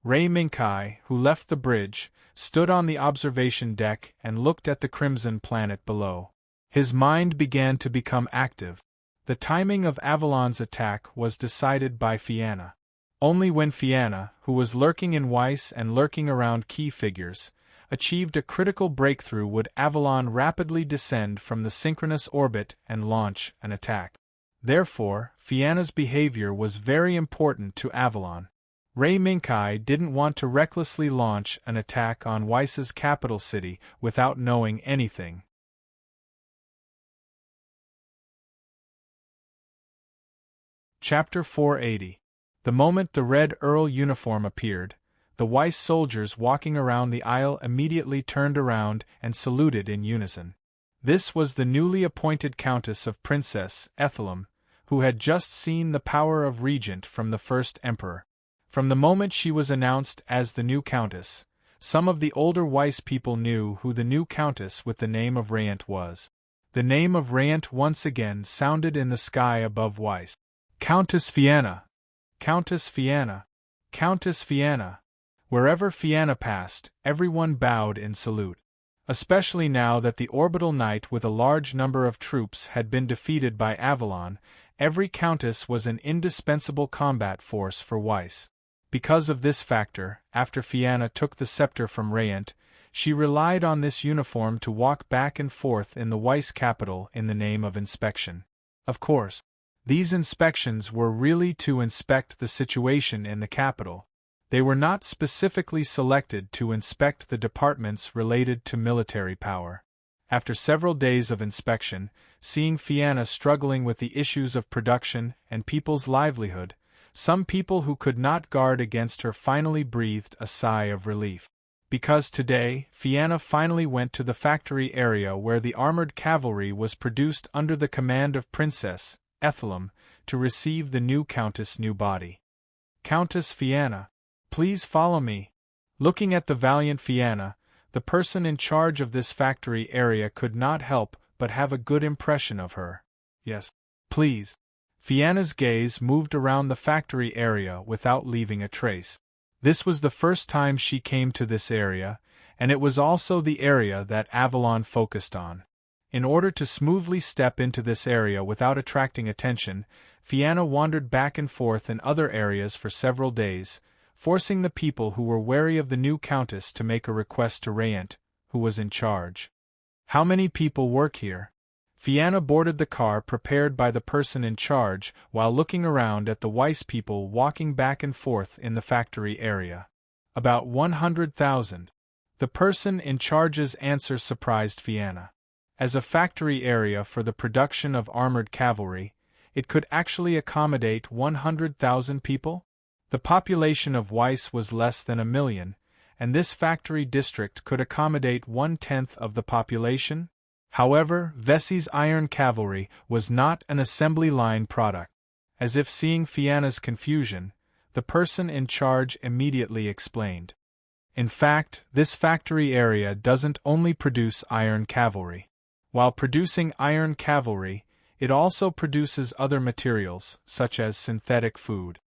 Ray Minkai, who left the bridge, stood on the observation deck and looked at the crimson planet below. His mind began to become active. The timing of Avalon's attack was decided by Fianna. Only when Fianna, who was lurking in Weiss and lurking around key figures, achieved a critical breakthrough would Avalon rapidly descend from the synchronous orbit and launch an attack. Therefore, Fianna's behavior was very important to Avalon. Ray Minkai didn't want to recklessly launch an attack on Weiss's capital city without knowing anything. Chapter 480. The moment the Red Earl uniform appeared, the Weiss soldiers walking around the aisle immediately turned around and saluted in unison. This was the newly appointed Countess of Princess Ethelum, who had just seen the power of regent from the first emperor. From the moment she was announced as the new countess, some of the older Weiss people knew who the new countess with the name of Rayant was. The name of Rayant once again sounded in the sky above Weiss. Countess Fianna! Countess Fianna! Countess Fianna! Wherever Fianna passed, everyone bowed in salute. Especially now that the orbital knight with a large number of troops had been defeated by Avalon, every countess was an indispensable combat force for Weiss. Because of this factor, after Fianna took the scepter from Rayant, she relied on this uniform to walk back and forth in the Weiss capital in the name of inspection. Of course, these inspections were really to inspect the situation in the capital. They were not specifically selected to inspect the departments related to military power. After several days of inspection, seeing Fianna struggling with the issues of production and people's livelihood, some people who could not guard against her finally breathed a sigh of relief. Because today, Fianna finally went to the factory area where the armored cavalry was produced under the command of Princess Ethelum to receive the new Countess' new body. Countess Fianna, please follow me. Looking at the valiant Fianna, the person in charge of this factory area could not help but have a good impression of her. Yes, please. Fianna's gaze moved around the factory area without leaving a trace. This was the first time she came to this area, and it was also the area that Avalon focused on. In order to smoothly step into this area without attracting attention, Fianna wandered back and forth in other areas for several days, forcing the people who were wary of the new countess to make a request to Rayant, who was in charge. How many people work here? Fianna boarded the car prepared by the person in charge while looking around at the Weiss people walking back and forth in the factory area. About 100,000. The person in charge's answer surprised Fianna. As a factory area for the production of armored cavalry, it could actually accommodate 100,000 people? The population of Weiss was less than 1 million, and this factory district could accommodate 1/10 of the population? However, Vessi's iron cavalry was not an assembly line product. As if seeing Fianna's confusion, the person in charge immediately explained. In fact, this factory area doesn't only produce iron cavalry. While producing iron cavalry, it also produces other materials, such as synthetic food.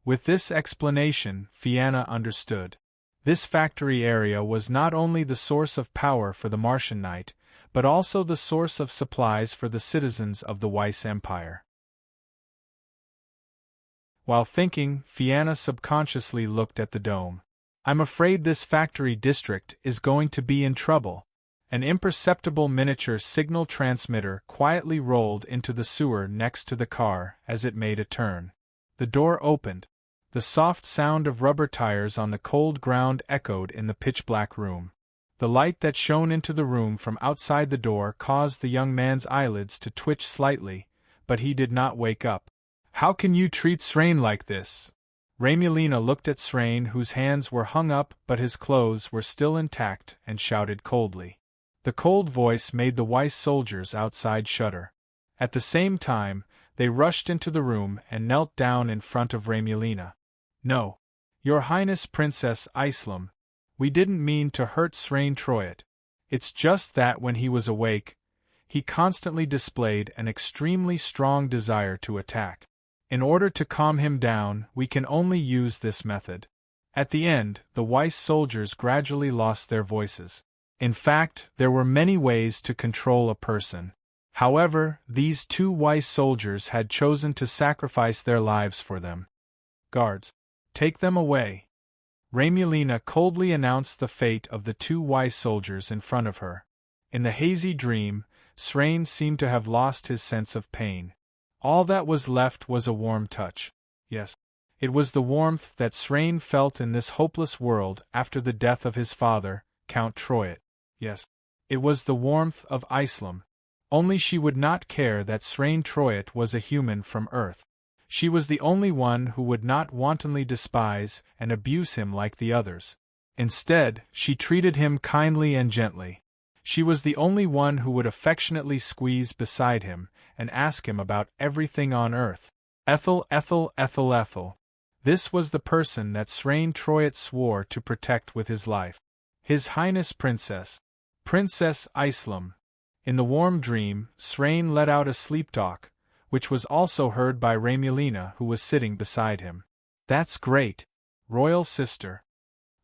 With this explanation, Fianna understood. This factory area was not only the source of power for the Martian Knight, but also the source of supplies for the citizens of the Weiss Empire. While thinking, Fianna subconsciously looked at the dome. I'm afraid this factory district is going to be in trouble. An imperceptible miniature signal transmitter quietly rolled into the sewer next to the car as it made a turn. The door opened. The soft sound of rubber tires on the cold ground echoed in the pitch-black room. The light that shone into the room from outside the door caused the young man's eyelids to twitch slightly, but he did not wake up. How can you treat Serene like this? Remulina looked at Serene, whose hands were hung up but his clothes were still intact, and shouted coldly. The cold voice made the Weiss soldiers outside shudder. At the same time, they rushed into the room and knelt down in front of Remulina. No, Your Highness Princess Islam, we didn't mean to hurt Serene Troyat. It's just that when he was awake, he constantly displayed an extremely strong desire to attack. In order to calm him down, we can only use this method. At the end, the Weiss soldiers gradually lost their voices. In fact, there were many ways to control a person. However, these two Weiss soldiers had chosen to sacrifice their lives for them. Guards, take them away. Remulina coldly announced the fate of the two Weiss soldiers in front of her. In the hazy dream, Serene seemed to have lost his sense of pain. All that was left was a warm touch. Yes, it was the warmth that Serene felt in this hopeless world after the death of his father, Count Troyat. Yes, it was the warmth of Islam. Only she would not care that Serene Troyat was a human from Earth. She was the only one who would not wantonly despise and abuse him like the others. Instead, she treated him kindly and gently. She was the only one who would affectionately squeeze beside him and ask him about everything on Earth. Ethel. This was the person that Serene Troyat swore to protect with his life. His Highness Princess Islam. In the warm dream, Serene let out a sleep talk, which was also heard by Remulina, who was sitting beside him. That's great, royal sister.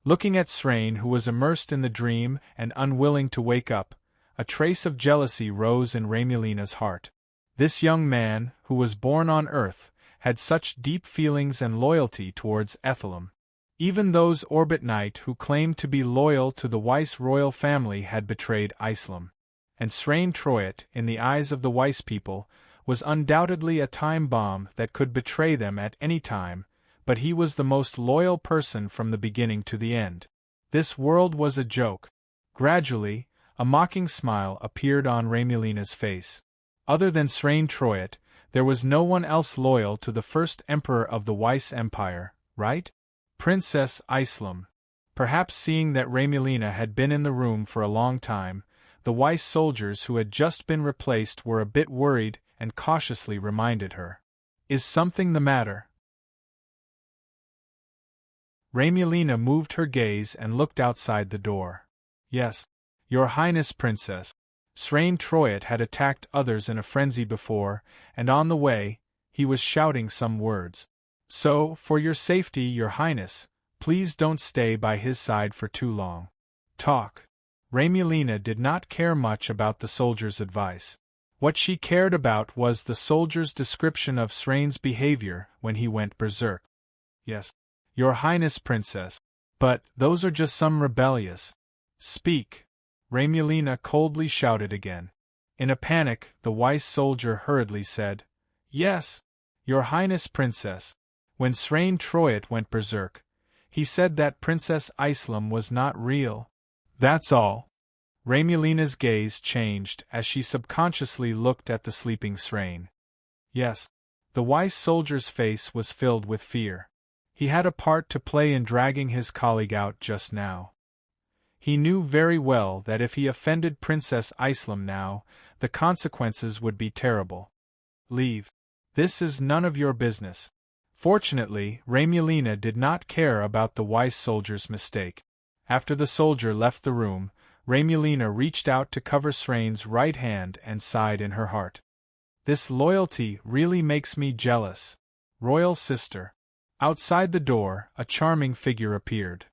Looking at Serene, who was immersed in the dream and unwilling to wake up, a trace of jealousy rose in Remulina's heart. This young man, who was born on Earth, had such deep feelings and loyalty towards Ethelum. Even those Orbit Knight who claimed to be loyal to the Weiss royal family had betrayed Islam. And Serene Troyat, in the eyes of the Weiss people, was undoubtedly a time bomb that could betray them at any time, but he was the most loyal person from the beginning to the end. This world was a joke. Gradually, a mocking smile appeared on Remulina's face. Other than Serene Troyat, there was no one else loyal to the first emperor of the Weiss Empire, right? Princess Islam. Perhaps seeing that Remulina had been in the room for a long time, the Weiss soldiers who had just been replaced were a bit worried and cautiously reminded her. Is something the matter? Remulina moved her gaze and looked outside the door. Yes, Your Highness Princess. Serene Troyat had attacked others in a frenzy before, and on the way, he was shouting some words. So, for your safety, Your Highness, please don't stay by his side for too long. Talk. Remulina did not care much about the soldier's advice. What she cared about was the soldier's description of Serene's behavior when he went berserk. Yes, Your Highness Princess, but those are just some rebellious. Speak. Remulina coldly shouted again. In a panic, the Weiss soldier hurriedly said, Yes, Your Highness Princess. When Serene Troyat went berserk, he said that Princess Islam was not real. That's all. Remulina's gaze changed as she subconsciously looked at the sleeping Serene. Yes, the Weiss soldier's face was filled with fear. He had a part to play in dragging his colleague out just now. He knew very well that if he offended Princess Islam now, the consequences would be terrible. Leave. This is none of your business. Fortunately, Remulina did not care about the wise soldier's mistake. After the soldier left the room, Remulina reached out to cover Serene's right hand and sighed in her heart. This loyalty really makes me jealous. Royal sister. Outside the door, a charming figure appeared.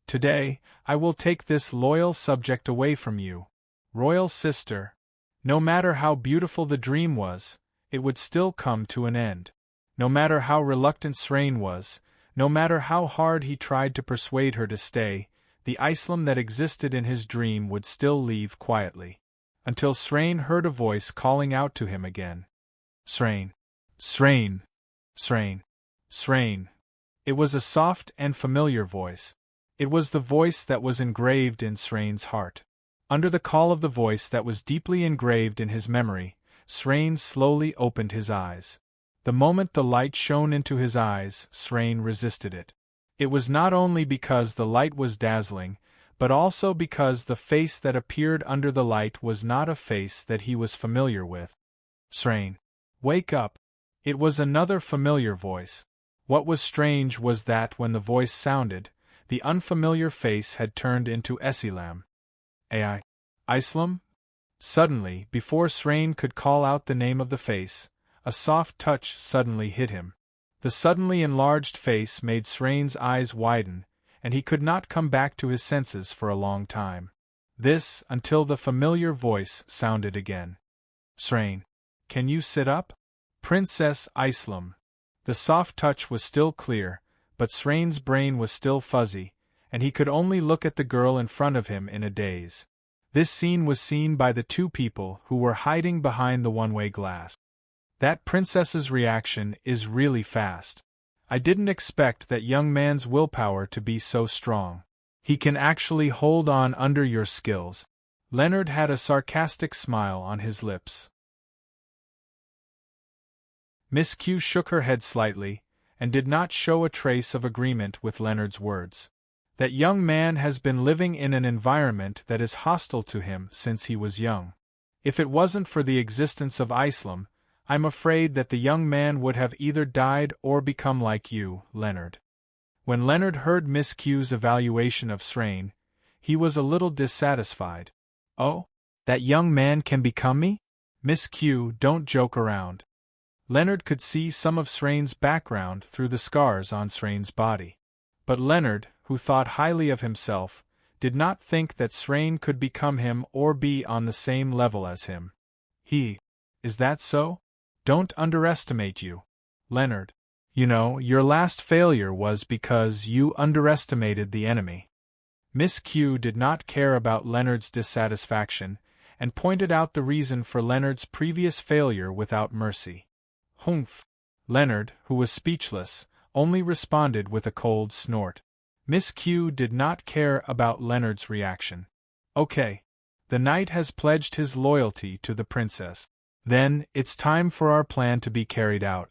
Today, I will take this loyal subject away from you. Royal sister. No matter how beautiful the dream was, it would still come to an end. No matter how reluctant Serene was, no matter how hard he tried to persuade her to stay, the Islam that existed in his dream would still leave quietly. Until Serene heard a voice calling out to him again. Serene. Serene. Serene. Serene. It was a soft and familiar voice. It was the voice that was engraved in Serene's heart. Under the call of the voice that was deeply engraved in his memory, Serene slowly opened his eyes. The moment the light shone into his eyes, Serene resisted it. It was not only because the light was dazzling, but also because the face that appeared under the light was not a face that he was familiar with. Serene. Wake up. It was another familiar voice. What was strange was that when the voice sounded, the unfamiliar face had turned into Esilam. Ai. Islam? Suddenly, before Serene could call out the name of the face, a soft touch suddenly hit him. The suddenly enlarged face made Serene's eyes widen, and he could not come back to his senses for a long time. This, until the familiar voice sounded again. Serene. Can you sit up? Princess Islam. The soft touch was still clear, but Serene's brain was still fuzzy, and he could only look at the girl in front of him in a daze. This scene was seen by the two people who were hiding behind the one-way glass. That princess's reaction is really fast. I didn't expect that young man's willpower to be so strong. He can actually hold on under your skills. Leonard had a sarcastic smile on his lips. Miss Q shook her head slightly, and did not show a trace of agreement with Leonard's words. That young man has been living in an environment that is hostile to him since he was young. If it wasn't for the existence of Islam, I'm afraid that the young man would have either died or become like you, Leonard. When Leonard heard Miss Q's evaluation of Serene, he was a little dissatisfied. Oh? That young man can become me? Miss Q, don't joke around. Leonard could see some of Serene's background through the scars on Serene's body. But Leonard, who thought highly of himself, did not think that Serene could become him or be on the same level as him. Is that so? Don't underestimate you, Leonard. You know, your last failure was because you underestimated the enemy. Miss Q did not care about Leonard's dissatisfaction, and pointed out the reason for Leonard's previous failure without mercy. Humph! Leonard, who was speechless, only responded with a cold snort. Miss Q did not care about Leonard's reaction. Okay. The knight has pledged his loyalty to the princess. Then, it's time for our plan to be carried out.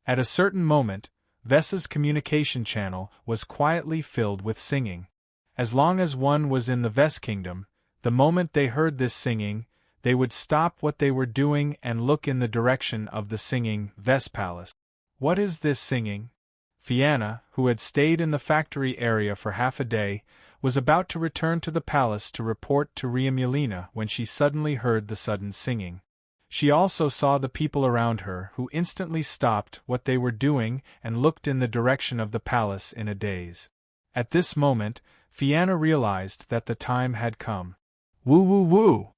At a certain moment, Vessa's communication channel was quietly filled with singing. As long as one was in the Vess kingdom, the moment they heard this singing, they would stop what they were doing and look in the direction of the singing Vess palace. What is this singing? Fianna, who had stayed in the factory area for half a day, was about to return to the palace to report to Remulina when she suddenly heard the sudden singing. She also saw the people around her who instantly stopped what they were doing and looked in the direction of the palace in a daze. At this moment, Fianna realized that the time had come. Woo woo woo!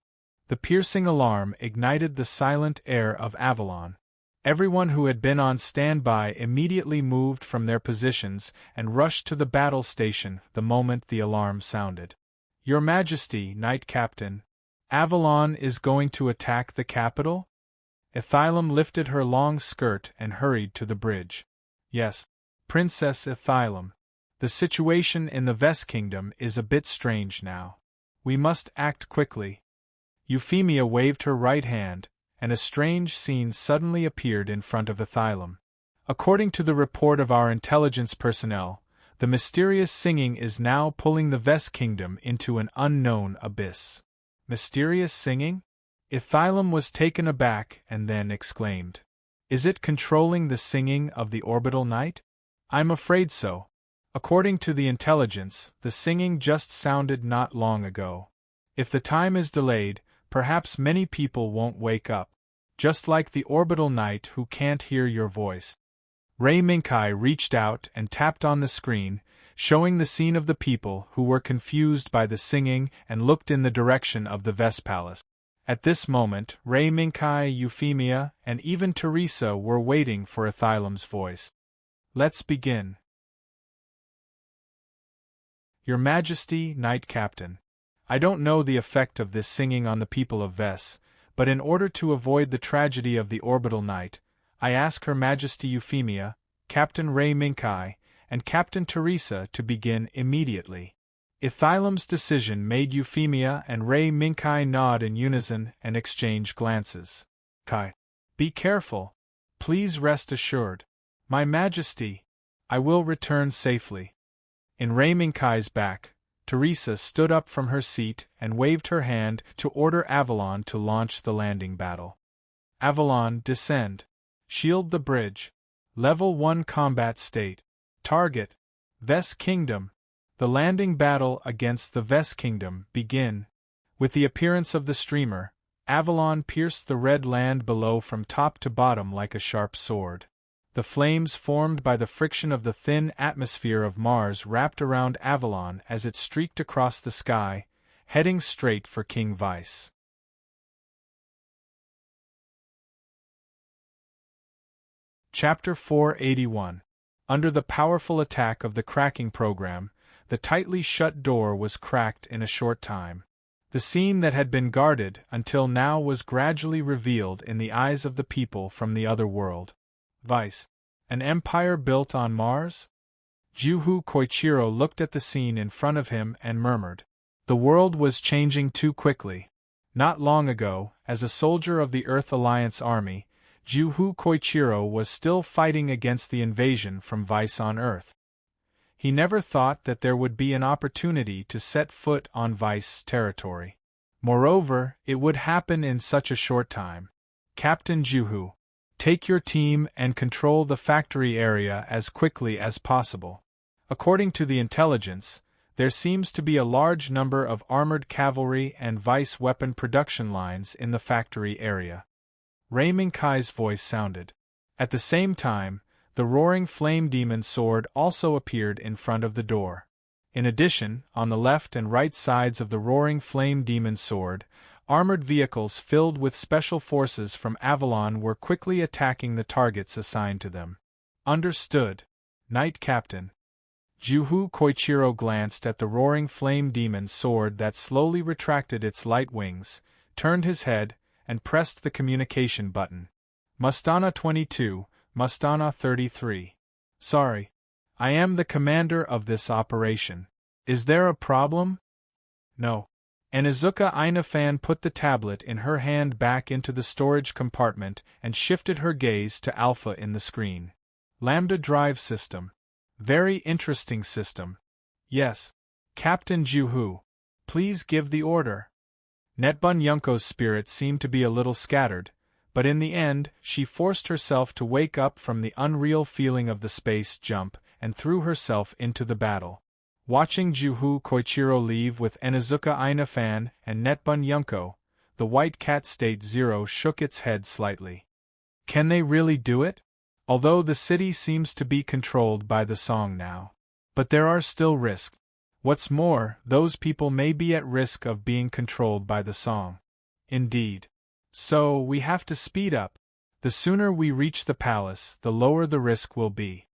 The piercing alarm ignited the silent air of Avalon. Everyone who had been on standby immediately moved from their positions and rushed to the battle station the moment the alarm sounded. Your Majesty, Knight Captain, Avalon is going to attack the capital? Ethylam lifted her long skirt and hurried to the bridge. Yes, Princess Ethylam. The situation in the Vess Kingdom is a bit strange now. We must act quickly. Euphemia waved her right hand, and a strange scene suddenly appeared in front of Ethylam. According to the report of our intelligence personnel, the mysterious singing is now pulling the Vess Kingdom into an unknown abyss. Mysterious singing? Ethylam was taken aback and then exclaimed. Is it controlling the singing of the orbital night? I'm afraid so. According to the intelligence, the singing just sounded not long ago. If the time is delayed, perhaps many people won't wake up. Just like the orbital night who can't hear your voice. Ray Minkai reached out and tapped on the screen, showing the scene of the people who were confused by the singing and looked in the direction of the Vest Palace. At this moment, Ray Minkai, Euphemia, and even Teresa were waiting for Ethylam's voice. Let's begin. Your Majesty, Knight Captain. I don't know the effect of this singing on the people of Ves, but in order to avoid the tragedy of the orbital night, I ask Her Majesty Euphemia, Captain Ray Minkai, and Captain Teresa to begin immediately. Ethylam's decision made Euphemia and Ray Minkai nod in unison and exchange glances. Kai. Be careful. Please rest assured. My Majesty. I will return safely. In Ray Minkai's back, Teresa stood up from her seat and waved her hand to order Avalon to launch the landing battle. Avalon, descend. Shield the bridge. Level 1 combat state. Target. Ves Kingdom. The landing battle against the Ves Kingdom begin. With the appearance of the streamer, Avalon pierced the red land below from top to bottom like a sharp sword. The flames formed by the friction of the thin atmosphere of Mars wrapped around Avalon as it streaked across the sky, heading straight for King Vice. Chapter 481. Under the powerful attack of the cracking program, the tightly shut door was cracked in a short time. The scene that had been guarded until now was gradually revealed in the eyes of the people from the other world. Vice. An empire built on Mars? Juhu Koichiro looked at the scene in front of him and murmured. The world was changing too quickly. Not long ago, as a soldier of the Earth Alliance army, Juhu Koichiro was still fighting against the invasion from Vice on Earth. He never thought that there would be an opportunity to set foot on Vice territory. Moreover, it would happen in such a short time. Captain Juhu, take your team and control the factory area as quickly as possible. According to the intelligence, there seems to be a large number of armored cavalry and Vice weapon production lines in the factory area. Ray Minkai's voice sounded. At the same time, the roaring flame demon sword also appeared in front of the door. In addition, on the left and right sides of the roaring flame demon sword, armored vehicles filled with special forces from Avalon were quickly attacking the targets assigned to them. Understood, Knight Captain. Juhu Koichiro glanced at the roaring flame demon sword that slowly retracted its light wings, turned his head, and pressed the communication button. Mustana 22, Mustana 33. Sorry. I am the commander of this operation. Is there a problem? No. Anizuka Ainafan put the tablet in her hand back into the storage compartment and shifted her gaze to Alpha in the screen. Lambda drive system. Very interesting system. Yes. Captain Juhu. Please give the order. Netbun Yunko's spirit seemed to be a little scattered, but in the end, she forced herself to wake up from the unreal feeling of the space jump and threw herself into the battle. Watching Juhu Koichiro leave with Anizuka Ainafan and Netbun Yunko, the White Cat State Zero shook its head slightly. Can they really do it? Although the city seems to be controlled by the song now. But there are still risks. What's more, those people may be at risk of being controlled by the song. Indeed. So, we have to speed up. The sooner we reach the palace, the lower the risk will be.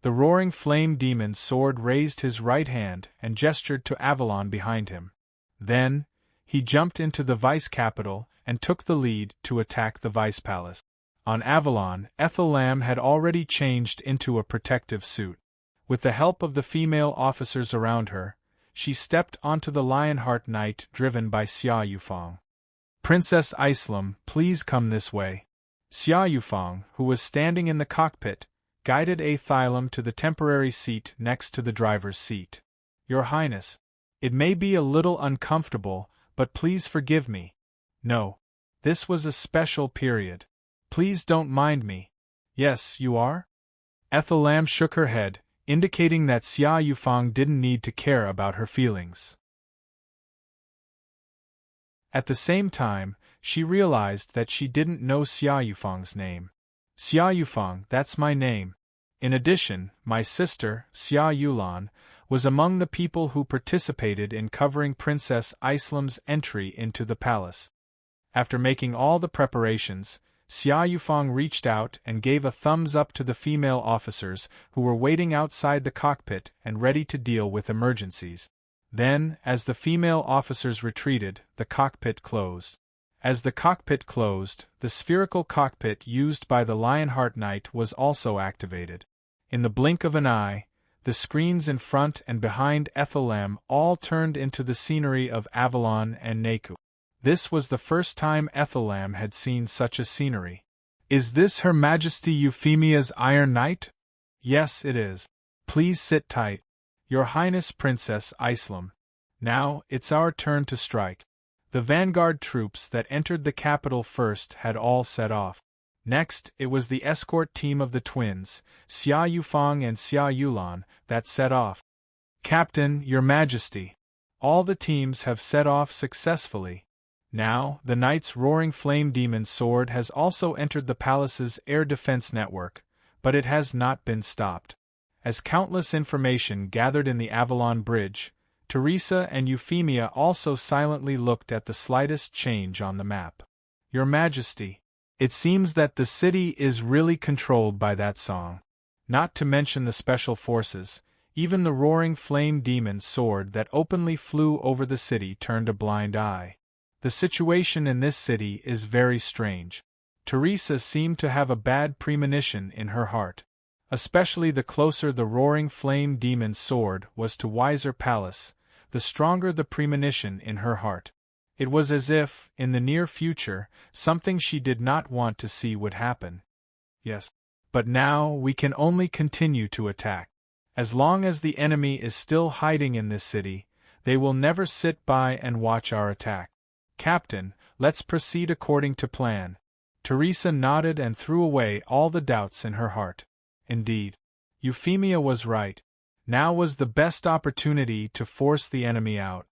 The roaring flame demon's sword raised his right hand and gestured to Avalon behind him. Then, he jumped into the vice capital and took the lead to attack the vice palace. On Avalon, Ethel Lamb had already changed into a protective suit. With the help of the female officers around her, she stepped onto the Lionheart knight driven by Xia Yufang. Princess Islam, please come this way. Xia Yufang, who was standing in the cockpit, guided Athylam to the temporary seat next to the driver's seat. Your Highness, it may be a little uncomfortable, but please forgive me. No. This was a special period. Please don't mind me. Yes, you are? Ethel Lam shook her head, indicating that Xia Yufang didn't need to care about her feelings. At the same time, she realized that she didn't know Xia Yufang's name. Xia Yufang, that's my name. In addition, my sister, Xia Yulan, was among the people who participated in covering Princess Islam's entry into the palace. After making all the preparations, Xia Yufang reached out and gave a thumbs up to the female officers who were waiting outside the cockpit and ready to deal with emergencies. Then, as the female officers retreated, the cockpit closed. As the cockpit closed, the spherical cockpit used by the Lionheart Knight was also activated. In the blink of an eye, the screens in front and behind Ethelem all turned into the scenery of Avalon and Naku. This was the first time Ethelem had seen such a scenery. Is this Her Majesty Euphemia's Iron Knight? Yes, it is. Please sit tight. Your Highness Princess Islam. Now, it's our turn to strike. The vanguard troops that entered the capital first had all set off. Next, it was the escort team of the twins, Xia Yufang and Xia Yulan, that set off. Captain, Your Majesty. All the teams have set off successfully. Now, the knight's roaring flame demon sword has also entered the palace's air defense network, but it has not been stopped. As countless information gathered in the Avalon Bridge, Teresa and Euphemia also silently looked at the slightest change on the map. Your Majesty, it seems that the city is really controlled by that song. Not to mention the special forces, even the roaring flame demon sword that openly flew over the city turned a blind eye. The situation in this city is very strange. Teresa seemed to have a bad premonition in her heart. Especially the closer the roaring flame demon sword was to Wiser Palace, the stronger the premonition in her heart. It was as if, in the near future, something she did not want to see would happen. Yes. But now we can only continue to attack. As long as the enemy is still hiding in this city, they will never sit by and watch our attack. Captain, let's proceed according to plan. Teresa nodded and threw away all the doubts in her heart. Indeed, Euphemia was right. Now was the best opportunity to force the enemy out.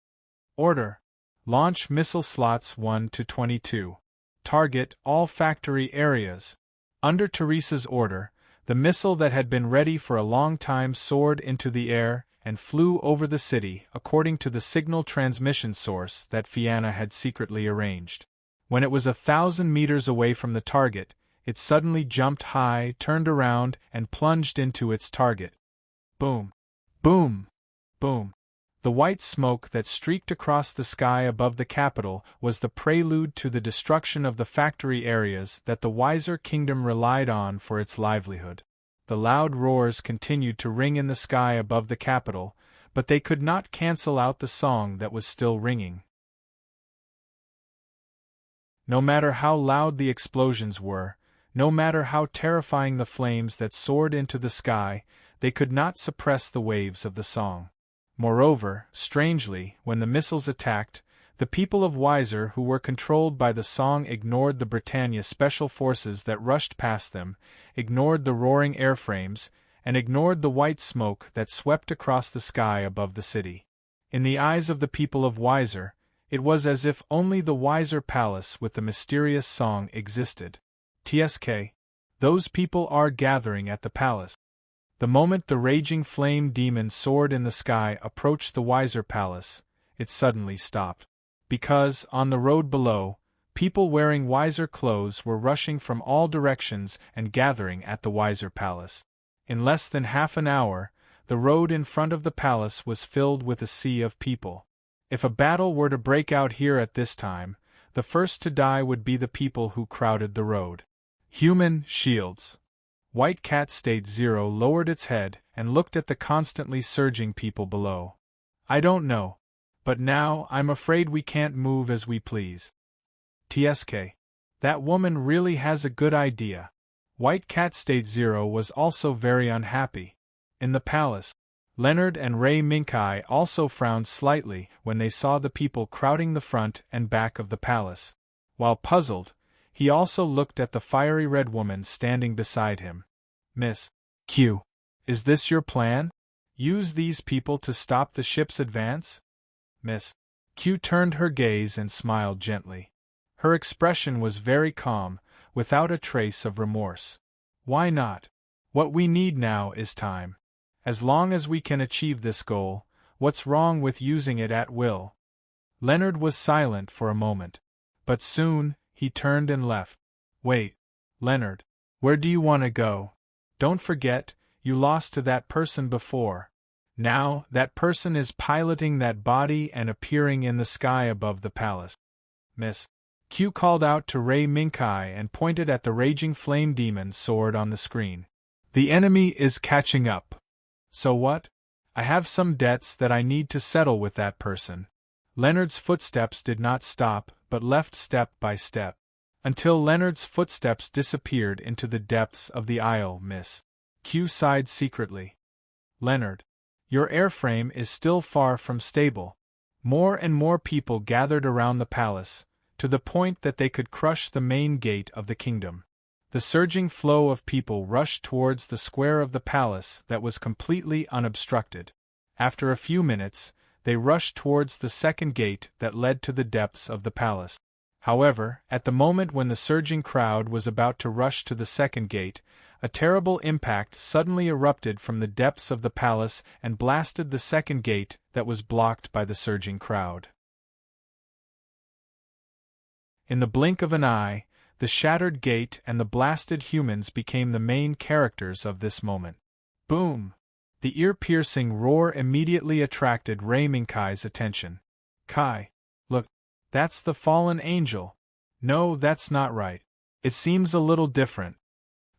Order. Launch missile slots 1 to 22. Target all factory areas. Under Teresa's order, the missile that had been ready for a long time soared into the air and flew over the city according to the signal transmission source that Fianna had secretly arranged. When it was 1,000 meters away from the target, it suddenly jumped high, turned around, and plunged into its target. Boom! Boom! Boom! The white smoke that streaked across the sky above the capital was the prelude to the destruction of the factory areas that the Wiser Kingdom relied on for its livelihood. The loud roars continued to ring in the sky above the capital, but they could not cancel out the song that was still ringing. No matter how loud the explosions were, no matter how terrifying the flames that soared into the sky, they could not suppress the waves of the song. Moreover, strangely, when the missiles attacked, the people of Wiser who were controlled by the song ignored the Britannia special forces that rushed past them, ignored the roaring airframes, and ignored the white smoke that swept across the sky above the city. In the eyes of the people of Wiser, it was as if only the Wiser Palace with the mysterious song existed. TSK. Those people are gathering at the palace. The moment the raging flame demon soared in the sky approached the Wiser Palace, it suddenly stopped. Because, on the road below, people wearing Wiser clothes were rushing from all directions and gathering at the Wiser Palace. In less than half an hour, the road in front of the palace was filled with a sea of people. If a battle were to break out here at this time, the first to die would be the people who crowded the road. Human shields. White Cat State Zero lowered its head and looked at the constantly surging people below. I don't know. But now I'm afraid we can't move as we please. TSK. That woman really has a good idea. White Cat State Zero was also very unhappy. In the palace, Leonard and Ray Minkai also frowned slightly when they saw the people crowding the front and back of the palace. While puzzled, He also looked at the fiery red woman standing beside him. Miss Q, is this your plan? Use these people to stop the ship's advance? Miss Q turned her gaze and smiled gently. Her expression was very calm, without a trace of remorse. Why not? What we need now is time. As long as we can achieve this goal, what's wrong with using it at will? Leonard was silent for a moment. But soon, he turned and left. Wait, Leonard. Where do you want to go? Don't forget, you lost to that person before. Now, that person is piloting that body and appearing in the sky above the palace. Miss Q called out to Ray Minkai and pointed at the raging flame demon sword on the screen. The enemy is catching up. So what? I have some debts that I need to settle with that person. Leonard's footsteps did not stop, but left step by step. Until Leonard's footsteps disappeared into the depths of the aisle. Miss Q sighed secretly. Leonard, your airframe is still far from stable. More and more people gathered around the palace, to the point that they could crush the main gate of the kingdom. The surging flow of people rushed towards the square of the palace that was completely unobstructed. After a few minutes, they rushed towards the second gate that led to the depths of the palace. However, at the moment when the surging crowd was about to rush to the second gate, a terrible impact suddenly erupted from the depths of the palace and blasted the second gate that was blocked by the surging crowd. In the blink of an eye, the shattered gate and the blasted humans became the main characters of this moment. Boom! The ear-piercing roar immediately attracted Ray Minkai's attention. Kai, look, that's the fallen angel. No, that's not right. It seems a little different.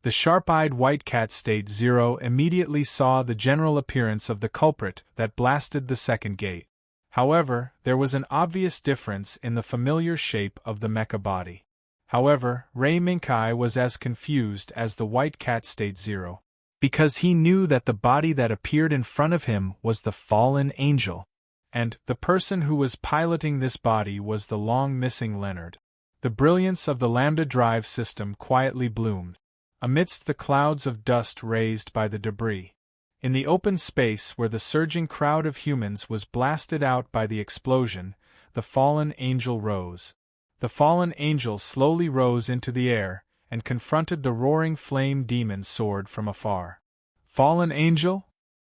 The sharp-eyed white cat State Zero immediately saw the general appearance of the culprit that blasted the second gate. However, there was an obvious difference in the familiar shape of the mecha body. However, Ray Minkai was as confused as the white cat State Zero, because he knew that the body that appeared in front of him was the fallen angel, and the person who was piloting this body was the long-missing Leonard. The brilliance of the Lambda drive system quietly bloomed, amidst the clouds of dust raised by the debris. In the open space where the surging crowd of humans was blasted out by the explosion, the fallen angel rose. The fallen angel slowly rose into the air, and confronted the roaring flame demon sword from afar. Fallen angel?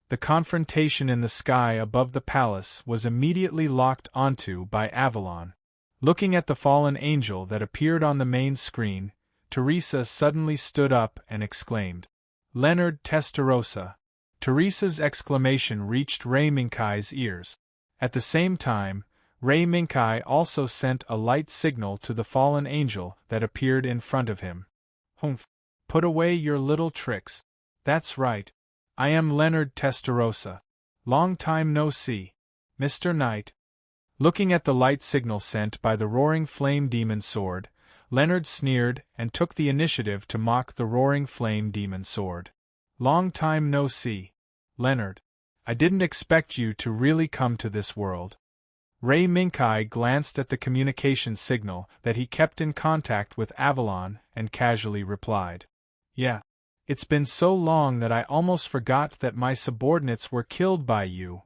The confrontation in the sky above the palace was immediately locked onto by Avalon. Looking at the fallen angel that appeared on the main screen, Teresa suddenly stood up and exclaimed, "Leonard Testarossa!" Teresa's exclamation reached Ray Minkai's ears. At the same time, Ray Minkai also sent a light signal to the fallen angel that appeared in front of him. Humph! Put away your little tricks. That's right. I am Leonard Testarossa. Long time no see, Mr. Knight. Looking at the light signal sent by the roaring flame demon sword, Leonard sneered and took the initiative to mock the roaring flame demon sword. Long time no see, Leonard. I didn't expect you to really come to this world. Ray Minkai glanced at the communication signal that he kept in contact with Avalon and casually replied, "Yeah. It's been so long that I almost forgot that my subordinates were killed by you."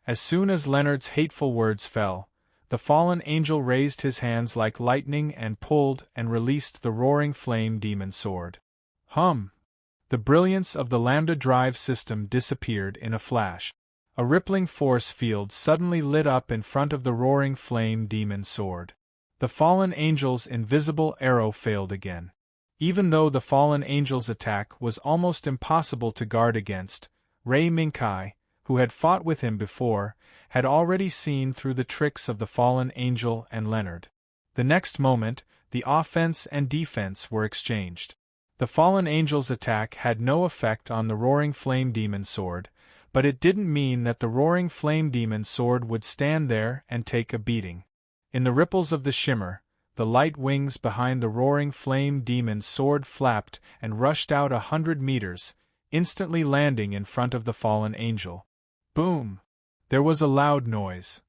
As soon as Leonard's hateful words fell, the fallen angel raised his hands like lightning and pulled and released the roaring flame demon sword. Hum! The brilliance of the Lambda drive system disappeared in a flash. A rippling force field suddenly lit up in front of the roaring flame demon sword. The fallen angel's invisible arrow failed again. Even though the fallen angel's attack was almost impossible to guard against, Ray Minkai, who had fought with him before, had already seen through the tricks of the fallen angel and Leonard. The next moment, the offense and defense were exchanged. The fallen angel's attack had no effect on the roaring flame demon sword, but it didn't mean that the roaring flame demon sword would stand there and take a beating. In the ripples of the shimmer, the light wings behind the roaring flame demon sword flapped and rushed out 100 meters, instantly landing in front of the fallen angel. Boom! There was a loud noise.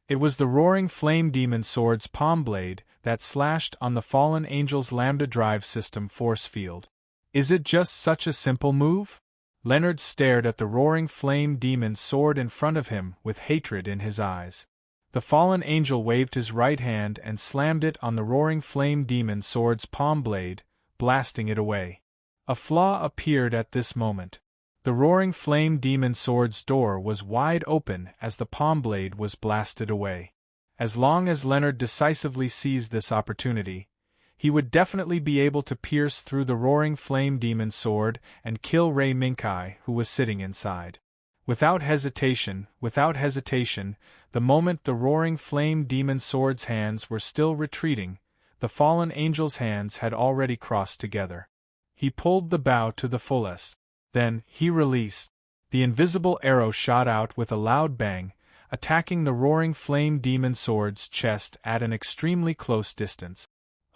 It was the roaring flame demon sword's palm blade that slashed on the fallen angel's lambda drive system force field. Is it just such a simple move? Leonard stared at the roaring flame demon sword in front of him with hatred in his eyes. The fallen angel waved his right hand and slammed it on the roaring flame demon sword's palm blade, blasting it away. A flaw appeared at this moment. The roaring flame demon sword's door was wide open as the palm blade was blasted away. As long as Leonard decisively seized this opportunity, he would definitely be able to pierce through the roaring flame demon sword and kill Ray Minkai, who was sitting inside. Without hesitation, the moment the roaring flame demon sword's hands were still retreating, the fallen angel's hands had already crossed together. He pulled the bow to the fullest. Then, he released. The invisible arrow shot out with a loud bang, attacking the roaring flame demon sword's chest at an extremely close distance.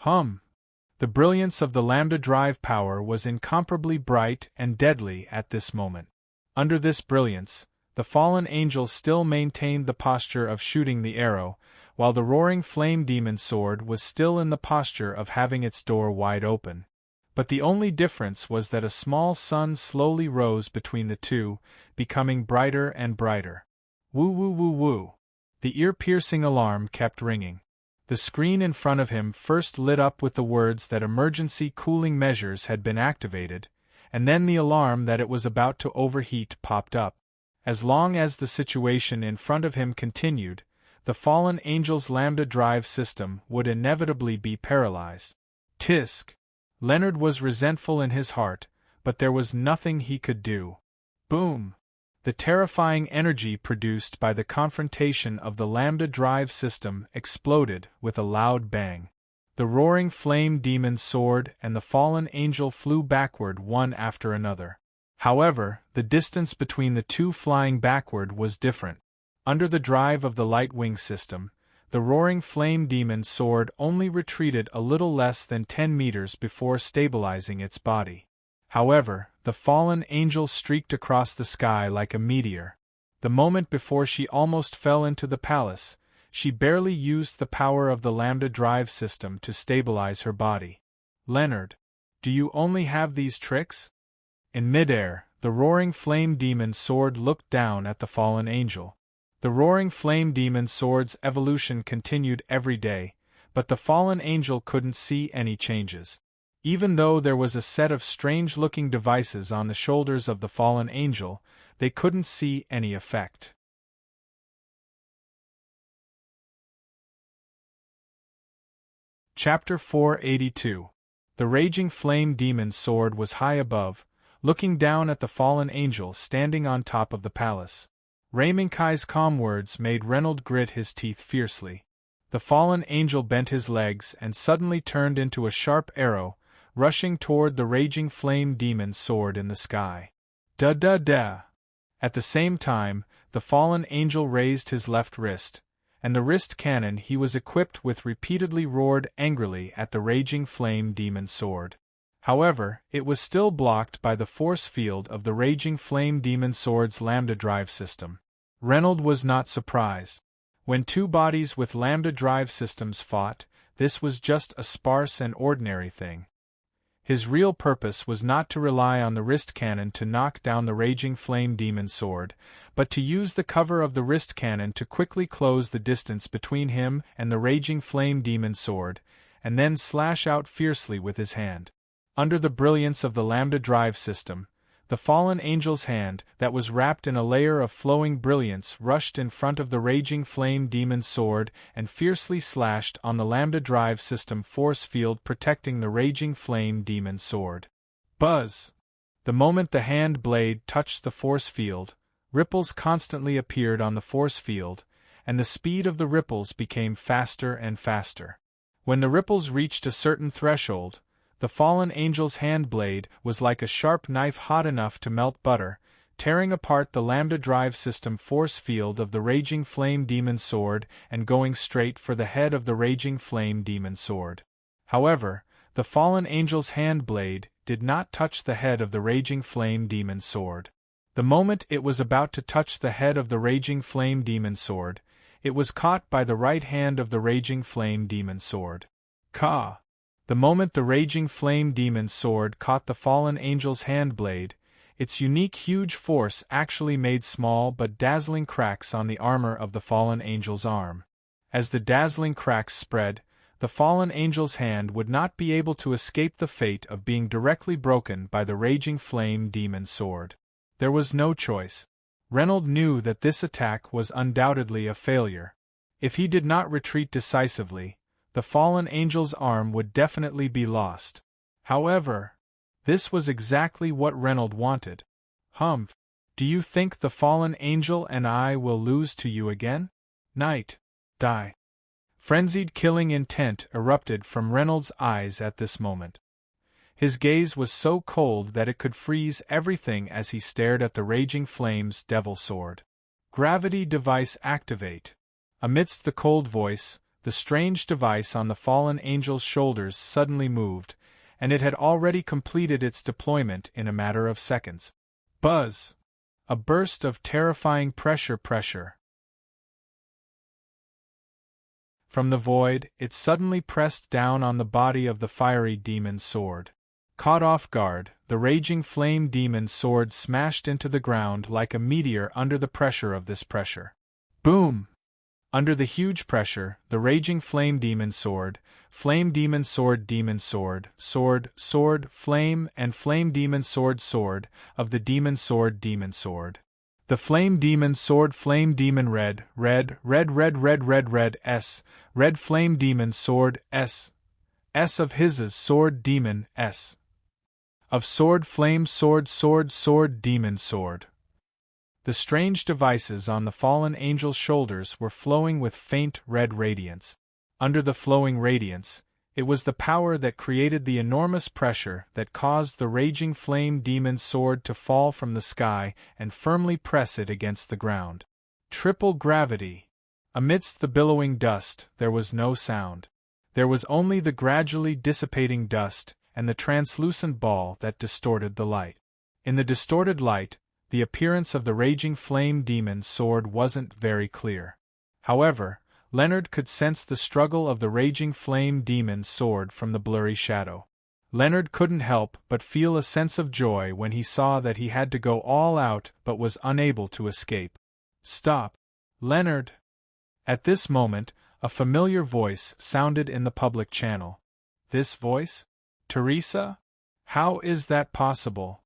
The brilliance of the lambda drive power was incomparably bright and deadly at this moment. Under this brilliance, the fallen angel still maintained the posture of shooting the arrow, while the roaring flame demon sword was still in the posture of having its door wide open. But the only difference was that a small sun slowly rose between the two, becoming brighter and brighter. Woo woo woo woo. The ear-piercing alarm kept ringing. The screen in front of him first lit up with the words that emergency cooling measures had been activated, and then the alarm that it was about to overheat popped up. As long as the situation in front of him continued, the fallen angel's lambda drive system would inevitably be paralyzed. Tisk! Leonard was resentful in his heart, but there was nothing he could do. Boom! The terrifying energy produced by the confrontation of the lambda drive system exploded with a loud bang. The roaring flame demon sword and the fallen angel flew backward one after another. However, the distance between the two flying backward was different. Under the drive of the Lightwing system, the roaring flame demon sword only retreated a little less than 10 meters before stabilizing its body. However, the fallen angel streaked across the sky like a meteor. The moment before she almost fell into the palace, she barely used the power of the lambda drive system to stabilize her body. Leonard, do you only have these tricks? In midair, the roaring flame demon sword looked down at the fallen angel. The roaring flame demon sword's evolution continued every day, but the fallen angel couldn't see any changes. Even though there was a set of strange-looking devices on the shoulders of the fallen angel, they couldn't see any effect. Chapter 482. The raging flame demon sword was high above, looking down at the fallen angel standing on top of the palace. Ray Minkai's calm words made Reynold grit his teeth fiercely. The fallen angel bent his legs and suddenly turned into a sharp arrow, rushing toward the raging flame demon sword in the sky. Da-da-da! At the same time, the fallen angel raised his left wrist, and the wrist cannon he was equipped with repeatedly roared angrily at the raging flame demon sword. However, it was still blocked by the force field of the raging flame demon sword's lambda drive system. Reynold was not surprised. When two bodies with lambda drive systems fought, this was just a sparse and ordinary thing. His real purpose was not to rely on the wrist cannon to knock down the raging flame demon sword, but to use the cover of the wrist cannon to quickly close the distance between him and the raging flame demon sword, and then slash out fiercely with his hand. Under the brilliance of the lambda drive system, the fallen angel's hand, that was wrapped in a layer of flowing brilliance, rushed in front of the raging flame demon sword and fiercely slashed on the lambda drive system force field protecting the raging flame demon sword. Buzz! The moment the hand blade touched the force field, ripples constantly appeared on the force field, and the speed of the ripples became faster and faster. When the ripples reached a certain threshold, the fallen angel's hand blade was like a sharp knife hot enough to melt butter, tearing apart the lambda drive system force field of the raging flame demon sword and going straight for the head of the raging flame demon sword. However, the fallen angel's hand blade did not touch the head of the raging flame demon sword. The moment it was about to touch the head of the raging flame demon sword, it was caught by the right hand of the raging flame demon sword. Ka! The moment the raging flame demon sword caught the fallen angel's hand blade, its unique huge force actually made small but dazzling cracks on the armor of the fallen angel's arm. As the dazzling cracks spread, the fallen angel's hand would not be able to escape the fate of being directly broken by the raging flame demon sword. There was no choice. Reynold knew that this attack was undoubtedly a failure. If he did not retreat decisively, the fallen angel's arm would definitely be lost. However, this was exactly what Reynold wanted. Humph! Do you think the fallen angel and I will lose to you again? Night. Die. Frenzied killing intent erupted from Reynolds' eyes at this moment. His gaze was so cold that it could freeze everything as he stared at the raging flame's devil sword. Gravity device activate. Amidst the cold voice, the strange device on the fallen angel's shoulders suddenly moved, and it had already completed its deployment in a matter of seconds. Buzz! A burst of terrifying pressure. From the void, it suddenly pressed down on the body of the fiery demon sword. Caught off guard, the raging flame demon sword smashed into the ground like a meteor under the pressure of this pressure. Boom! Under the huge pressure, the raging flame demon sword, flame demon sword, sword, flame, and flame demon sword, of the demon sword. The flame demon sword, flame demon red, S, red flame demon sword, S of his sword demon, S. Of sword flame sword demon sword. The strange devices on the fallen angel's shoulders were flowing with faint red radiance. Under the flowing radiance, it was the power that created the enormous pressure that caused the raging flame demon sword to fall from the sky and firmly press it against the ground. Triple gravity. Amidst the billowing dust, there was no sound. There was only the gradually dissipating dust and the translucent ball that distorted the light. In the distorted light, the appearance of the raging flame demon sword wasn't very clear. However, Leonard could sense the struggle of the raging flame demon sword from the blurry shadow. Leonard couldn't help but feel a sense of joy when he saw that he had to go all out but was unable to escape. Stop, Leonard! At this moment, a familiar voice sounded in the public channel. This voice? Teresa? How is that possible?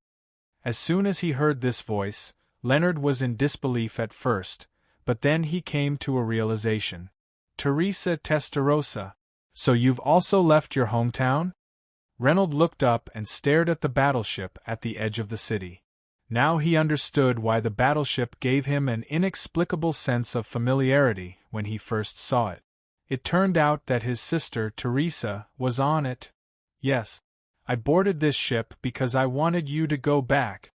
As soon as he heard this voice, Leonard was in disbelief at first, but then he came to a realization. Teresa Testarossa. So you've also left your hometown? Reynold looked up and stared at the battleship at the edge of the city. Now he understood why the battleship gave him an inexplicable sense of familiarity when he first saw it. It turned out that his sister Teresa was on it. Yes, I boarded this ship because I wanted you to go back.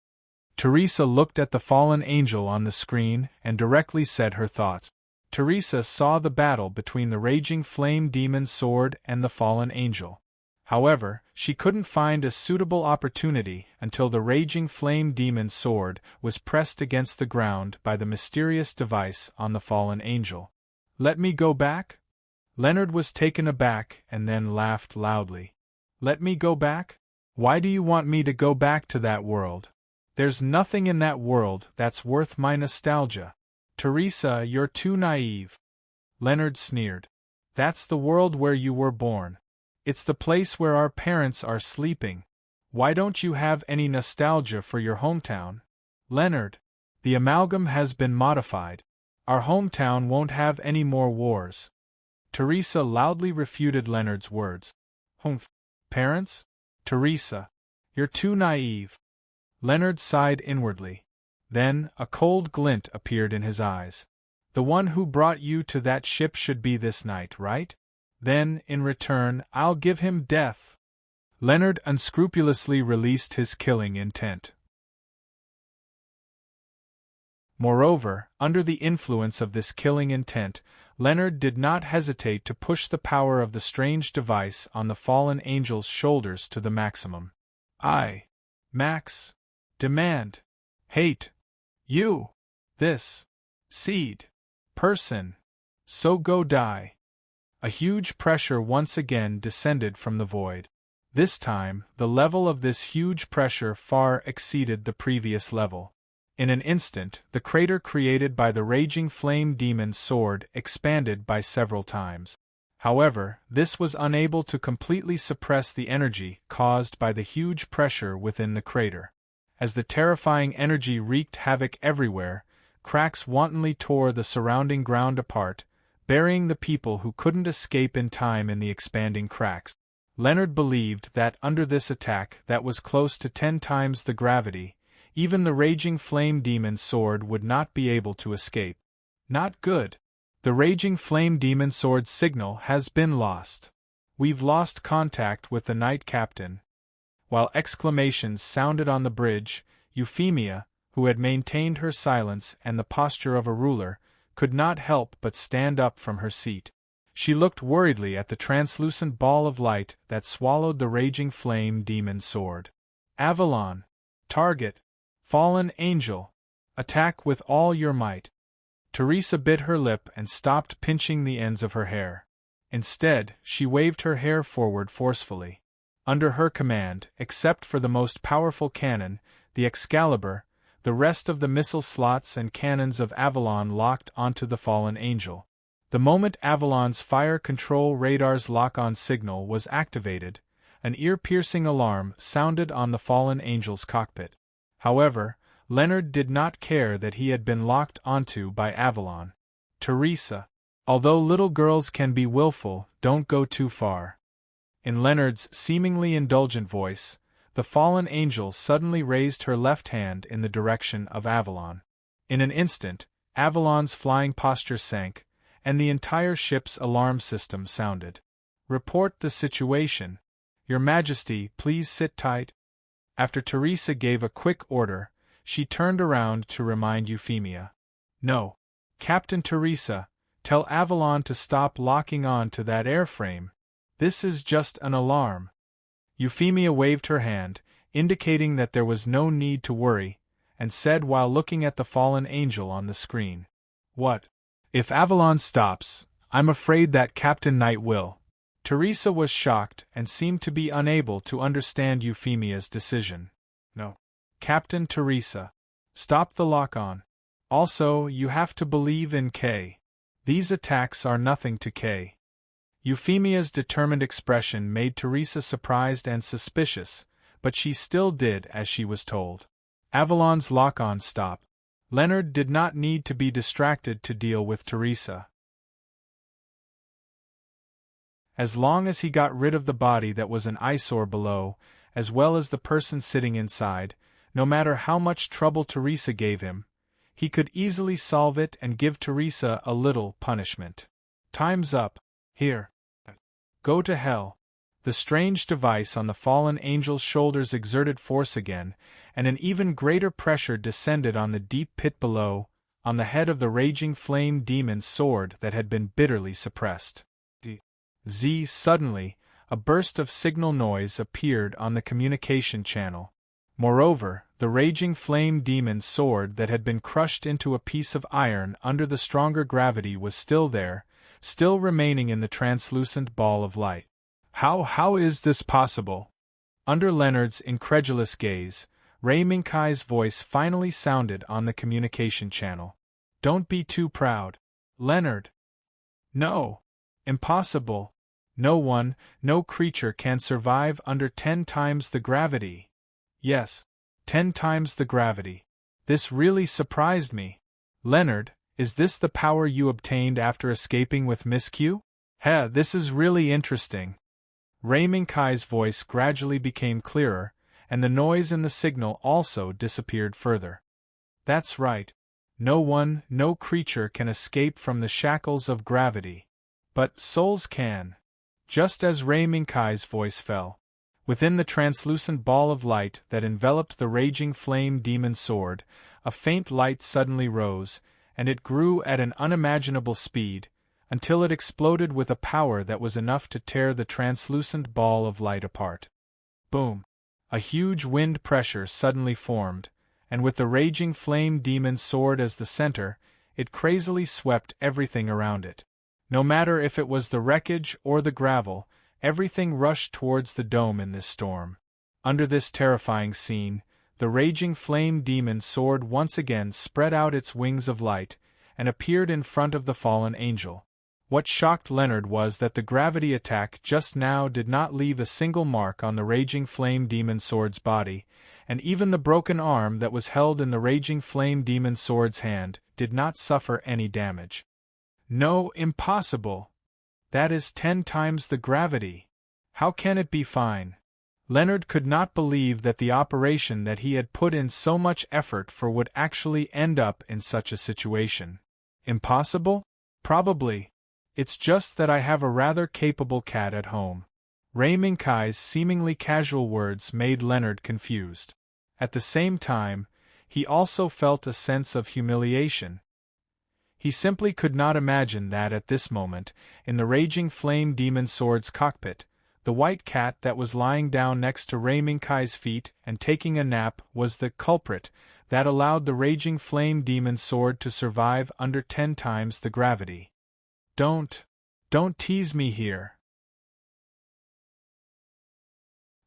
Teresa looked at the fallen angel on the screen and directly said her thoughts. Teresa saw the battle between the raging flame demon sword and the fallen angel. However, she couldn't find a suitable opportunity until the raging flame demon sword was pressed against the ground by the mysterious device on the fallen angel. Let me go back? Leonard was taken aback and then laughed loudly. Let me go back? Why do you want me to go back to that world? There's nothing in that world that's worth my nostalgia. Teresa, you're too naive. Leonard sneered. That's the world where you were born. It's the place where our parents are sleeping. Why don't you have any nostalgia for your hometown? Leonard, the amalgam has been modified. Our hometown won't have any more wars. Teresa loudly refuted Leonard's words. Humph. Parents? Teresa, you're too naive. Leonard sighed inwardly. Then, a cold glint appeared in his eyes. The one who brought you to that ship should be this night, right? Then, in return, I'll give him death. Leonard unscrupulously released his killing intent. Moreover, under the influence of this killing intent, Leonard did not hesitate to push the power of the strange device on the fallen angel's shoulders to the maximum. Max. Demand. Hate. You. This. Seed. Person. So go die. A huge pressure once again descended from the void. This time, the level of this huge pressure far exceeded the previous level. In an instant, the crater created by the raging flame demon's sword expanded by several times. However, this was unable to completely suppress the energy caused by the huge pressure within the crater. As the terrifying energy wreaked havoc everywhere, cracks wantonly tore the surrounding ground apart, burying the people who couldn't escape in time in the expanding cracks. Leonard believed that under this attack that was close to 10 times the gravity, even the raging flame demon's sword would not be able to escape. Not good. The raging flame demon sword's signal has been lost. We've lost contact with the Knight Captain. While exclamations sounded on the bridge, Euphemia, who had maintained her silence and the posture of a ruler, could not help but stand up from her seat. She looked worriedly at the translucent ball of light that swallowed the raging flame demon's sword. Avalon. Target. Fallen angel. Attack with all your might. Teresa bit her lip and stopped pinching the ends of her hair. Instead, she waved her hair forward forcefully. Under her command, except for the most powerful cannon, the Excalibur, the rest of the missile slots and cannons of Avalon locked onto the fallen angel. The moment Avalon's fire control radar's lock-on signal was activated, an ear-piercing alarm sounded on the fallen angel's cockpit. However, Leonard did not care that he had been locked onto by Avalon. Teresa. Although little girls can be willful, don't go too far. In Leonard's seemingly indulgent voice, the fallen angel suddenly raised her left hand in the direction of Avalon. In an instant, Avalon's flying posture sank, and the entire ship's alarm system sounded. Report the situation. Your Majesty, please sit tight. After Teresa gave a quick order, she turned around to remind Euphemia. No. Captain Teresa, tell Avalon to stop locking on to that airframe. This is just an alarm. Euphemia waved her hand, indicating that there was no need to worry, and said while looking at the fallen angel on the screen. What? If Avalon stops, I'm afraid that Captain Knight will. Teresa was shocked and seemed to be unable to understand Euphemia's decision. No. Captain Teresa. Stop the lock-on. Also, you have to believe in K. These attacks are nothing to K. Euphemia's determined expression made Teresa surprised and suspicious, but she still did as she was told. Avalon's lock-on stop. Leonard did not need to be distracted to deal with Teresa. As long as he got rid of the body that was an eyesore below, as well as the person sitting inside, no matter how much trouble Teresa gave him, he could easily solve it and give Teresa a little punishment. Time's up. Here. Go to hell. The strange device on the fallen angel's shoulders exerted force again, and an even greater pressure descended on the deep pit below, on the head of the raging flame demon's sword that had been bitterly suppressed. Suddenly, a burst of signal noise appeared on the communication channel. Moreover, the raging flame demon's sword that had been crushed into a piece of iron under the stronger gravity was still there, still remaining in the translucent ball of light. How is this possible? Under Leonard's incredulous gaze, Ray Minkai's voice finally sounded on the communication channel. Don't be too proud. Leonard. No. Impossible. No one, no creature can survive under 10 times the gravity. Yes, 10 times the gravity. This really surprised me. Leonard, is this the power you obtained after escaping with Miss Q? This is really interesting. Ray Minkai's voice gradually became clearer, and the noise in the signal also disappeared further. That's right. No one, no creature can escape from the shackles of gravity. But souls can. Just as Ray Minkai's voice fell, within the translucent ball of light that enveloped the raging flame demon's sword, a faint light suddenly rose, and it grew at an unimaginable speed, until it exploded with a power that was enough to tear the translucent ball of light apart. Boom! A huge wind pressure suddenly formed, and with the raging flame demon's sword as the center, it crazily swept everything around it. No matter if it was the wreckage or the gravel, everything rushed towards the dome in this storm. Under this terrifying scene, the raging flame demon sword once again spread out its wings of light, and appeared in front of the fallen angel. What shocked Leonard was that the gravity attack just now did not leave a single mark on the raging flame demon sword's body, and even the broken arm that was held in the raging flame demon sword's hand did not suffer any damage. No, impossible! That is 10 times the gravity. How can it be fine? Leonard could not believe that the operation that he had put in so much effort for would actually end up in such a situation. Impossible? Probably. It's just that I have a rather capable cat at home. Ray Minkai's seemingly casual words made Leonard confused. At the same time, he also felt a sense of humiliation. He simply could not imagine that at this moment, in the raging flame demon sword's cockpit, the white cat that was lying down next to Ray Minkai's feet and taking a nap was the culprit that allowed the raging flame demon sword to survive under 10 times the gravity. Don't tease me here.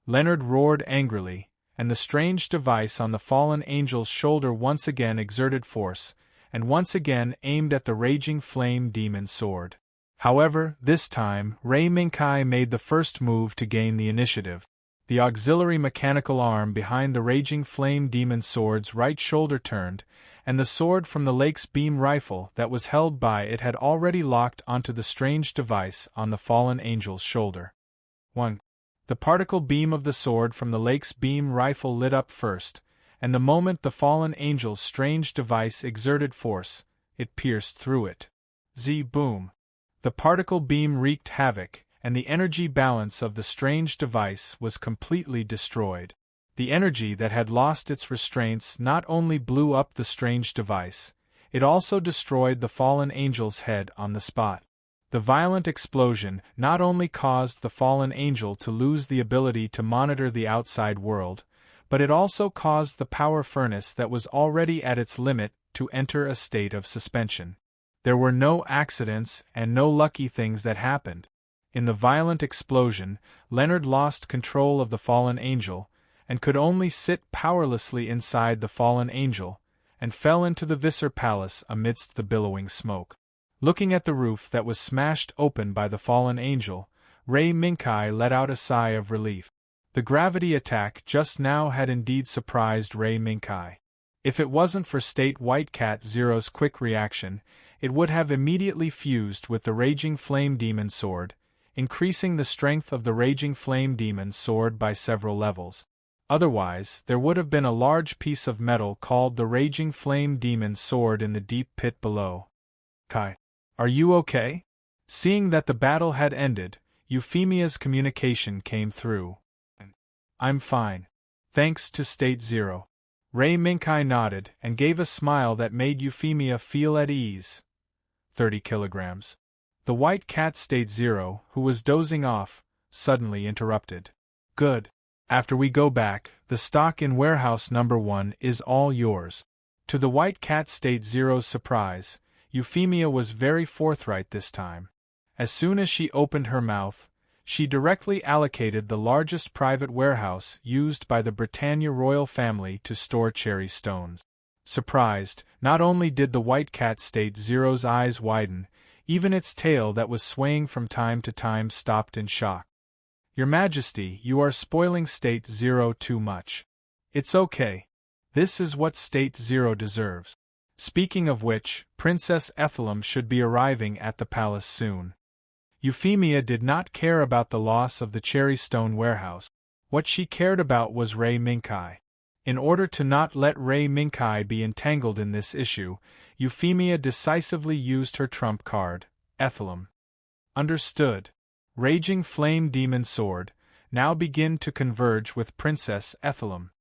Leonard roared angrily, and the strange device on the fallen angel's shoulder once again exerted force, and once again aimed at the raging flame demon sword. However, this time, Ray Minkai made the first move to gain the initiative. The auxiliary mechanical arm behind the raging flame demon sword's right shoulder turned, and the sword from the lake's beam rifle that was held by it had already locked onto the strange device on the fallen angel's shoulder. 1. The particle beam of the sword from the lake's beam rifle lit up first, and the moment the fallen angel's strange device exerted force, it pierced through it. Z-boom. The particle beam wreaked havoc, and the energy balance of the strange device was completely destroyed. The energy that had lost its restraints not only blew up the strange device, it also destroyed the fallen angel's head on the spot. The violent explosion not only caused the fallen angel to lose the ability to monitor the outside world, but it also caused the power furnace that was already at its limit to enter a state of suspension. There were no accidents and no lucky things that happened. In the violent explosion, Leonard lost control of the fallen angel, and could only sit powerlessly inside the fallen angel, and fell into the Visser Palace amidst the billowing smoke. Looking at the roof that was smashed open by the fallen angel, Ray Minkai let out a sigh of relief. The gravity attack just now had indeed surprised Ray Minkai. If it wasn't for State White Cat Zero's quick reaction, it would have immediately fused with the Raging Flame Demon sword, increasing the strength of the Raging Flame Demon sword by several levels. Otherwise, there would have been a large piece of metal called the Raging Flame Demon sword in the deep pit below. Kai, are you okay? Seeing that the battle had ended, Euphemia's communication came through. I'm fine. Thanks to State Zero. Ray Minkai nodded and gave a smile that made Euphemia feel at ease. 30 kilograms. The white cat State Zero, who was dozing off, suddenly interrupted. Good. After we go back, the stock in warehouse number 1 is all yours. To the white cat State Zero's surprise, Euphemia was very forthright this time. As soon as she opened her mouth, she directly allocated the largest private warehouse used by the Britannia royal family to store cherry stones. Surprised, not only did the white cat State Zero's eyes widen, even its tail that was swaying from time to time stopped in shock. Your Majesty, you are spoiling State Zero too much. It's okay. This is what State Zero deserves. Speaking of which, Princess Ethelum should be arriving at the palace soon. Euphemia did not care about the loss of the cherry stone warehouse. What she cared about was Ray Minkai. In order to not let Ray Minkai be entangled in this issue, Euphemia decisively used her trump card, Ethelum. Understood. Raging Flame Demon Sword, now begin to converge with Princess Ethelum.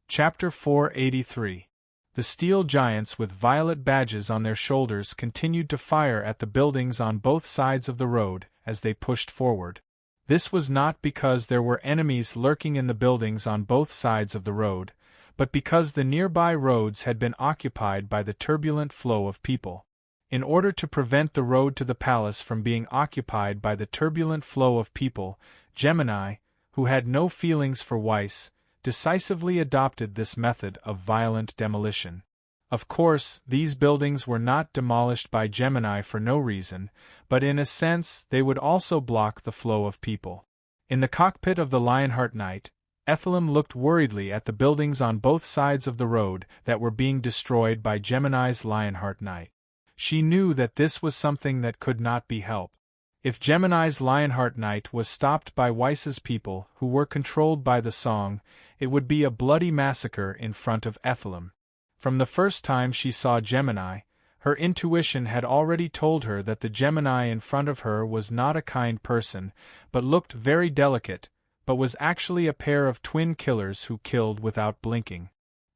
Chapter 483. The steel giants with violet badges on their shoulders continued to fire at the buildings on both sides of the road as they pushed forward. This was not because there were enemies lurking in the buildings on both sides of the road, but because the nearby roads had been occupied by the turbulent flow of people. In order to prevent the road to the palace from being occupied by the turbulent flow of people, Gemini, who had no feelings for Weiss, decisively adopted this method of violent demolition. Of course, these buildings were not demolished by Gemini for no reason, but in a sense they would also block the flow of people. In the cockpit of the Lionheart Knight, Ethelem looked worriedly at the buildings on both sides of the road that were being destroyed by Gemini's Lionheart Knight. She knew that this was something that could not be helped. If Gemini's Lionheart Knight was stopped by Weiss's people who were controlled by the song, it would be a bloody massacre in front of Ethelem. From the first time she saw Gemini, her intuition had already told her that the Gemini in front of her was not a kind person, but looked very delicate, but was actually a pair of twin killers who killed without blinking.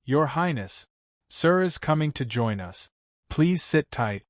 "Your Highness, Sir is coming to join us. Please sit tight."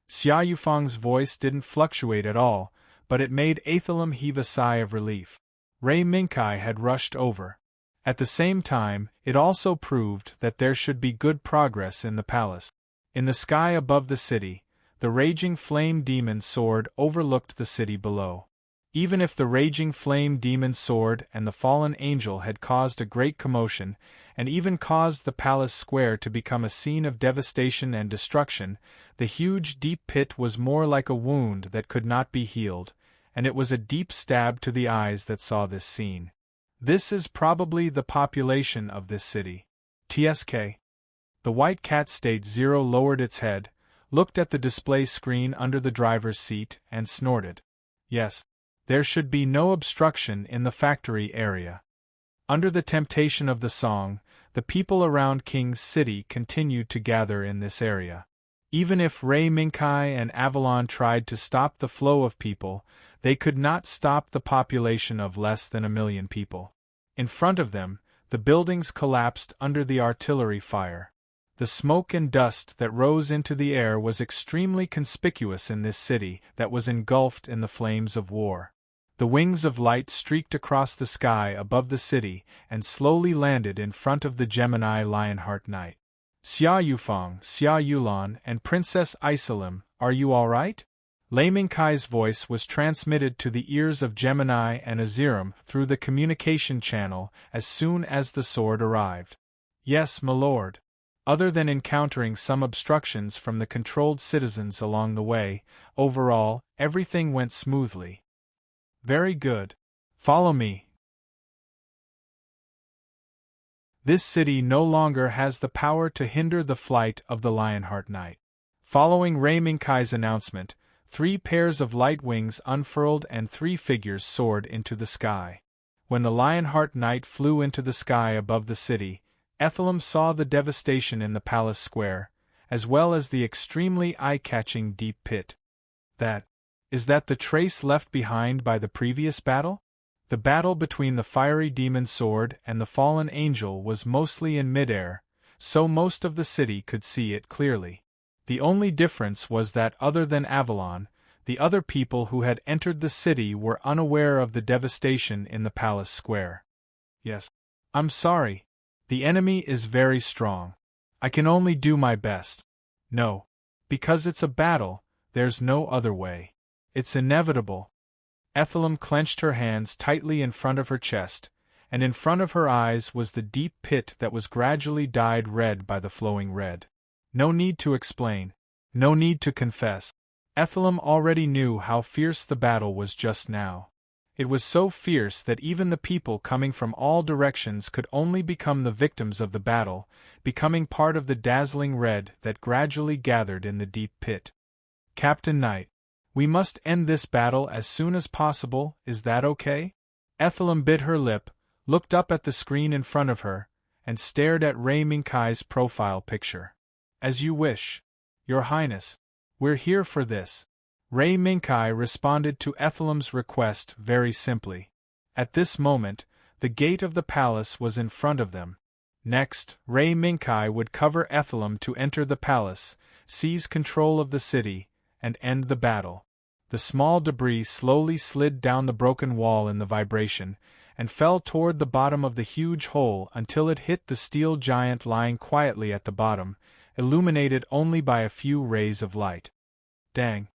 Xia Yufeng's voice didn't fluctuate at all, but it made Ethelem heave a sigh of relief. Ray Minkai had rushed over. At the same time, it also proved that there should be good progress in the palace. In the sky above the city, the raging flame demon sword overlooked the city below. Even if the raging flame demon sword and the fallen angel had caused a great commotion, and even caused the palace square to become a scene of devastation and destruction, the huge deep pit was more like a wound that could not be healed, and it was a deep stab to the eyes that saw this scene. This is probably the population of this city. TSK. The white cat State Zero lowered its head, looked at the display screen under the driver's seat, and snorted. Yes. There should be no obstruction in the factory area. Under the temptation of the song, the people around King's City continued to gather in this area. Even if Ray Minkai and Avalon tried to stop the flow of people, they could not stop the population of less than 1 million people. In front of them, the buildings collapsed under the artillery fire. The smoke and dust that rose into the air was extremely conspicuous in this city that was engulfed in the flames of war. The wings of light streaked across the sky above the city and slowly landed in front of the Gemini Lionheart Knight. "Xia Yufeng, Xia Yulan, and Princess Iselem, are you all right?" Lei Minkai's voice was transmitted to the ears of Gemini and Aziram through the communication channel as soon as the sword arrived. "Yes, my lord. Other than encountering some obstructions from the controlled citizens along the way, overall, everything went smoothly." "Very good. Follow me." This city no longer has the power to hinder the flight of the Lionheart Knight. Following Ray Minkai's announcement, 3 pairs of light wings unfurled and 3 figures soared into the sky. When the Lionheart Knight flew into the sky above the city, Ethelem saw the devastation in the palace square, as well as the extremely eye-catching deep pit. Is that the trace left behind by the previous battle? The battle between the fiery demon sword and the fallen angel was mostly in midair, so most of the city could see it clearly. The only difference was that other than Avalon, the other people who had entered the city were unaware of the devastation in the palace square. "Yes. I'm sorry. The enemy is very strong. I can only do my best." "No. Because it's a battle, there's no other way. It's inevitable." Ethelem clenched her hands tightly in front of her chest, and in front of her eyes was the deep pit that was gradually dyed red by the flowing red. No need to explain. No need to confess. Ethelem already knew how fierce the battle was just now. It was so fierce that even the people coming from all directions could only become the victims of the battle, becoming part of the dazzling red that gradually gathered in the deep pit. "Captain Knight, we must end this battle as soon as possible, is that okay?" Ethelem bit her lip, looked up at the screen in front of her, and stared at Ray Minkai's profile picture. "As you wish, Your Highness. We're here for this." Ray Minkai responded to Ethelem's request very simply. At this moment, the gate of the palace was in front of them. Next, Ray Minkai would cover Ethelem to enter the palace, seize control of the city, and end the battle. The small debris slowly slid down the broken wall in the vibration, and fell toward the bottom of the huge hole until it hit the steel giant lying quietly at the bottom, illuminated only by a few rays of light. Dang!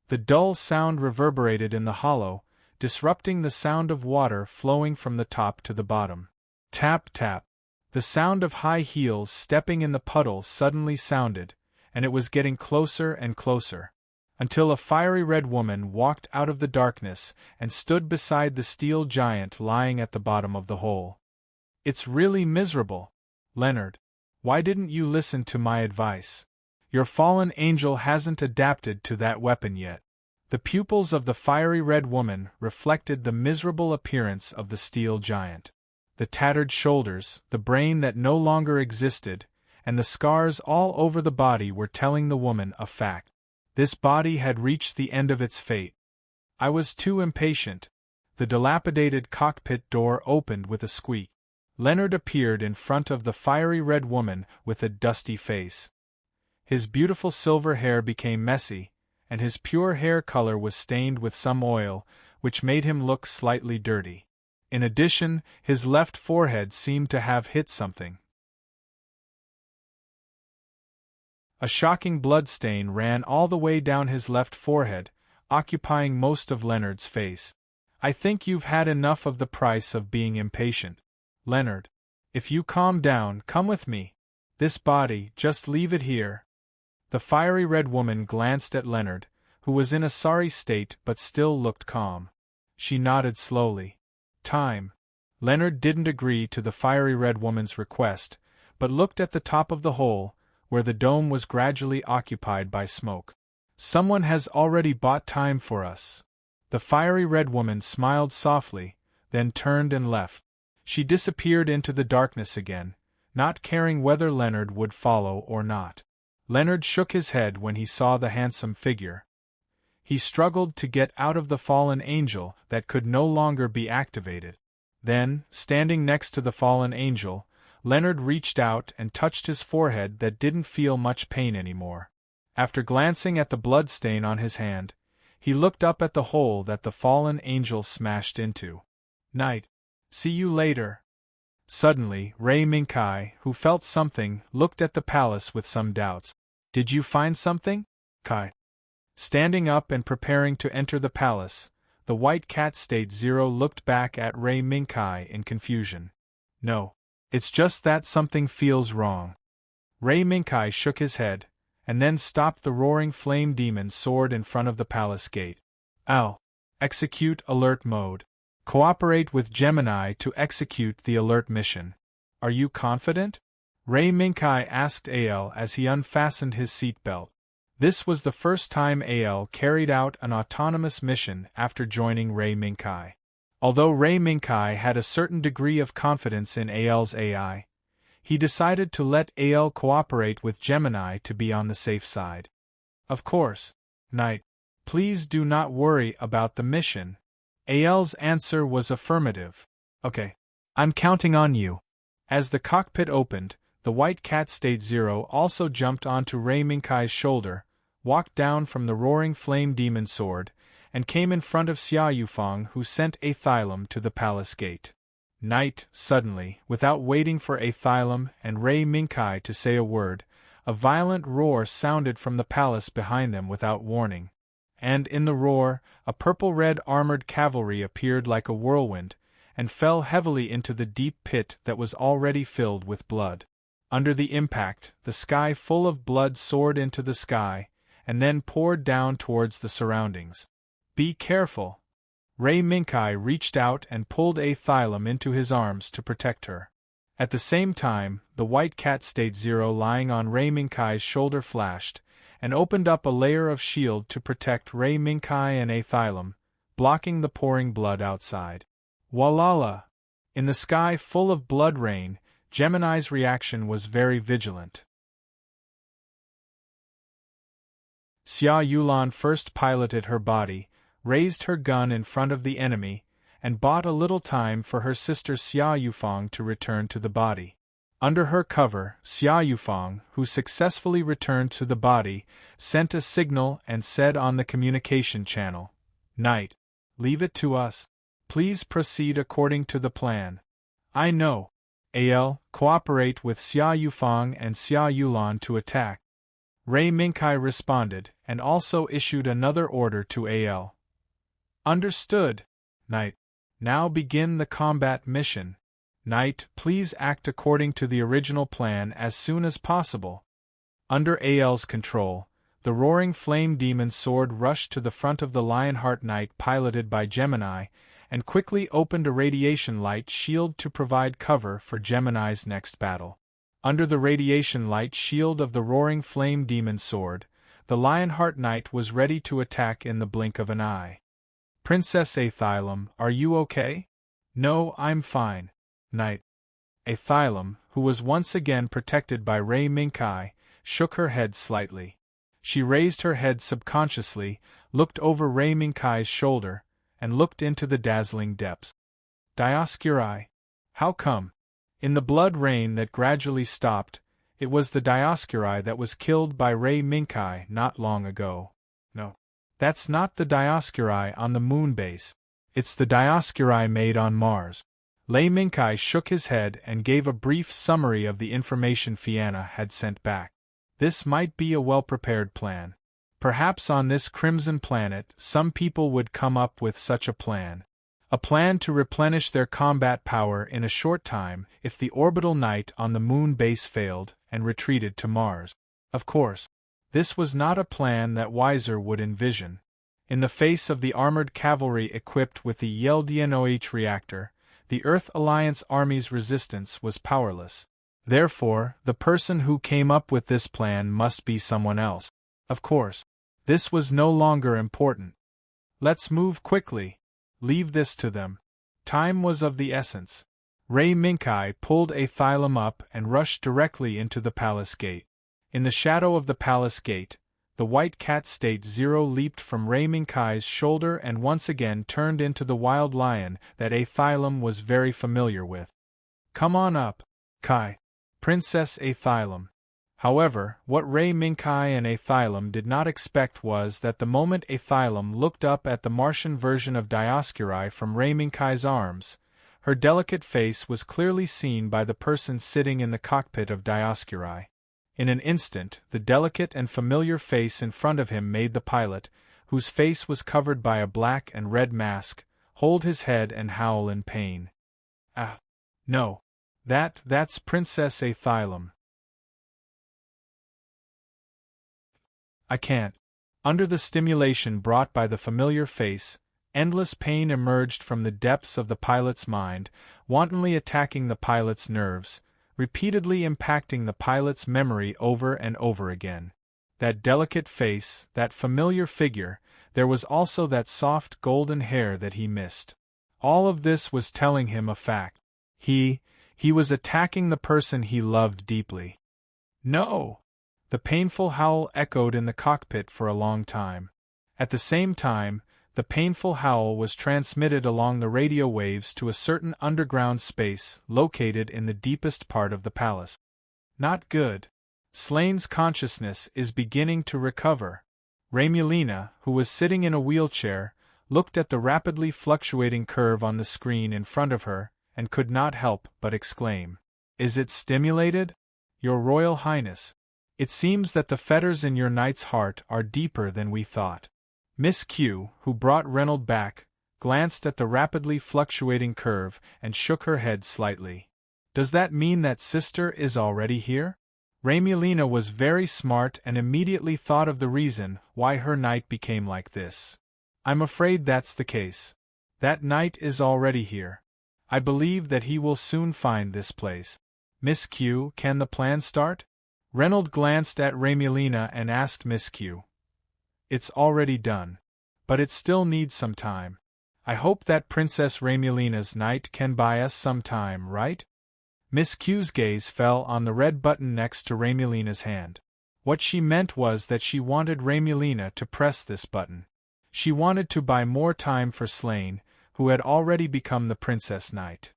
The dull sound reverberated in the hollow, disrupting the sound of water flowing from the top to the bottom. Tap tap. The sound of high heels stepping in the puddle suddenly sounded, and it was getting closer and closer, until a fiery red woman walked out of the darkness and stood beside the steel giant lying at the bottom of the hole. "It's really miserable, Leonard. Why didn't you listen to my advice? Your fallen angel hasn't adapted to that weapon yet." The pupils of the fiery red woman reflected the miserable appearance of the steel giant. The tattered shoulders, the brain that no longer existed, and the scars all over the body were telling the woman a fact. This body had reached the end of its fate. I was too impatient. The dilapidated cockpit door opened with a squeak. Leonard appeared in front of the fiery red woman with a dusty face. His beautiful silver hair became messy, and his pure hair color was stained with some oil, which made him look slightly dirty. In addition, his left forehead seemed to have hit something. A shocking blood stain ran all the way down his left forehead, occupying most of Leonard's face. "I think you've had enough of the price of being impatient, Leonard. If you calm down, come with me. This body, just leave it here." The fiery red woman glanced at Leonard, who was in a sorry state but still looked calm. She nodded slowly. "Time." Leonard didn't agree to the fiery red woman's request, but looked at the top of the hole, where the dome was gradually occupied by smoke. "Someone has already bought time for us." The fiery red woman smiled softly, then turned and left. She disappeared into the darkness again, not caring whether Leonard would follow or not. Leonard shook his head when he saw the handsome figure. He struggled to get out of the fallen angel that could no longer be activated. Then, standing next to the fallen angel, Leonard reached out and touched his forehead that didn't feel much pain anymore. After glancing at the blood stain on his hand, he looked up at the hole that the fallen angel smashed into. "Night. See you later." Suddenly, Ray Minkai, who felt something, looked at the palace with some doubts. "Did you find something, Kai?" Standing up and preparing to enter the palace, the White Cat State Zero looked back at Ray Minkai in confusion. "No. It's just that something feels wrong." Ray Minkai shook his head, and then stopped the roaring flame demon sword in front of the palace gate. "Al. Execute alert mode. Cooperate with Gemini to execute the alert mission. Are you confident?" Ray Minkai asked Al as he unfastened his seatbelt. This was the first time Al carried out an autonomous mission after joining Ray Minkai. Although Ray Minkai had a certain degree of confidence in Al's AI, he decided to let Al cooperate with Gemini to be on the safe side. "Of course, Knight. Please do not worry about the mission." Al's answer was affirmative. "Okay. I'm counting on you." As the cockpit opened, the White Cat State Zero also jumped onto Ray Minkai's shoulder, walked down from the roaring flame demon sword, and came in front of Xia Yufeng, who sent Aethylam to the palace gate. Night, suddenly, without waiting for Aethylam and Ray Minkai to say a word, a violent roar sounded from the palace behind them without warning. And in the roar, a purple-red armored cavalry appeared like a whirlwind, and fell heavily into the deep pit that was already filled with blood. Under the impact, the sky full of blood soared into the sky, and then poured down towards the surroundings. "Be careful." Ray Minkai reached out and pulled Aethylam into his arms to protect her. At the same time, the White Cat State Zero lying on Ray Minkai's shoulder flashed, and opened up a layer of shield to protect Ray Minkai and Aethylam, blocking the pouring blood outside. Walala! In the sky full of blood rain, Gemini's reaction was very vigilant. Xia Yulan first piloted her body, raised her gun in front of the enemy, and bought a little time for her sister Xia Yufeng to return to the body. Under her cover, Xia Yufeng, who successfully returned to the body, sent a signal and said on the communication channel, "Knight, leave it to us. please proceed according to the plan. I know. Al, cooperate with Xia Yufang and Xia Yulan to attack. Ray Minkai responded, and also issued another order to Al. Understood, Knight. Now begin the combat mission. Knight, please act according to the original plan as soon as possible. Under Al's control, the roaring flame demon sword rushed to the front of the Lionheart Knight piloted by Gemini, and quickly opened a radiation light shield to provide cover for Gemini's next battle. Under the radiation light shield of the roaring flame demon sword, the Lionheart Knight was ready to attack in the blink of an eye. Princess Aethylam, are you okay? No, I'm fine, Knight. Aethylam, who was once again protected by Ray Minkai, shook her head slightly. She raised her head subconsciously, looked over Ray Minkai's shoulder, and looked into the dazzling depths. Dioscuri? How come? In the blood rain that gradually stopped, it was the Dioscuri that was killed by Ray Minkai not long ago. No. That's not the Dioscuri on the moon base. It's the Dioscuri made on Mars. Ray Minkai shook his head and gave a brief summary of the information Fianna had sent back. This might be a well-prepared plan. Perhaps on this crimson planet some people would come up with such a plan. A plan to replenish their combat power in a short time if the orbital knight on the moon base failed and retreated to Mars. Of course, this was not a plan that Weiser would envision. In the face of the armored cavalry equipped with the Yeldienovich reactor, the Earth Alliance Army's resistance was powerless. Therefore, the person who came up with this plan must be someone else. Of course, this was no longer important. Let's move quickly. Leave this to them. Time was of the essence. Ray Minkai pulled Aethylam up and rushed directly into the palace gate. In the shadow of the palace gate, the white cat State Zero leaped from Ray Minkai's shoulder and once again turned into the wild lion that Aethylam was very familiar with. Come on up, Kai. Princess Aethylam. However, what Ray Minkai and Aethylam did not expect was that the moment Aethylam looked up at the Martian version of Dioscuri from Ray Minkai's arms, her delicate face was clearly seen by the person sitting in the cockpit of Dioscuri. In an instant, the delicate and familiar face in front of him made the pilot, whose face was covered by a black and red mask, hold his head and howl in pain. Ah, no. That's Princess Aethylam. I can't. Under the stimulation brought by the familiar face, endless pain emerged from the depths of the pilot's mind, wantonly attacking the pilot's nerves, repeatedly impacting the pilot's memory over and over again. That delicate face, that familiar figure, there was also that soft golden hair that he missed. All of this was telling him a fact. He was attacking the person he loved deeply. No! The painful howl echoed in the cockpit for a long time. At the same time, the painful howl was transmitted along the radio waves to a certain underground space located in the deepest part of the palace. Not good. Slane's consciousness is beginning to recover. Raymulina, who was sitting in a wheelchair, looked at the rapidly fluctuating curve on the screen in front of her, and could not help but exclaim, "Is it stimulated? Your Royal Highness, it seems that the fetters in your knight's heart are deeper than we thought." Miss Q, who brought Reynold back, glanced at the rapidly fluctuating curve and shook her head slightly. Does that mean that sister is already here? Raymulina was very smart and immediately thought of the reason why her knight became like this. I'm afraid that's the case. That knight is already here. I believe that he will soon find this place. Miss Q, can the plan start? Reynold glanced at Raymulina and asked Miss Q. It's already done. But it still needs some time. I hope that Princess Raymulina's knight can buy us some time, right? Miss Q's gaze fell on the red button next to Raymulina's hand. What she meant was that she wanted Raymulina to press this button. She wanted to buy more time for Slane, who had already become the Princess Knight.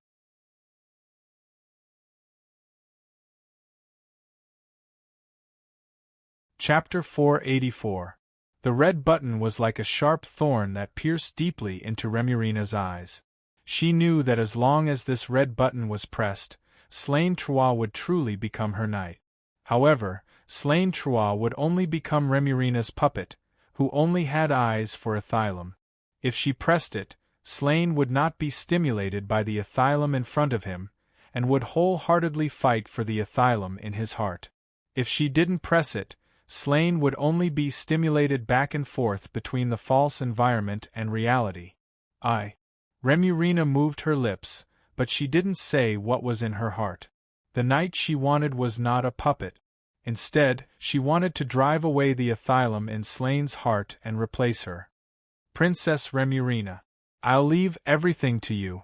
Chapter 484. The red button was like a sharp thorn that pierced deeply into Raymulina's eyes. She knew that as long as this red button was pressed, Slain Trois would truly become her knight. However, Slain Trois would only become Remurina's puppet, who only had eyes for Ethylum. If she pressed it, Slain would not be stimulated by the Ethylum in front of him, and would wholeheartedly fight for the Ethylum in his heart. If she didn't press it, Slain would only be stimulated back and forth between the false environment and reality. Remurina moved her lips, but she didn't say what was in her heart. The knight she wanted was not a puppet. Instead, she wanted to drive away the Ethylum in Slain's heart and replace her. Princess Remurina. I'll leave everything to you.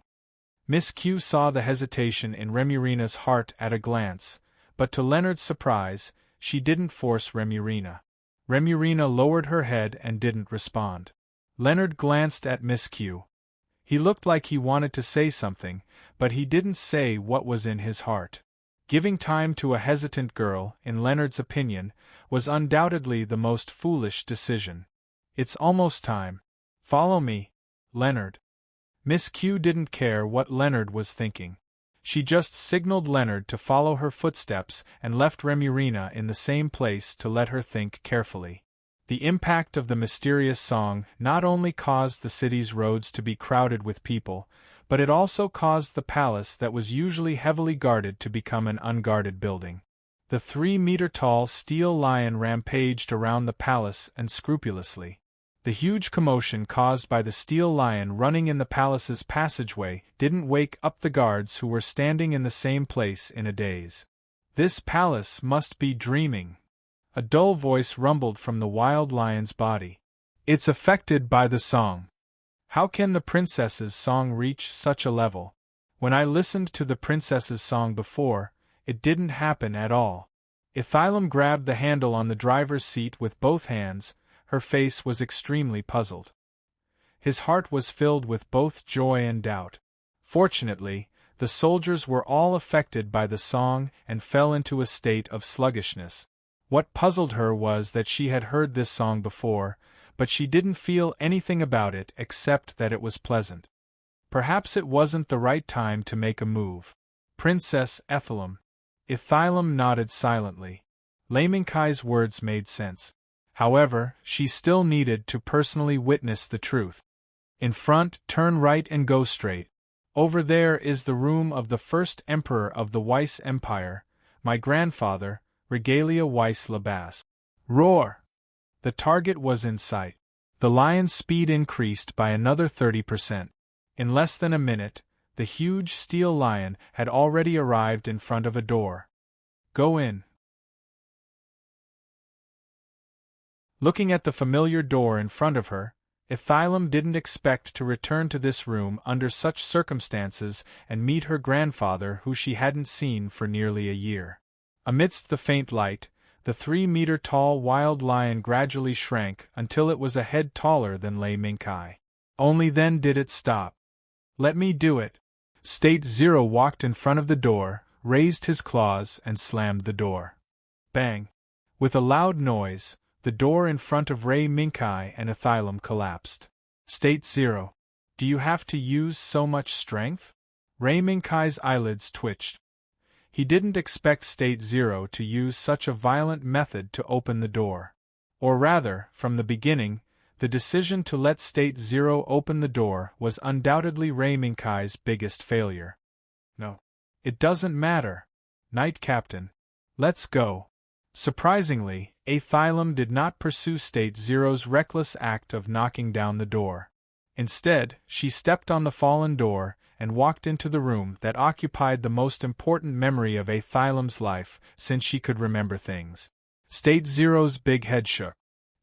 Miss Q saw the hesitation in Remurina's heart at a glance, but to Leonard's surprise, she didn't force Remurina. Remurina lowered her head and didn't respond. Leonard glanced at Miss Q. He looked like he wanted to say something, but he didn't say what was in his heart. Giving time to a hesitant girl, in Leonard's opinion, was undoubtedly the most foolish decision. It's almost time. Follow me, Leonard. Miss Q didn't care what Leonard was thinking. She just signaled Leonard to follow her footsteps and left Remurina in the same place to let her think carefully. The impact of the mysterious song not only caused the city's roads to be crowded with people, but it also caused the palace that was usually heavily guarded to become an unguarded building. The 3-meter-tall steel lion rampaged around the palace unscrupulously. The huge commotion caused by the steel lion running in the palace's passageway didn't wake up the guards who were standing in the same place in a daze. This palace must be dreaming. A dull voice rumbled from the wild lion's body. It's affected by the song. How can the princess's song reach such a level? When I listened to the princess's song before, it didn't happen at all. Ethylum grabbed the handle on the driver's seat with both hands. Her face was extremely puzzled. His heart was filled with both joy and doubt. Fortunately, the soldiers were all affected by the song and fell into a state of sluggishness. What puzzled her was that she had heard this song before, but she didn't feel anything about it except that it was pleasant. Perhaps it wasn't the right time to make a move. Princess Ethylum. Ethylum nodded silently. Lamenkai's words made sense. However, she still needed to personally witness the truth. In front, turn right and go straight. Over there is the room of the first emperor of the Weiss Empire, my grandfather, Regalia Weiss Labas. Roar! The target was in sight. The lion's speed increased by another 30%. In less than a minute, the huge steel lion had already arrived in front of a door. Go in. Looking at the familiar door in front of her, Ethylum didn't expect to return to this room under such circumstances and meet her grandfather who she hadn't seen for nearly a year. Amidst the faint light, the 3-meter-tall wild lion gradually shrank until it was a head taller than Lei Minkai. Only then did it stop. Let me do it. State Zero walked in front of the door, raised his claws and slammed the door. Bang! With a loud noise, the door in front of Rei Minkai and Ethylum collapsed. State Zero. Do you have to use so much strength? Rei Minkai's eyelids twitched. He didn't expect State Zero to use such a violent method to open the door. Or rather, from the beginning, the decision to let State Zero open the door was undoubtedly Rei Minkai's biggest failure. No. It doesn't matter. Knight Captain. Let's go. Surprisingly, Ethylum did not pursue State Zero's reckless act of knocking down the door. Instead, she stepped on the fallen door and walked into the room that occupied the most important memory of Ethylum's life since she could remember things. State Zero's big head shook.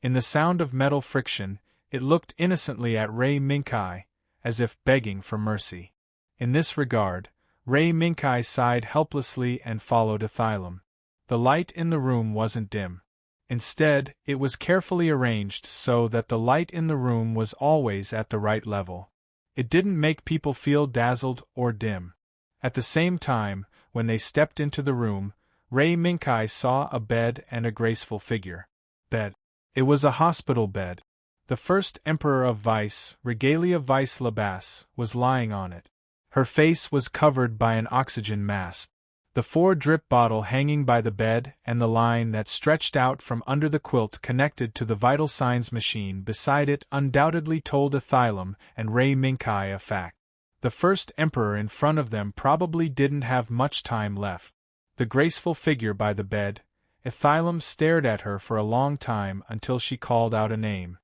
In the sound of metal friction, it looked innocently at Rei Minkai, as if begging for mercy. In this regard, Rei Minkai sighed helplessly and followed Ethylum. The light in the room wasn't dim. Instead, it was carefully arranged so that the light in the room was always at the right level. It didn't make people feel dazzled or dim. At the same time, when they stepped into the room, Rei Minkai saw a bed and a graceful figure. Bed. It was a hospital bed. The first Emperor of Vice, Regalia Vice Labas, was lying on it. Her face was covered by an oxygen mask. The 4-drip bottle hanging by the bed and the line that stretched out from under the quilt connected to the vital signs machine beside it undoubtedly told Athylam and Ray Minkai a fact. The first Emperor in front of them probably didn't have much time left. The graceful figure by the bed, Athylam stared at her for a long time until she called out a name.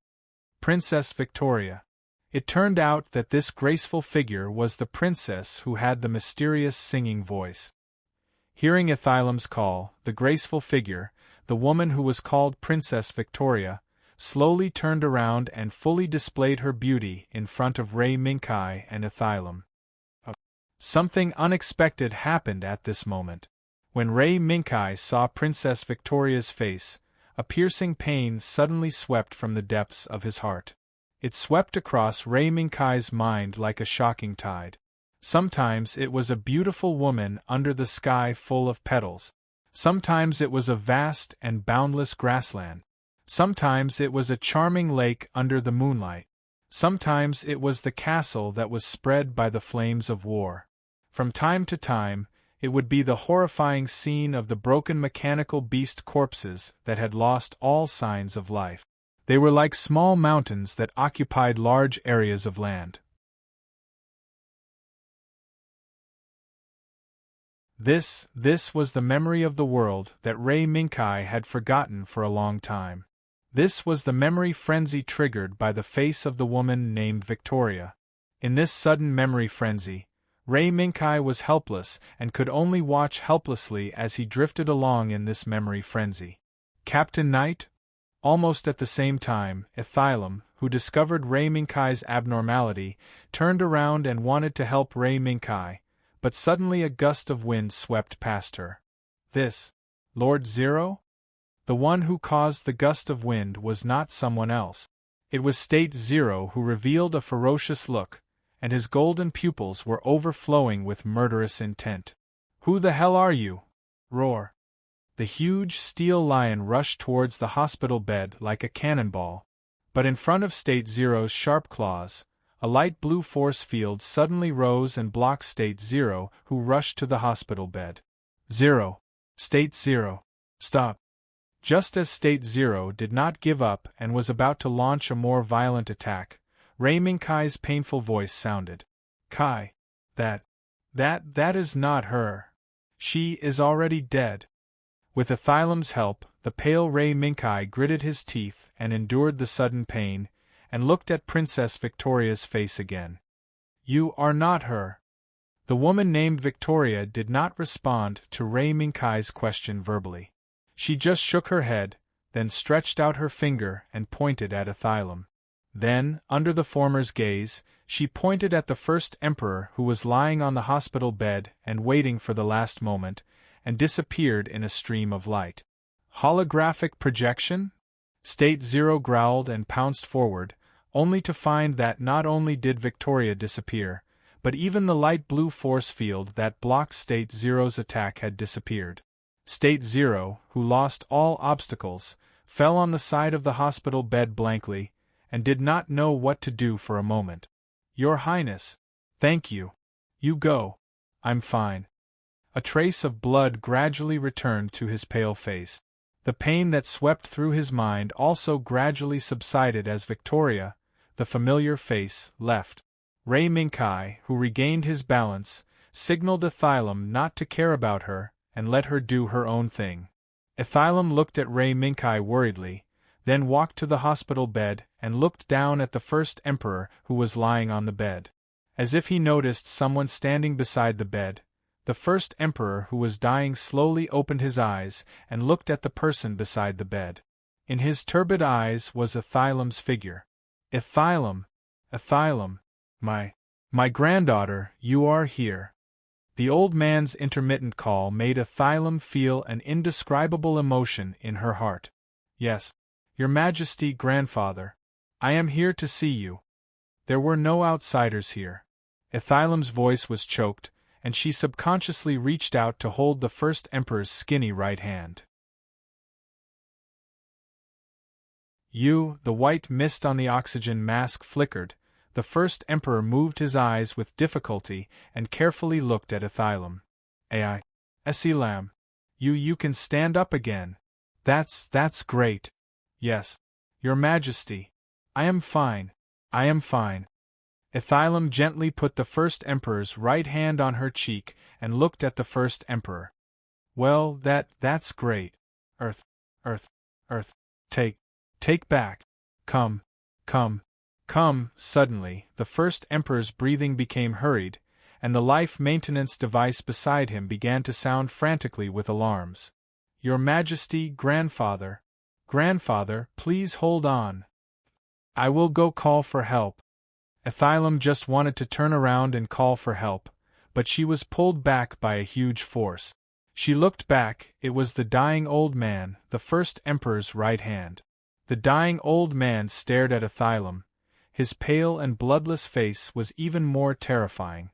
Princess Victoria. It turned out that this graceful figure was the princess who had the mysterious singing voice. Hearing Athylam's call, the graceful figure, the woman who was called Princess Victoria, slowly turned around and fully displayed her beauty in front of Ray Minkai and Athylam. Something unexpected happened at this moment. When Ray Minkai saw Princess Victoria's face, a piercing pain suddenly swept from the depths of his heart. It swept across Ray Minkai's mind like a shocking tide. Sometimes it was a beautiful woman under the sky full of petals. Sometimes it was a vast and boundless grassland. Sometimes it was a charming lake under the moonlight. Sometimes it was the castle that was spread by the flames of war. From time to time, it would be the horrifying scene of the broken mechanical beast corpses that had lost all signs of life. They were like small mountains that occupied large areas of land. This was the memory of the world that Ray Minkai had forgotten for a long time. This was the memory frenzy triggered by the face of the woman named Victoria. In this sudden memory frenzy, Ray Minkai was helpless and could only watch helplessly as he drifted along in this memory frenzy. Captain Knight? Almost at the same time, Athylam, who discovered Ray Minkai's abnormality, turned around and wanted to help Ray Minkai, but suddenly a gust of wind swept past her. This, Lord Zero? The one who caused the gust of wind was not someone else. It was State Zero who revealed a ferocious look, and his golden pupils were overflowing with murderous intent. "Who the hell are you?" Roar. The huge steel lion rushed towards the hospital bed like a cannonball, but in front of State Zero's sharp claws, a light blue force field suddenly rose and blocked State Zero, who rushed to the hospital bed. "Zero! State Zero! Stop!" Just as State Zero did not give up and was about to launch a more violent attack, Ray Minkai's painful voice sounded. "Kai, that is not her. She is already dead." With Athylam's help, the pale Ray Minkai gritted his teeth and endured the sudden pain, and looked at Princess Victoria's face again. "You are not her." The woman named Victoria did not respond to Ray Minkai's question verbally. She just shook her head, then stretched out her finger and pointed at Athylam. Then, under the former's gaze, she pointed at the first Emperor who was lying on the hospital bed and waiting for the last moment, and disappeared in a stream of light. "Holographic projection?" State Zero growled and pounced forward, only to find that not only did Victoria disappear, but even the light blue force field that blocked State Zero's attack had disappeared. State Zero, who lost all obstacles, fell on the side of the hospital bed blankly, and did not know what to do for a moment. "Your Highness, thank you. You go. I'm fine." A trace of blood gradually returned to his pale face. The pain that swept through his mind also gradually subsided as Victoria, the familiar face, left. Ray Minkai, who regained his balance, signaled Athylam not to care about her, and let her do her own thing. Athylam looked at Ray Minkai worriedly, then walked to the hospital bed and looked down at the first Emperor who was lying on the bed. As if he noticed someone standing beside the bed, the first Emperor who was dying slowly opened his eyes and looked at the person beside the bed. In his turbid eyes was Athylam's figure. "Athylam! Athylam! My granddaughter, you are here." The old man's intermittent call made Athylam feel an indescribable emotion in her heart. "Yes, Your Majesty, grandfather. I am here to see you." There were no outsiders here. Athylam's voice was choked, and she subconsciously reached out to hold the first Emperor's skinny right hand. The white mist on the oxygen mask flickered. The first emperor moved his eyes with difficulty and carefully looked at Ethylam. Ai. Esilam. You can stand up again. That's great. Yes. Your Majesty. I am fine. I am fine. Ethylam gently put the first emperor's right hand on her cheek and looked at the first emperor. Well, that's great. Earth. Take back. Come. Suddenly, the first emperor's breathing became hurried, and the life maintenance device beside him began to sound frantically with alarms. Your Majesty, Grandfather, please hold on. I will go call for help. Ethylam just wanted to turn around and call for help, but she was pulled back by a huge force. She looked back. It was the dying old man, the first emperor's right hand. The dying old man stared at Ethylam. His pale and bloodless face was even more terrifying.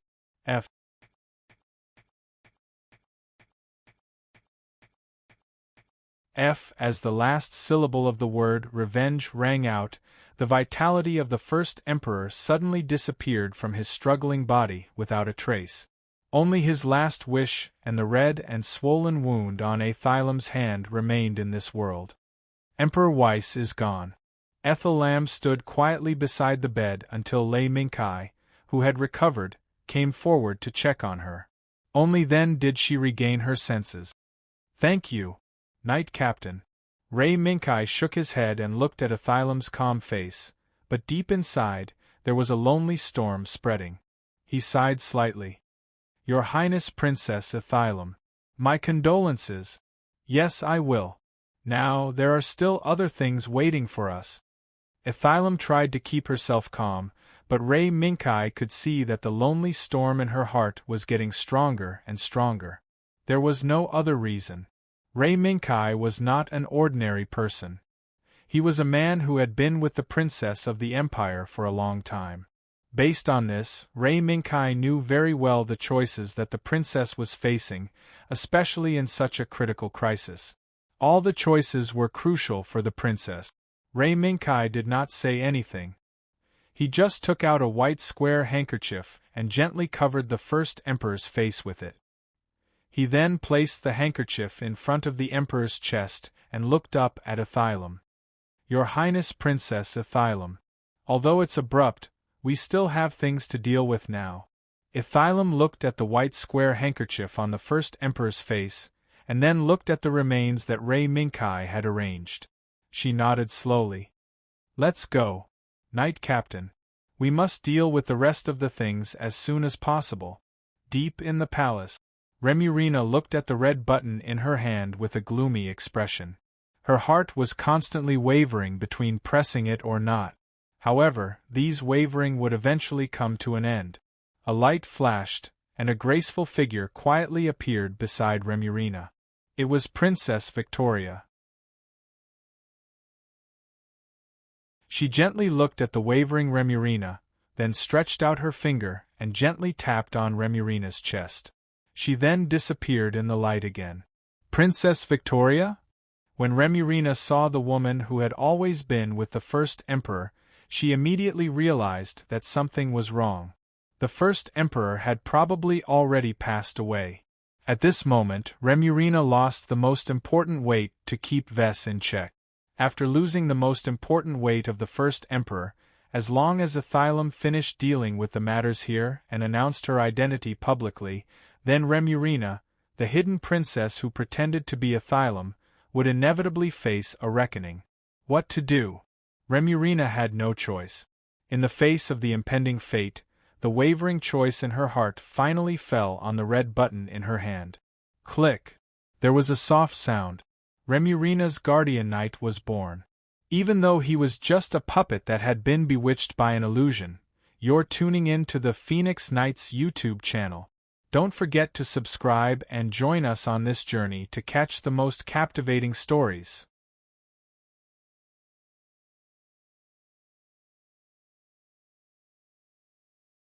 As the last syllable of the word revenge rang out, the vitality of the first emperor suddenly disappeared from his struggling body without a trace. Only his last wish and the red and swollen wound on Ethylam's hand remained in this world. Emperor Weiss is gone. Ethylam stood quietly beside the bed until Lei Minkai, who had recovered, came forward to check on her. Only then did she regain her senses. Thank you, Knight Captain. Lei Minkai shook his head and looked at Ethylam's calm face, but deep inside, there was a lonely storm spreading. He sighed slightly. Your Highness Princess Ethylam. My condolences. Yes, I will. Now, there are still other things waiting for us. Ethylam tried to keep herself calm, but Lei Minkai could see that the lonely storm in her heart was getting stronger and stronger. There was no other reason. Lei Minkai was not an ordinary person. He was a man who had been with the princess of the empire for a long time. Based on this, Lei Minkai knew very well the choices that the princess was facing, especially in such a critical crisis. All the choices were crucial for the princess. Lei Minkai did not say anything. He just took out a white square handkerchief and gently covered the first emperor's face with it. He then placed the handkerchief in front of the emperor's chest and looked up at Ethylam. Your Highness Princess Ethylam. Although it's abrupt, we still have things to deal with now. Ethylam looked at the white square handkerchief on the first emperor's face, and then looked at the remains that Lei Minkai had arranged. She nodded slowly. Let's go, Knight Captain. We must deal with the rest of the things as soon as possible. Deep in the palace, Remurina looked at the red button in her hand with a gloomy expression. Her heart was constantly wavering between pressing it or not. However, these wavering would eventually come to an end. A light flashed, and a graceful figure quietly appeared beside Remurina. It was Princess Victoria. She gently looked at the wavering Remurina, then stretched out her finger and gently tapped on Remurina's chest. She then disappeared in the light again. Princess Victoria? When Remurina saw the woman who had always been with the first emperor, she immediately realized that something was wrong. The first emperor had probably already passed away. At this moment, Remurina lost the most important weight to keep Vess in check. After losing the most important weight of the first emperor, as long as Ethylam finished dealing with the matters here and announced her identity publicly, then Remurina, the hidden princess who pretended to be Ethylam, would inevitably face a reckoning. What to do? Remurina had no choice. In the face of the impending fate, the wavering choice in her heart finally fell on the red button in her hand. Click! There was a soft sound. Remurina's guardian knight was born. Even though he was just a puppet that had been bewitched by an illusion, you're tuning in to the Phoenix Knights YouTube channel. Don't forget to subscribe and join us on this journey to catch the most captivating stories.